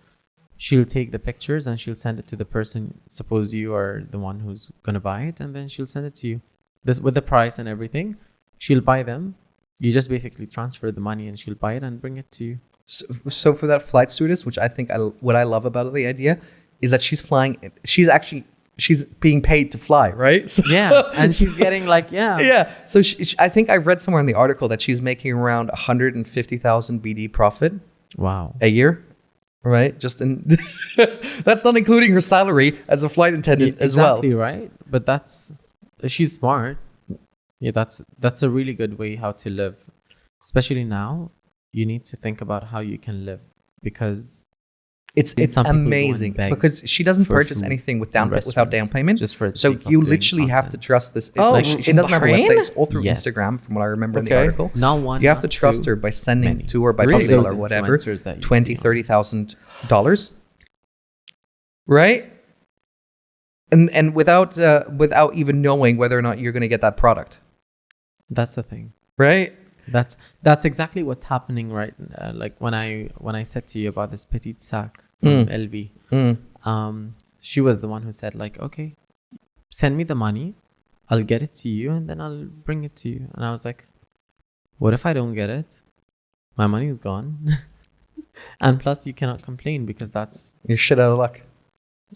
She'll take the pictures and she'll send it to the person. Suppose you are the one who's gonna buy it, and then she'll send it to you. This with the price and everything. She'll buy them. You just basically transfer the money and she'll buy it and bring it to you.
So for that flight stewardess, which I think what I love about the idea is that she's flying. She's actually she's being paid to fly, right? So,
Yeah, and she's getting like, yeah.
yeah. So I think I read somewhere in the article that she's making around 150,000 BD profit
Wow.
a year, right? Just in that's not including her salary as a flight attendant as well.
Exactly right. But she's smart. Yeah, that's a really good way how to live. Especially now, you need to think about how you can live because
It's
some people go and
amazing
beg
because she doesn't
for
purchase
food
anything
in
without
restaurants
down payment.
just for the
So
sake of
you
doing
literally have to
content.
trust this.
Oh,
Like
in
she doesn't have a
Bahrain?
website. It's all through
Yes.
Instagram, from what I remember in the
Okay.
article.
Not one.
You have to
not
trust
two,
her by sending
many.
to her by
Really?
PayPal
Those
or whatever,
influencers that you
$20,000,
see on-
$30,000, right? And without even knowing whether or not you're going to get that product,
That's the thing.
right?
That's exactly what's happening right. Like when I said to you about this petite sac from LV, she was the one who said like, okay, send me the money, I'll get it to you, and then I'll bring it to you. And I was like, what if I don't get it? My money is gone, and plus you cannot complain because that's
You're shit out of luck.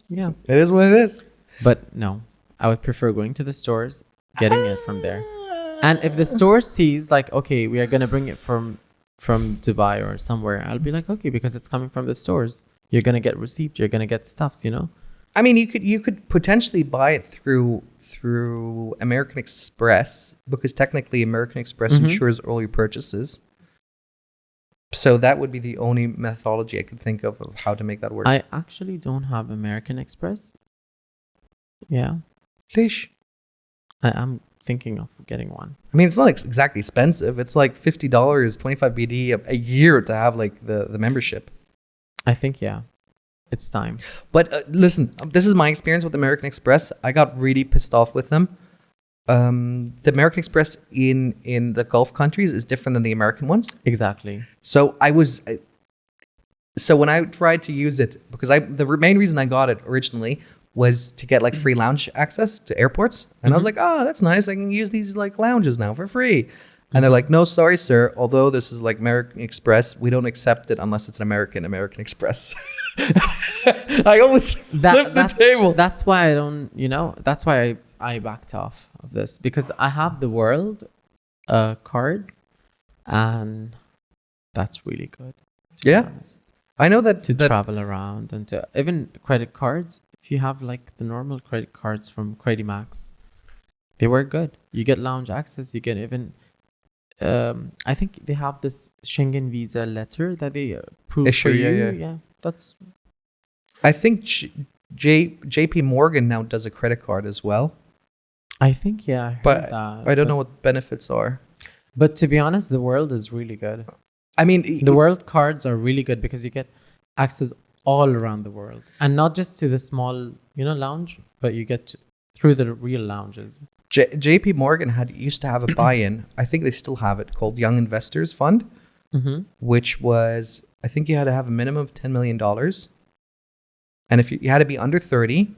yeah.
It is what it is.
But no, I would prefer going to the stores, getting it from there. And if the store sees like, okay, we are gonna bring it from Dubai or somewhere, I'll be like, okay, because it's coming from the stores. You're gonna get receipt. You're gonna get stuffs. You know.
I mean, you could potentially buy it through American Express because technically American Express insures all your purchases. So that would be the only methodology I could think of how to make that work.
I actually don't have American Express. Yeah,
Fish.
I'm thinking of getting one.
I mean, it's not exactly expensive. It's like $50, 25 BD a year to have like the membership.
I think yeah, it's time.
But listen, this is my experience with American Express. I got really pissed off with them. The American Express in the Gulf countries is different than the American ones.
Exactly.
So when I tried to use it, because the main reason I got it originally was to get like free lounge access to airports. And I was like, oh, that's nice. I can use these like lounges now for free. And they're like, no, sorry, sir. Although this is like American Express, we don't accept it unless it's an American Express. I almost flipped the table.
That's why I don't, that's why I backed off of this because I have the world card and that's really good. To be
Yeah.
honest.
I know that
To travel around and to even credit cards. If you have like the normal credit cards from Credimax, they work good. You get lounge access. You get even. I think they have this Schengen visa letter that they approve
Issue,
for you.
yeah.
That's
I think JP Morgan now does a credit card as well.
I think yeah. I heard
But
that,
I don't know what benefits are.
But to be honest, the world is really good.
I mean,
The world cards are really good because you get access all around the world and not just to the small, lounge, but you get through the real lounges.
JP Morgan used to have a buy-in. I think they still have it called Young Investors Fund, which was, I think you had to have a minimum of $10 million. And if you had to be under 30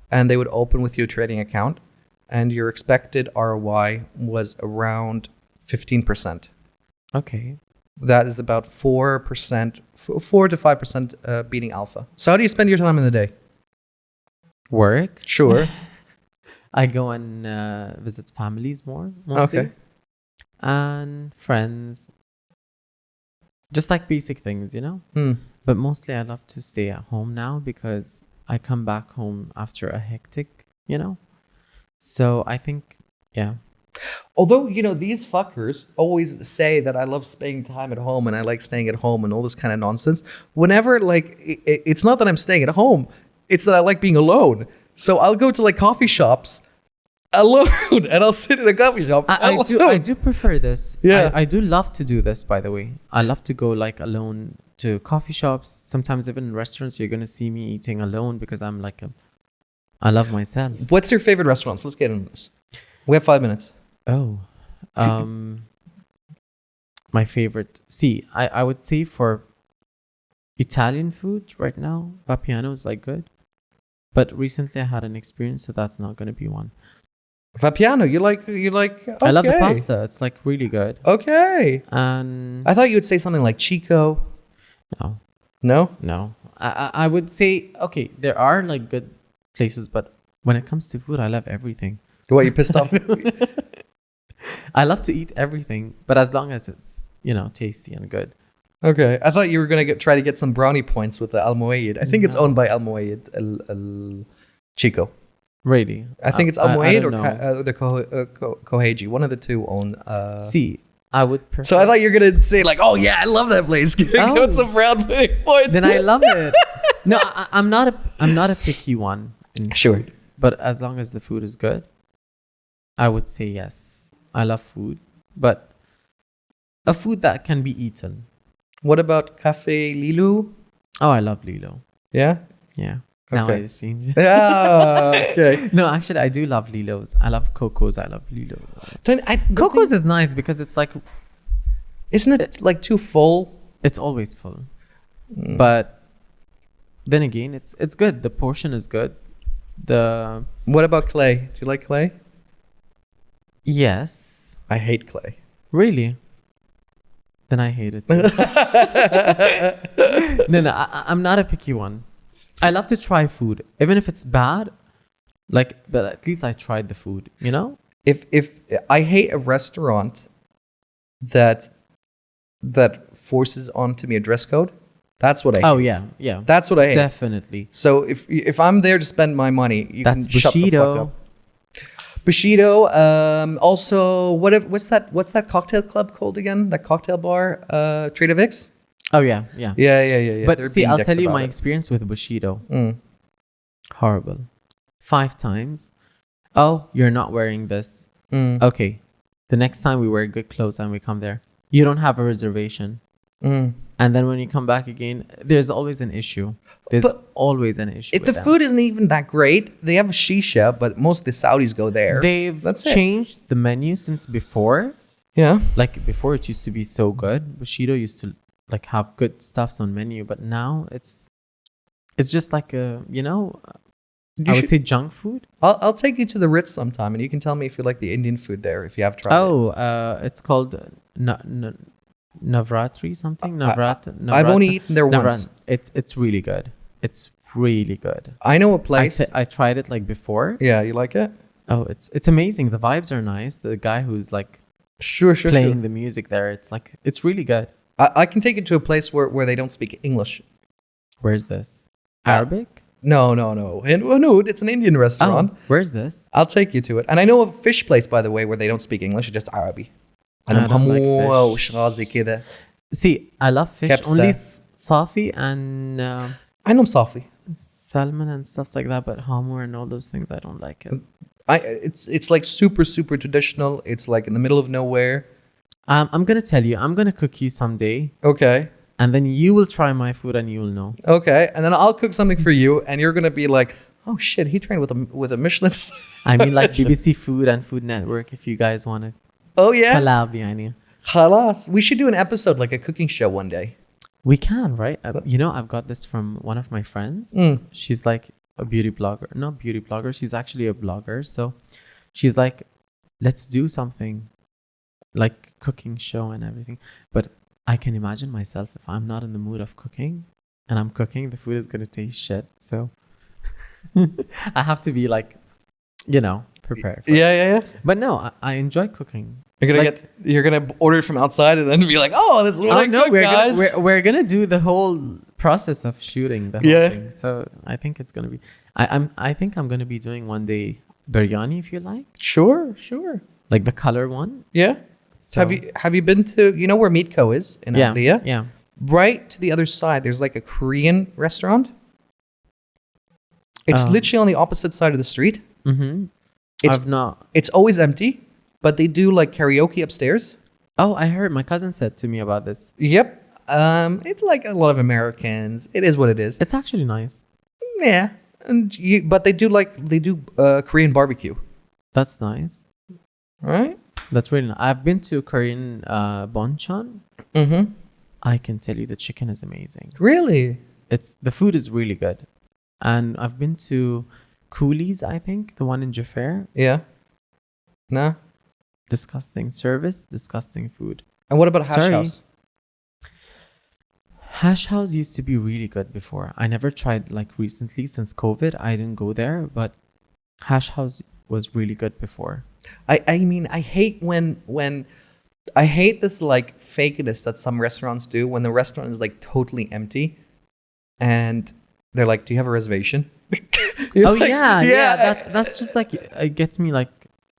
and they would open with you a trading account and your expected ROI was around 15%.
Okay.
That is about 4%, 4 to 5% beating alpha. So how do you spend your time in the day?
Work.
Sure.
I go and visit families mostly.
Okay.
And friends. Just like basic things, But mostly I love to stay at home now because I come back home after a hectic, So I think, yeah.
Although, these fuckers always say that I love spending time at home and I like staying at home and all this kind of nonsense. Whenever, it's not that I'm staying at home. It's that I like being alone. So I'll go to, coffee shops alone and I'll sit in a coffee shop
I do prefer this.
Yeah.
I do love to do this, by the way. I love to go, alone to coffee shops. Sometimes even in restaurants, you're going to see me eating alone because I'm I love myself.
What's your favorite restaurants? Let's get into this. We have 5 minutes.
Oh, my favorite. See, I would say for Italian food right now, Vapiano is good. But recently I had an experience, so that's not going to be one.
Vapiano, you like? Okay.
I love the pasta. It's really good.
Okay.
And
I thought you would say something like Chico.
no.
No?
No. I would say, okay, there are good places, but When it comes to food, I love everything.
What, you pissed off?
I love to eat everything, but as long as it's, tasty and good.
Okay, I thought you were gonna try to get some brownie points with the Al Muayyid. I think it's owned by Al Muayyid, Al Chico.
Really?
I think it's Al
I
Muayyid
don't
or
know.
the Koheji. One of the two own.
See, I would prefer...
So I thought you were gonna say like, "Oh yeah, I love that place." Give it some brownie points.
Then I love it. No, I'm not a picky one.
Sure.
But as long as the food is good, I would say yes. I love food, but a food that can be eaten.
What about Cafe Lilu?
Oh, I love Lilo.
Yeah.
Yeah. Now
Okay.
I just changed it.
Yeah. Okay.
No, actually, I do love Lilos. I love Coco's. I love Lilo.
Coco's,
Coco's is nice because it's like,
isn't it like too full?
it's always full. But then again, it's good. The portion is good.
What about Clay? Do you like Clay?
Yes.
I hate Clay.
Really? Then I hate it too. No, I'm not a picky one. I love to try food, even if it's bad. But at least I tried the food.
If I hate a restaurant that forces onto me a dress code, that's what I hate.
Oh yeah,
That's what I hate.
definitely.
So if I'm there to spend my money, you
That's
can shut the fuck
Bushido.
up. Bushido. Also, what's that cocktail club called again? That cocktail bar, Trader Vic's.
Oh yeah.
Yeah.
But
They're
see,
being
I'll
dicks
tell you
about
my
it.
experience with Bushido.
Mm.
Horrible. 5 times. Oh, you're not wearing this.
Mm.
Okay. The next time we wear good clothes and we come there, you don't have a reservation.
Mm.
And then when you come back again, there's always an issue. There's
But
always an issue.
If
with
the
them.
food isn't even that great, they have a shisha, but most of the Saudis go there.
They've
That's it.
changed the menu since before.
Yeah.
Like before, it used to be so good. Bushido used to like have good stuffs on menu, but now it's just like I would say junk food.
I'll take you to the Ritz sometime, and you can tell me if you like the Indian food there. If you have tried it.
Oh, it's called Navratri something.
I've only eaten there once.
It's really good. It's really good.
I know a place.
I tried it like before.
Yeah, you like it?
Oh, it's amazing. The vibes are nice. The guy who's like
Sure.
playing the music there, it's really good.
I can take you to a place where they don't speak English.
Where's this? Arabic?
No. No, it's an Indian restaurant.
Oh, where's this?
I'll take you to it. And I know a fish place, by the way, where they don't speak English, it's just Arabic.
I don't like fish.
وشغازي كده.
See, I love fish.
Kebsa.
Only safi and
I know Safi.
salmon and stuff like that, but hamur and all those things, I don't like it.
It's like super traditional. It's like in the middle of nowhere.
I'm gonna tell you. I'm gonna cook you someday,
Okay.
and then you will try my food and you will know.
Okay. And then I'll cook something for you, and you're gonna be like, "Oh shit, he trained with a Michelin."
I mean, like BBC Food and Food Network. If you guys want to
Oh yeah.
collab, يعني.
Khalas. We should do an episode like a cooking show one day.
We can, right? I've got this from one of my friends. She's like a beauty blogger. Not beauty blogger. She's actually a blogger. So she's like, let's do something like cooking show and everything. But I can imagine myself if I'm not in the mood of cooking and I'm cooking, the food is going to taste shit. So I have to be like, prepared. For it.
Yeah.
But no, I enjoy cooking.
You're gonna order it from outside and then be like, "Oh, this is what I cook, guys."
We're gonna do the whole process of shooting the whole thing. So I think it's gonna be. I think I'm gonna be doing one day biryani if you like,
Sure.
like the color one.
Yeah.
So,
Have you been to where Meatco is in Aliyah?
Yeah.
Right to the other side, there's like a Korean restaurant. It's literally on the opposite side of the street.
Mm-hmm.
It's
I've not.
It's always empty, but they do like karaoke upstairs.
Oh, I heard. My cousin said to me about this.
Yep. It's like a lot of Americans. It is what it is.
It's actually nice.
Yeah. But they do Korean barbecue.
That's nice.
Right?
That's really nice. I've been to Korean Bhenchod.
Mm-hmm.
I can tell you the chicken is amazing.
Really?
The food is really good. And I've been to Coolies, I think, the one in Jafar.
Yeah. Nah.
Disgusting service, disgusting food.
And what about Hash
Sorry.
House?
Hash House used to be really good before. I never tried like recently since COVID. I didn't go there, but Hash House was really good before.
I mean, I hate when I hate this like fakeness that some restaurants do when the restaurant is like totally empty, and they're like, "Do you have a reservation?" You're
Oh
like,
yeah. That's just like it gets me like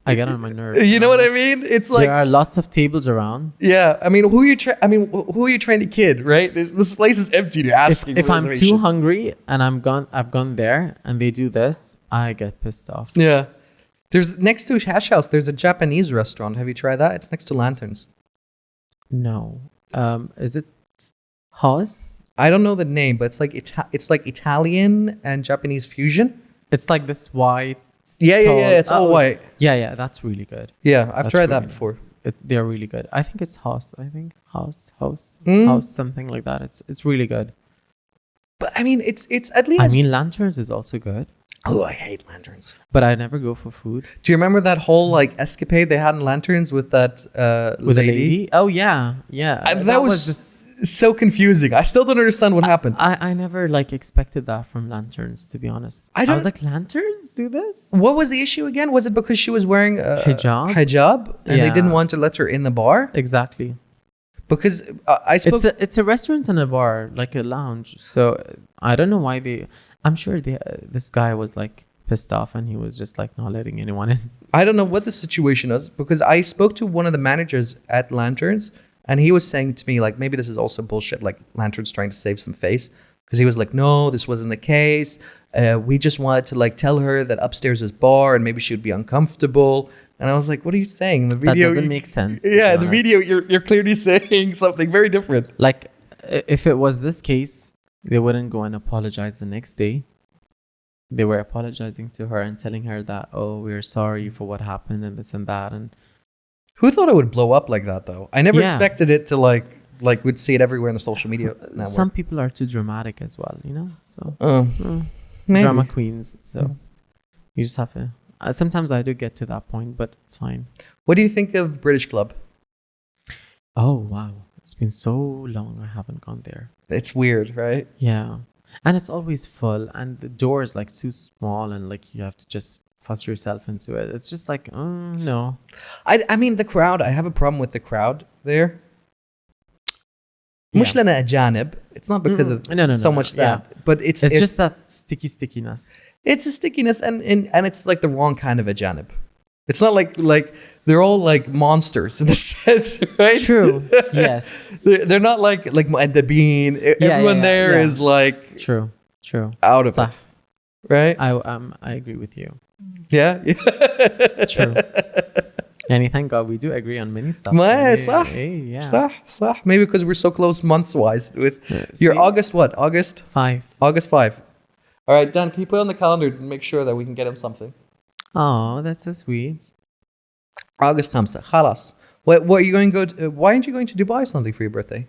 I get on my nerves.
You know what I mean? It's like,
there are lots of tables around.
yeah. I mean, who are you trying to kid, right? This place is empty. You're asking
If
for a
I'm
reservation.
too hungry and I've gone there and they do this, I get pissed off.
Yeah. There's next to Hash House. There's a Japanese restaurant. Have you tried that? It's next to Lanterns.
No. Is it House?
I don't know the name, but it's like Italian and Japanese fusion.
It's like this white.
Yeah. It's all white.
Yeah. That's really good.
Yeah, I've
That's
tried that
really
before.
They're really good. I think it's House. House,
Mm.
something like that. It's really good.
But I mean, it's at least.
I mean, Lanterns is also good,
oh, I hate Lanterns.
but I never go for food
Do you remember that whole like escapade they had in Lanterns with that
with
lady?
a lady. Oh yeah.
That was
just.
so confusing. I still don't understand what happened.
I never like expected that from Lanterns, to be honest.
I
I
don't-
was like, Lanterns do this?
What was the issue again? Was it because she was wearing a
Hijab?
and they didn't
Yeah.
want to let her in the bar?
Exactly.
Because I spoke.
It's a restaurant and a bar, like a lounge. So I don't know why they. I'm sure this guy was like pissed off and he was just like not letting anyone in.
I don't know what the situation was because I spoke to one of the managers at Lanterns and he was saying to me like maybe this is also bullshit, like Lanterns trying to save some face, because he was like, no, this wasn't the case. We just wanted to like tell her that upstairs is bar and maybe she would be uncomfortable. And I was like, what are you saying? The
That
video
doesn't make sense. to
Yeah,
be
the
honest.
video you're clearly saying something very different.
Like, if it was this case, they wouldn't go and apologize the next day. They were apologizing to her and telling her that, oh, we're sorry for what happened and this and that. And
Who thought it would blow up like that though? I never
Yeah.
expected it to like we'd see it everywhere in the social media network.
some people are too dramatic as well, you know? So,
Maybe.
drama queens. So, you just have to. Sometimes I do get to that point, but it's fine.
What do you think of British Club?
Oh, wow. It's been so long I haven't gone there.
It's weird, right?
Yeah. And it's always full, and the door is like too small, and like you have to just fuss yourself into it. It's just like, no.
I mean the crowd. I have a problem with the crowd there.
Yeah.
مش لنا أجانب. It's not because of
No,
so
no,
much
no,
that, but it's
just that stickiness.
it's a stickiness and it's like the wrong kind of ajanib. It's not like they're all like monsters in the sense, right?
True. Yes.
They're not like mu'addabin. Everyone there is like
True.
out of
Sah.
it, right?
I agree with you.
Yeah.
True. Yani, thank God we do agree on many stuff.
ما صح.
Yeah.
صح. Maybe because we're so close months wise with your
See?
August what? August
5.
5. All right, Dan, can you put it on the calendar to make sure that we can get him something?
Oh, that's so sweet.
August 5. خلاص. What are you going to go? Why aren't you going to Dubai something for your birthday?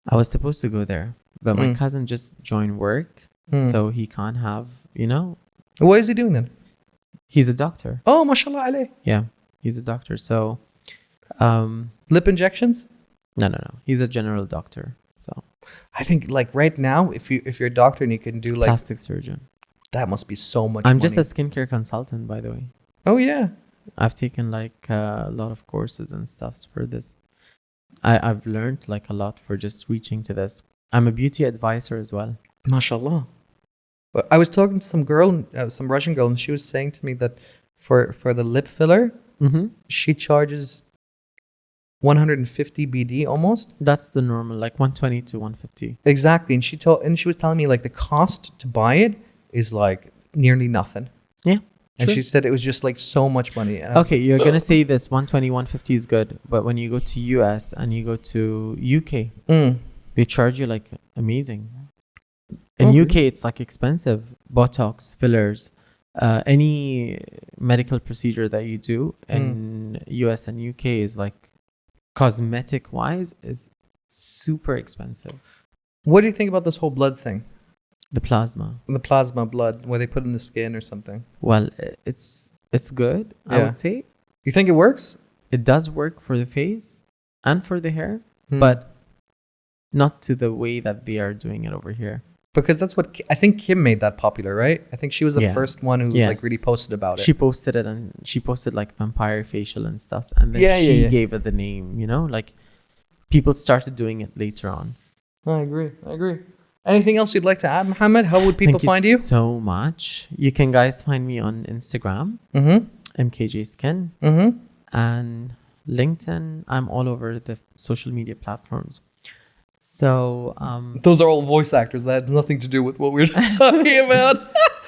I was supposed to go there, but my cousin just joined work, so he can't have,
What is he doing then?
he's a doctor.
Oh, mashallah alayh.
Yeah, he's a doctor. So,
Lip injections?
no. He's a general doctor. So,
I think like right now, if you're a doctor and you can do like
plastic surgeon.
that, must be so much.
I'm
money.
just a skincare consultant, by the way.
Oh yeah.
I've taken like a lot of courses and stuff for this. I've learned like a lot for just reaching to this. I'm a beauty advisor as well.
Mashallah. But I was talking to some girl, some Russian girl, and she was saying to me that for the lip filler, she charges 150 BD almost.
That's the normal, like 120 to 150.
Exactly, and she was telling me like the cost to buy it is like nearly nothing.
Yeah.
And
True.
she said it was just like so much money. And I was-
Okay, you're gonna say this 120, 150 is good, but when you go to US and you go to UK, they charge you like amazing. In
Okay.
UK, it's like expensive. Botox, fillers, any medical procedure that you do in US and UK is like cosmetic wise is super expensive.
What do you think about this whole blood thing?
The plasma.
The plasma blood, where they put in the skin or something.
Well, it's good. I
Yeah.
would say
You think it works?
it does work for the face and for the hair, but not to the way that they are doing it over here.
Because that's what I think Kim made that popular, right? I think she was the
Yeah.
first one who like
Yes.
really posted about it.
She posted it, and she posted like vampire facial and stuff, and then
Yeah,
she
yeah.
gave it the name. You know, like people started doing it later on.
I agree. Anything else you'd like to add, Mohammed? How would people
Thank
find you?
so much. You can guys find me on Instagram,
Mm-hmm.
MKJ Skin,
Mm-hmm.
and LinkedIn. I'm all over the social media platforms. So,
Those are all voice actors. That has nothing to do with what we're talking about.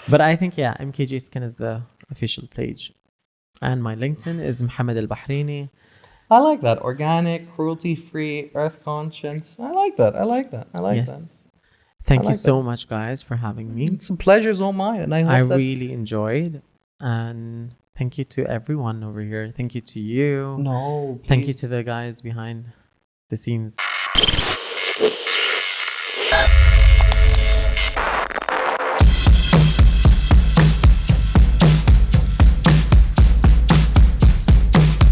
but I think, yeah, MKJ Skin is the official page. And my LinkedIn is Mohamed Al Bahraini.
I like that. Organic, cruelty-free, earth conscience. I like that.
Yes. Thank
I
you
like
so much, guys, for having me.
It's a pleasure's all mine. And I hope
I
that...
really enjoyed. And thank you to everyone over here. Thank you to you.
No,
Thank you
please.
to the guys behind the scenes.